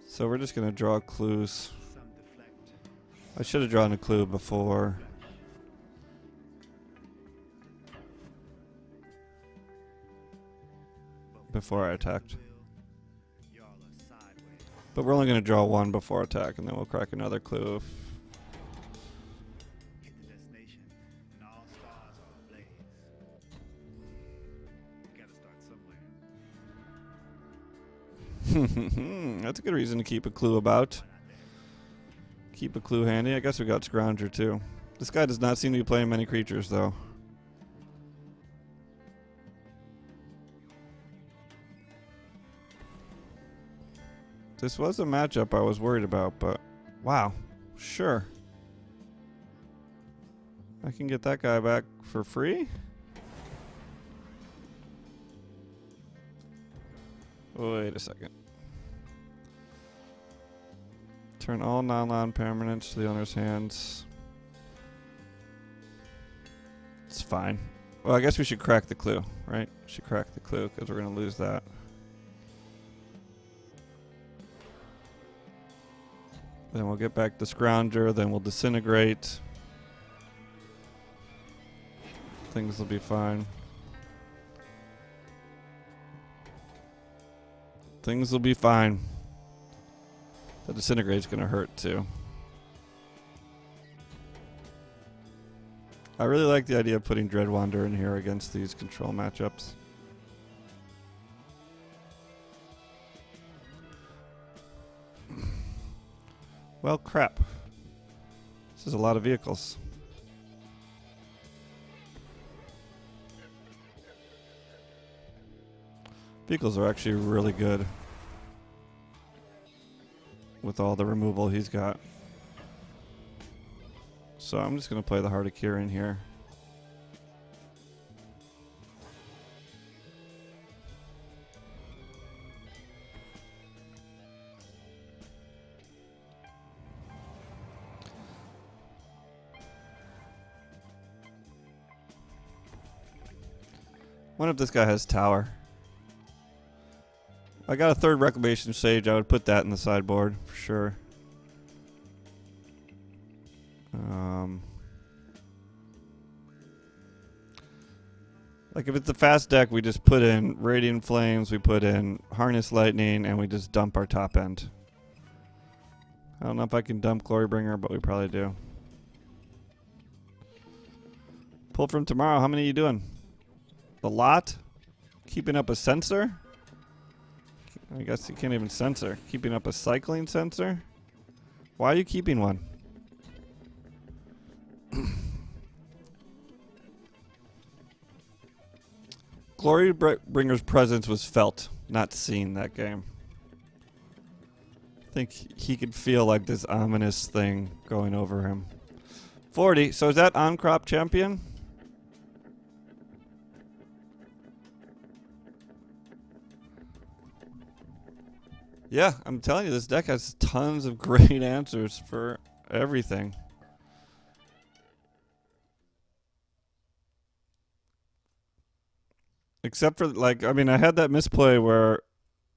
So we're just going to draw clues. I should have drawn a clue before. Before I attacked. But we're only going to draw one before attack, and then we'll crack another clue. That's a good reason to keep a clue about. Keep a clue handy. I guess we got Scrounger too. This guy does not seem to be playing many creatures, though. This was a matchup I was worried about, but wow, sure. I can get that guy back for free? Wait a second. Turn all non-land permanents to the owner's hands. It's fine. Well, I guess we should crack the clue, right? Should crack the clue because we're going to lose that. Then we'll get back the Scrounger, then we'll disintegrate. Things will be fine. Things will be fine. The disintegrate's gonna hurt too. I really like the idea of putting Dreadwander in here against these control matchups. Well, crap. This is a lot of vehicles. Vehicles are actually really good with all the removal he's got. So I'm just going to play the Heart of Kirin here. Wonder if this guy has Tower. I got a third Reclamation Sage. I would put that in the sideboard for sure. Like if it's a fast deck, we just put in Radiant Flames, we put in Harness Lightning, and we just dump our top end. I don't know if I can dump Glorybringer, but we probably do. Pull from tomorrow. How many are you doing? A lot? Keeping up a sensor? I guess you can't even censor. Keeping up a cycling sensor? Why are you keeping one? Glorybringer's presence was felt, not seen that game. I think he could feel like this ominous thing going over him. 40. So is that on-crop champion? Yeah, I'm telling you, this deck has tons of great answers for everything. Except for, like, I mean, I had that misplay where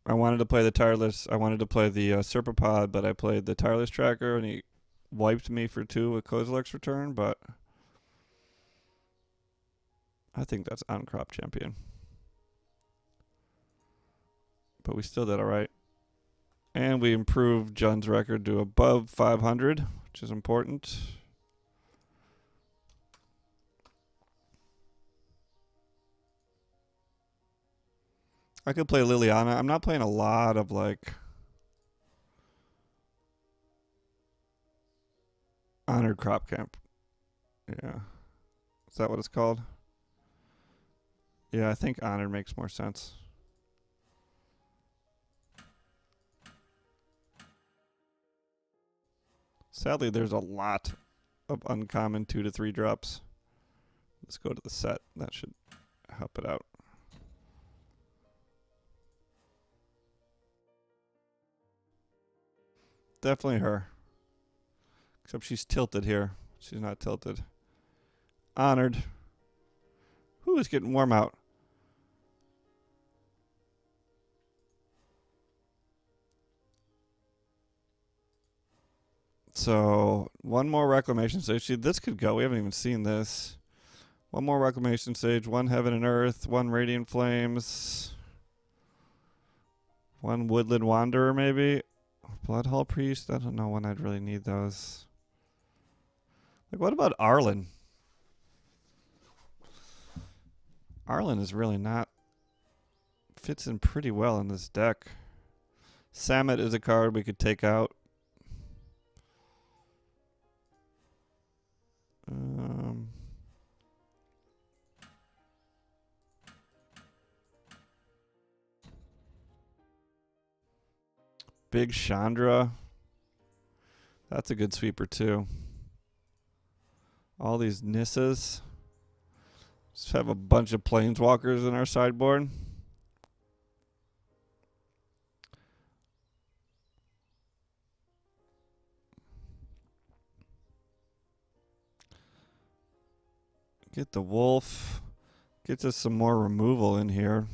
I wanted to play the Tireless. I wanted to play the Serpapod, but I played the Tireless Tracker, and he wiped me for 2 with Kozilek's Return, but I think that's on-crop champion. But we still did all right. And we improved Jun's record to above 500, which is important. I could play Liliana. I'm not playing a lot of, like, Honored Crop Camp. Yeah. Is that what it's called? Yeah, I think Honored makes more sense. Sadly, there's a lot of uncommon 2 to 3 drops. Let's go to the set. That should help it out. Definitely her. Except she's tilted here. She's not tilted. Honored. Who is getting warm out? So, one more Reclamation Sage. See, this could go. We haven't even seen this. One more Reclamation Sage. 1 Heaven and Earth. 1 Radiant Flames. 1 Woodland Wanderer, maybe. Bloodhall Priest. I don't know when I'd really need those. Like, what about Arlen? Arlen is really not... fits in pretty well in this deck. Samet is a card we could take out. Big Chandra. That's a good sweeper too. All these Nissas. Just have a bunch of Planeswalkers in our sideboard. Get the Wolf. Gets us some more removal in here.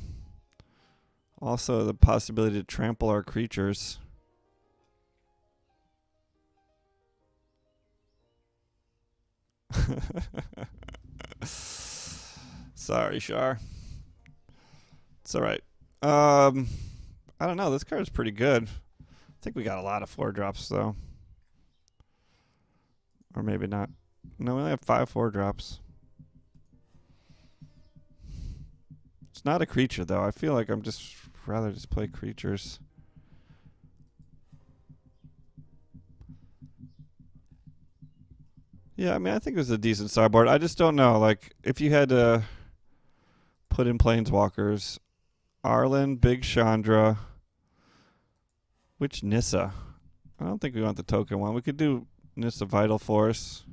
Also the possibility to trample our creatures. Sorry, Shar. It's alright. I don't know. This card's pretty good. I think we got a lot of 4-drops, though. Or maybe not. No, we only have 5 4-drops. It's not a creature, though. I feel like I'm just rather just play creatures. Yeah, I mean, I think it was a decent sideboard. I just don't know. Like, if you had to put in Planeswalkers, Arlen, Big Chandra, which Nissa? I don't think we want the token one. We could do Nissa Vital Force.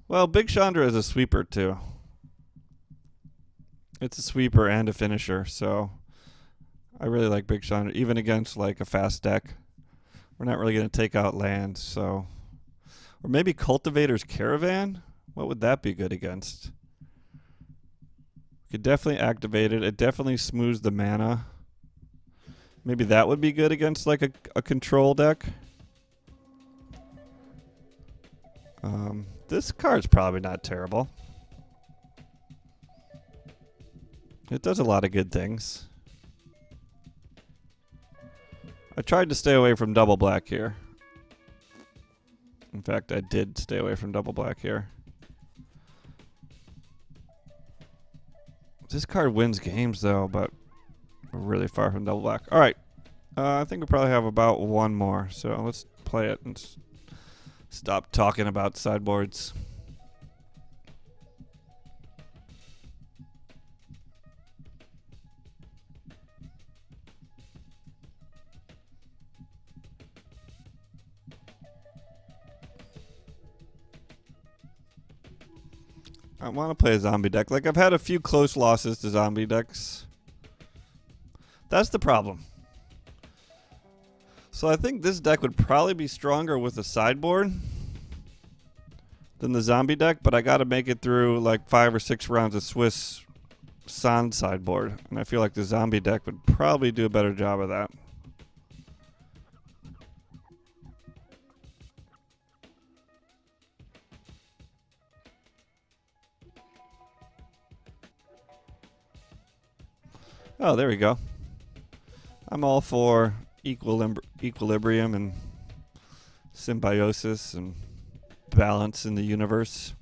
Well, Big Chandra is a sweeper, too. It's a sweeper and a finisher, so I really like Big Chandra, even against, like, a fast deck. We're not really going to take out lands, so... Or maybe Cultivator's Caravan? What would that be good against? We could definitely activate it. It definitely smooths the mana. Maybe that would be good against, like, a control deck. This card's probably not terrible. It does a lot of good things. I tried to stay away from double black here. In fact, I did stay away from double black here. This card wins games, though, but we're really far from double black. All right. I think we probably have about one more, so let's play it and stop talking about sideboards. I want to play a zombie deck. Like, I've had a few close losses to zombie decks. That's the problem. So I think this deck would probably be stronger with a sideboard than the zombie deck, but I got to make it through like 5 or 6 rounds of Swiss Sans sideboard. And I feel like the zombie deck would probably do a better job of that. Oh, there we go. I'm all for equilibrium and symbiosis and balance in the universe.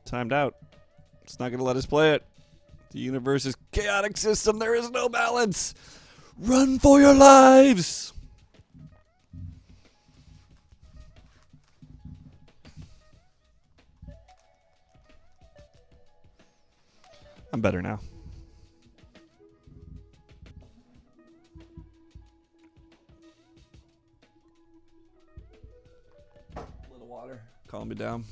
Timed out. It's not going to let us play it. The universe is chaotic system. There is no balance. Run for your lives. I'm better now. A little water. Calm me down.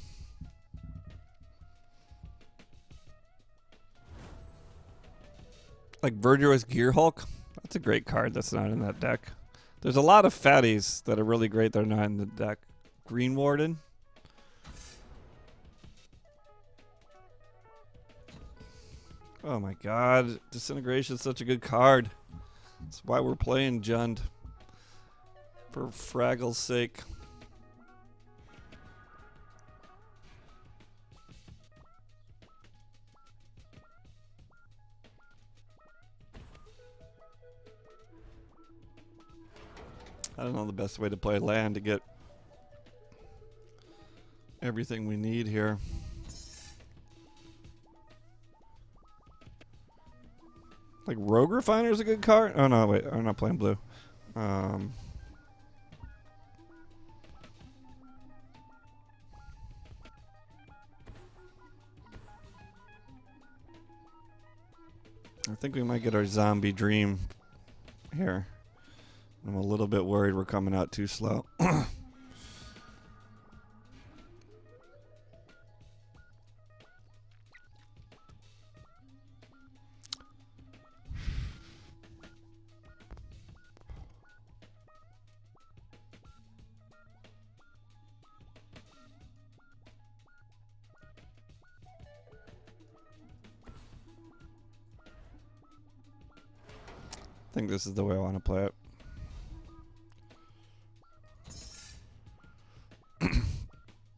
Like Verdurous Gear Hulk. That's a great card that's not in that deck. There's a lot of fatties that are really great that are not in the deck. Green Warden. Oh my god. Disintegration is such a good card. That's why we're playing Jund. For Fraggle's sake. I don't know the best way to play land to get everything we need here. Like Rogue Refiner is a good card. Oh no, wait, I'm not playing blue. I think we might get our zombie dream here. I'm a little bit worried we're coming out too slow. I think this is the way I want to play it.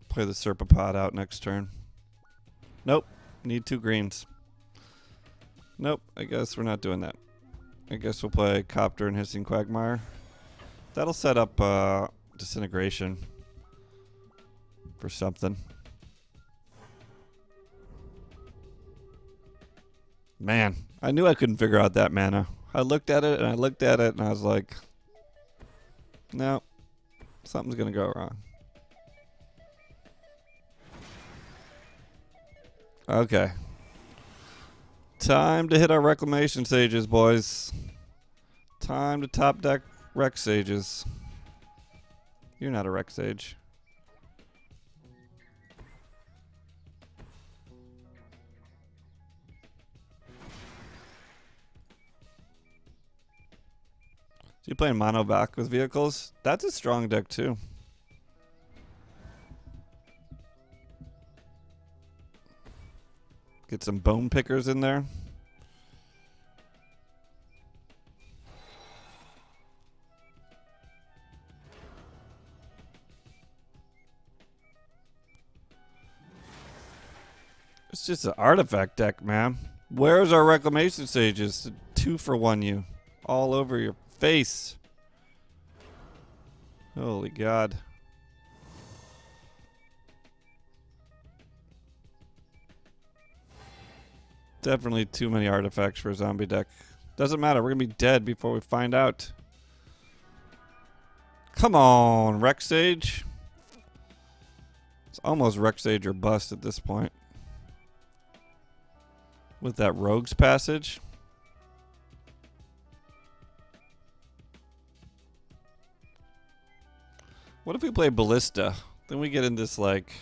Play the Serpapod out next turn. Nope. Need 2 greens. Nope. I guess we're not doing that. I guess we'll play Copter and Hissing Quagmire. That'll set up Disintegration for something. Man, I knew I couldn't figure out that mana. I looked at it and I looked at it and I was like, no, something's going to go wrong. Okay. Time to hit our Reclamation Sages, boys. Time to top deck Rec Sages. You're not a Rec Sage. So you playing mono back with vehicles? That's a strong deck too. Get some bone pickers in there. It's just an artifact deck, man. Where's our Reclamation Sages? 2 for 1 you. All over your face. Holy God. Definitely too many artifacts for a zombie deck. Doesn't matter. We're going to be dead before we find out. Come on, Rec Sage. It's almost Rec Sage or bust at this point. With that Rogue's Passage. What if we play Ballista? Then we get in this, like,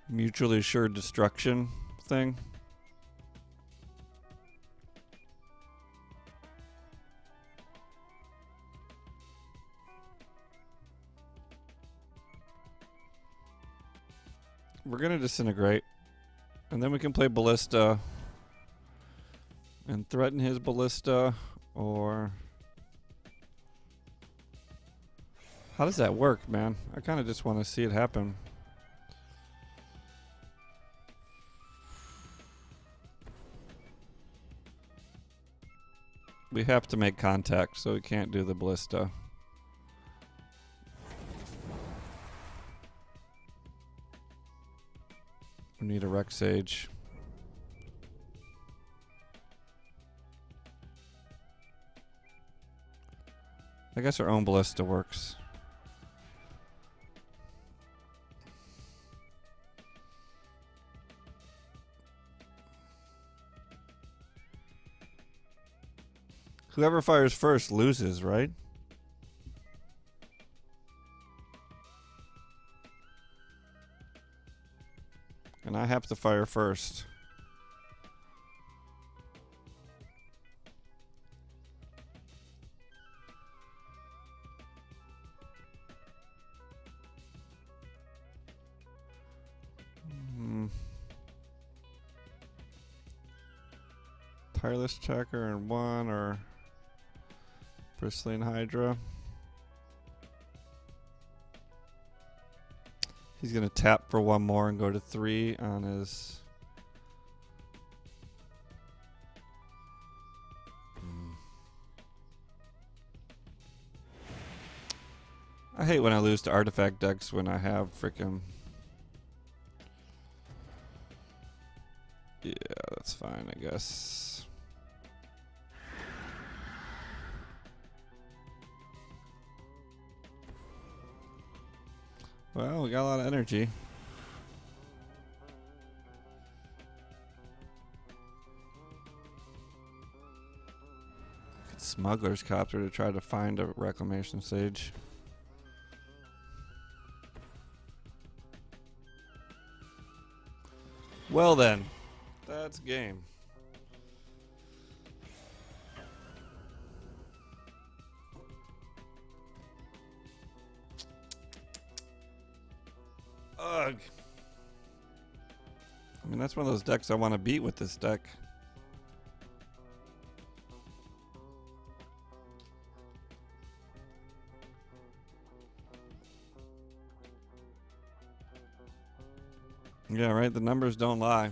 mutually assured destruction thing. We're going to Disintegrate. And then we can play Ballista and threaten his Ballista, or... How does that work, man? I kind of just want to see it happen. We have to make contact, so we can't do the Ballista. We need a Rec Sage. I guess our own Ballista works. Whoever fires first loses, right? And I have to fire first. Tireless Checker and 1, or Bristling Hydra. He's going to tap for 1 more and go to 3 on his... I hate when I lose to artifact decks when I have frickin'... Yeah, that's fine, I guess. Well, we got a lot of energy. Smuggler's Copter to try to find a Reclamation Sage. Well then, that's game. Ugh. I mean, that's one of those decks I want to beat with this deck. Yeah, right? The numbers don't lie.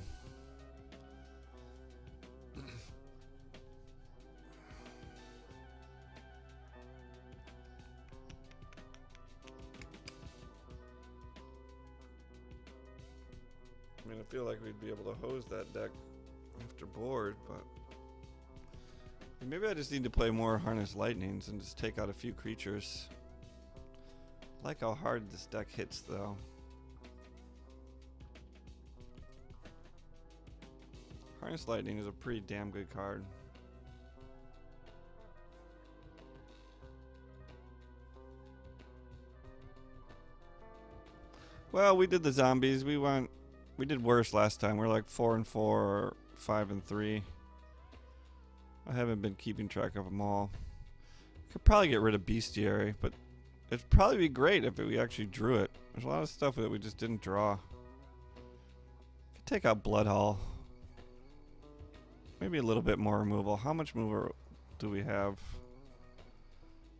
I mean, I feel like we'd be able to hose that deck after board, but maybe I just need to play more Harness Lightnings and just take out a few creatures. I like how hard this deck hits, though. Harness Lightning is a pretty damn good card. Well, we did the zombies. We did worse last time. We're like 4-4 or 5-3. I haven't been keeping track of them all. Could probably get rid of Bestiary, but it'd probably be great if we actually drew it. There's a lot of stuff that we just didn't draw. Could take out Bloodhall. Maybe a little bit more removal. How much removal do we have?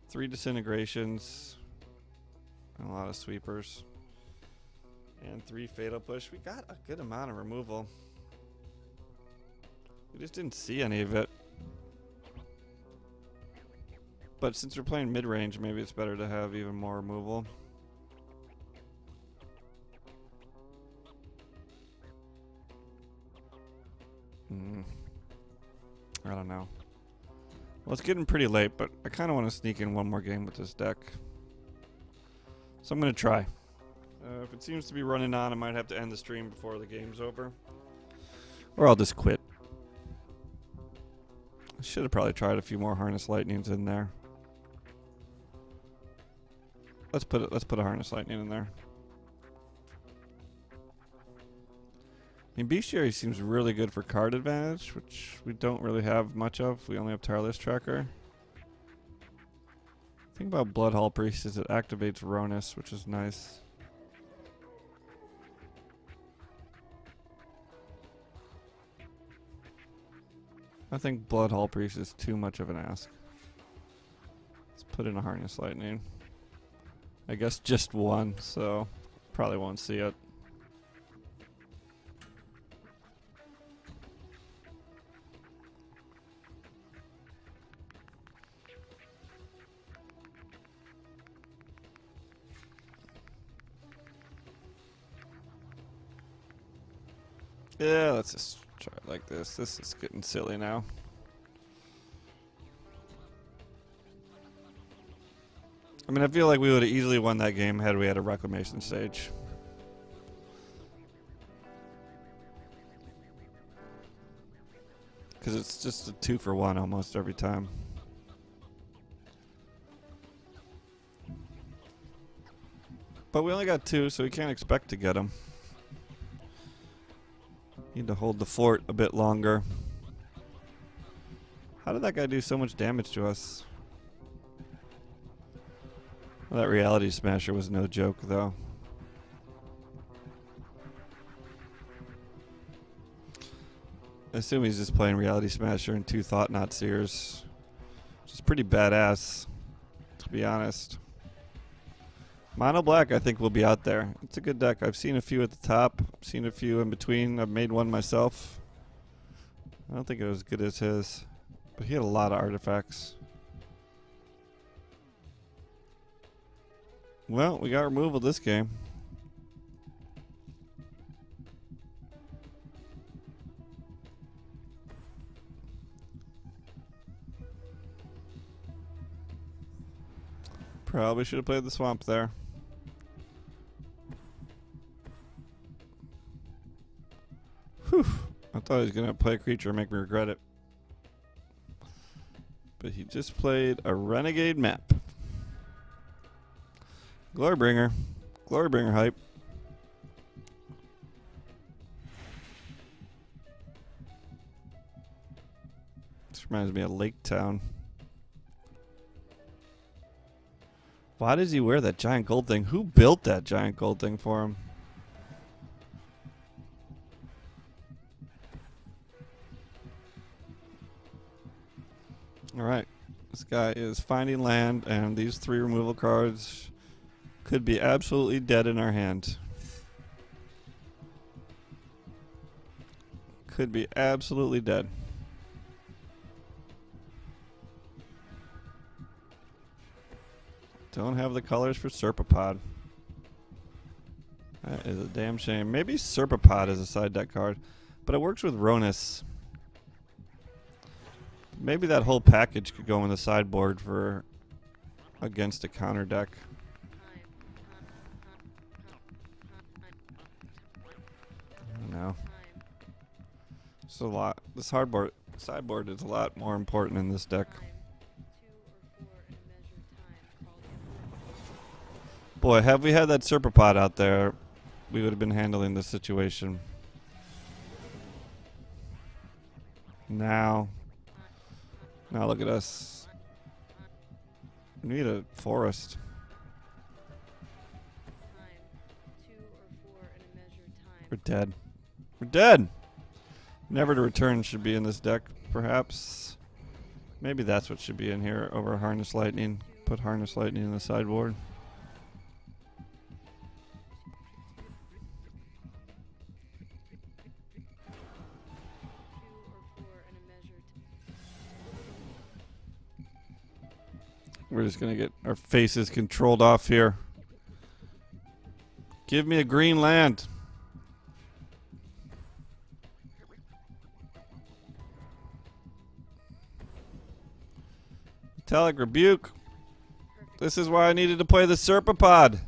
3 Disintegrations. And a lot of Sweepers. And 3 Fatal Push. We got a good amount of removal. We just didn't see any of it. But since we're playing mid-range, maybe it's better to have even more removal. I don't know. Well, it's getting pretty late, but I kind of want to sneak in one more game with this deck. So I'm going to try. If it seems to be running on, I might have to end the stream before the game's over. Or I'll just quit. I should have probably tried a few more Harness Lightnings in there. Let's put a Harness Lightning in there. I mean, Bestiary seems really good for card advantage, which we don't really have much of. We only have Tireless Tracker. The thing about Bloodhall Priest is it activates Ronus, which is nice. I think Bloodhall Priest is too much of an ask. Let's put in a Harness Lightning. I guess just one, so probably won't see it. Yeah, let's just try it like this. This is getting silly now. I mean, I feel like we would have easily won that game had we had a Reclamation Sage. Because it's just a 2-for-1 almost every time. But we only got 2, so we can't expect to get them. Need to hold the fort a bit longer. How did that guy do so much damage to us? Well, that Reality Smasher was no joke, though. I assume he's just playing Reality Smasher and 2 Thought-Knot Seers. Which is pretty badass, to be honest. Mono Black, I think, will be out there. It's a good deck. I've seen a few at the top. I've seen a few in between. I've made one myself. I don't think it was as good as his. But he had a lot of artifacts. Well, we got removal this game. Probably should have played the swamp there. Whew. I thought he was going to play a creature and make me regret it. But he just played a renegade map. Glorybringer. Glorybringer hype. This reminds me of Lake Town. Why does he wear that giant gold thing? Who built that giant gold thing for him? Alright. This guy is finding land, and these 3 removal cards could be absolutely dead in our hand. Could be absolutely dead. Don't have the colors for Serpapod. That is a damn shame. Maybe Serpapod is a side deck card, but it works with Ronus. Maybe that whole package could go in the sideboard for against a counter deck. I don't know. It's a lot. This sideboard is a lot more important in this deck. Boy, have we had that Serpapod out there, we would have been handling this situation. Now look at us. We need a forest. We're dead. We're dead! Never to Return should be in this deck, perhaps. Maybe that's what should be in here over Harness Lightning. Put Harness Lightning in the sideboard. We're just going to get our faces controlled off here. Give me a green land. Metallic Rebuke. This is why I needed to play the Serpapod.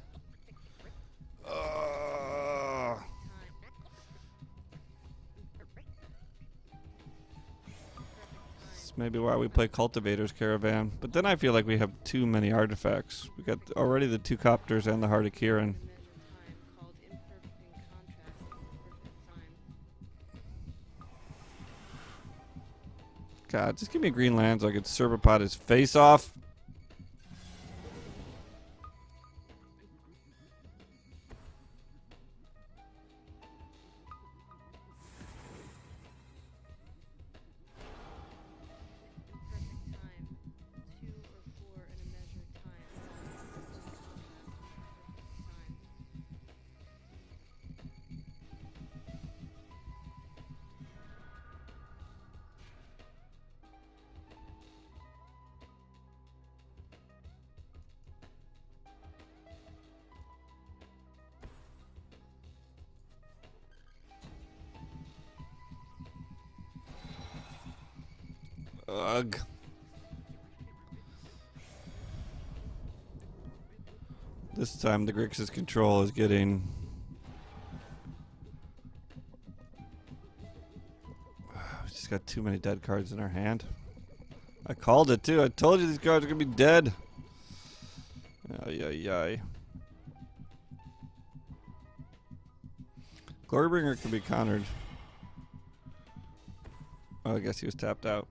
Maybe why we play Cultivator's Caravan. But then I feel like we have too many artifacts. We got already the 2 Copters and the Heart of Kirin. God, just give me a green land so I could Serpapod his face off. Ugh. This time the Grixis control is getting... We just got too many dead cards in our hand. I called it too. I told you these cards are going to be dead. Ay, ay, ay. Glorybringer can be countered. Oh, I guess he was tapped out.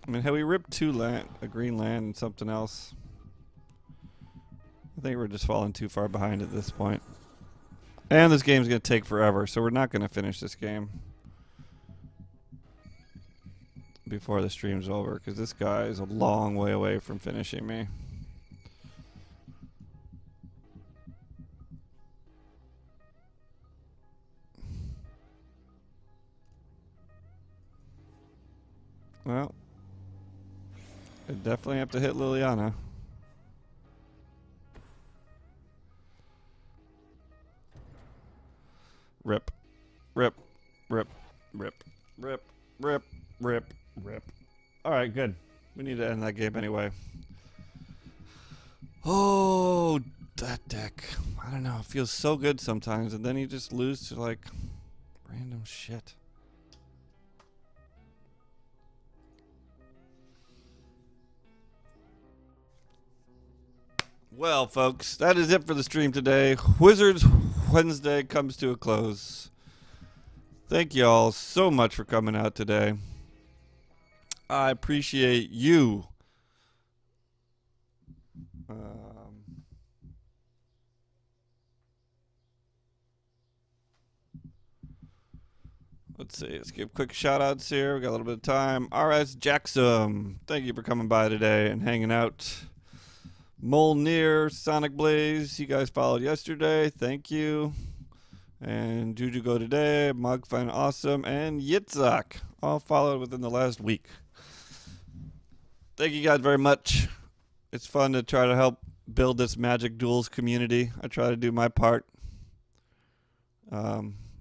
I mean, had we ripped 2 land, a green land and something else, I think we're just falling too far behind at this point. And this game's going to take forever, so we're not going to finish this game before the stream's over, because this guy is a long way away from finishing me. Well, I definitely have to hit Liliana. Rip. Rip. Rip. Rip. Rip. Rip. Rip. Rip. Alright, good. We need to end that game anyway. Oh, that deck. I don't know. It feels so good sometimes, and then you just lose to like random shit. Well, folks, that is it for the stream today. Wizards Wednesday comes to a close. Thank you all so much for coming out today. I appreciate you. Let's see. Let's give quick shout outs here. We got a little bit of time. RS Jackson, thank you for coming by today and hanging out. Molnir, Sonic Blaze, you guys followed yesterday. Thank you. And Juju Go Today, Mugfine Awesome, and Yitzhak all followed within the last week. Thank you guys very much. It's fun to try to help build this Magic Duels community. I try to do my part.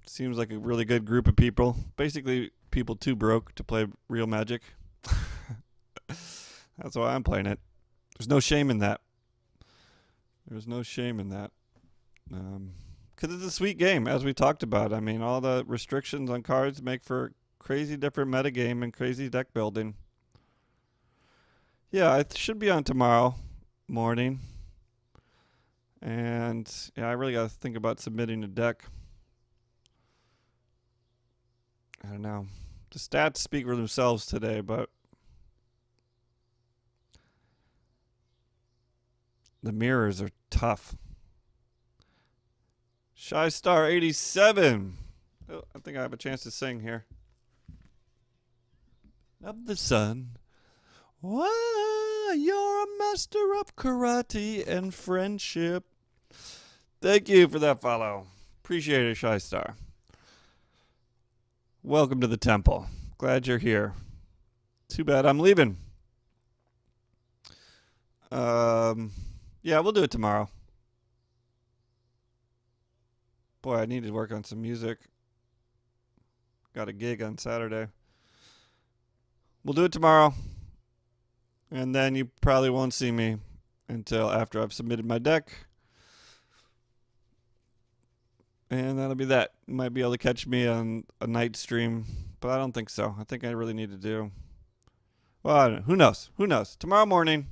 Seems like a really good group of people. Basically, people too broke to play real Magic. That's why I'm playing it. There's no shame in that. There's no shame in that. Because it's a sweet game, as we talked about. I mean, all the restrictions on cards make for crazy different metagame and crazy deck building. Yeah, it should be on tomorrow morning. And yeah, I really got to think about submitting a deck. I don't know. The stats speak for themselves today, but the mirrors are tough. Shy Star 87. Oh, I think I have a chance to sing here. Of the sun. Wow, you're a master of karate and friendship. Thank you for that follow. Appreciate it, Shy Star. Welcome to the temple. Glad you're here. Too bad I'm leaving. Yeah, we'll do it tomorrow. Boy, I need to work on some music. Got a gig on Saturday. We'll do it tomorrow. And then you probably won't see me until after I've submitted my deck. And that'll be that. You might be able to catch me on a night stream, but I don't think so. I think I really need to do. Well, I don't know. Who knows? Who knows? Tomorrow morning,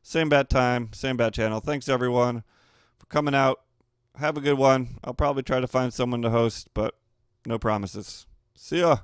same bat time, same bat channel. Thanks, everyone, for coming out. Have a good one. I'll probably try to find someone to host, but no promises. See ya.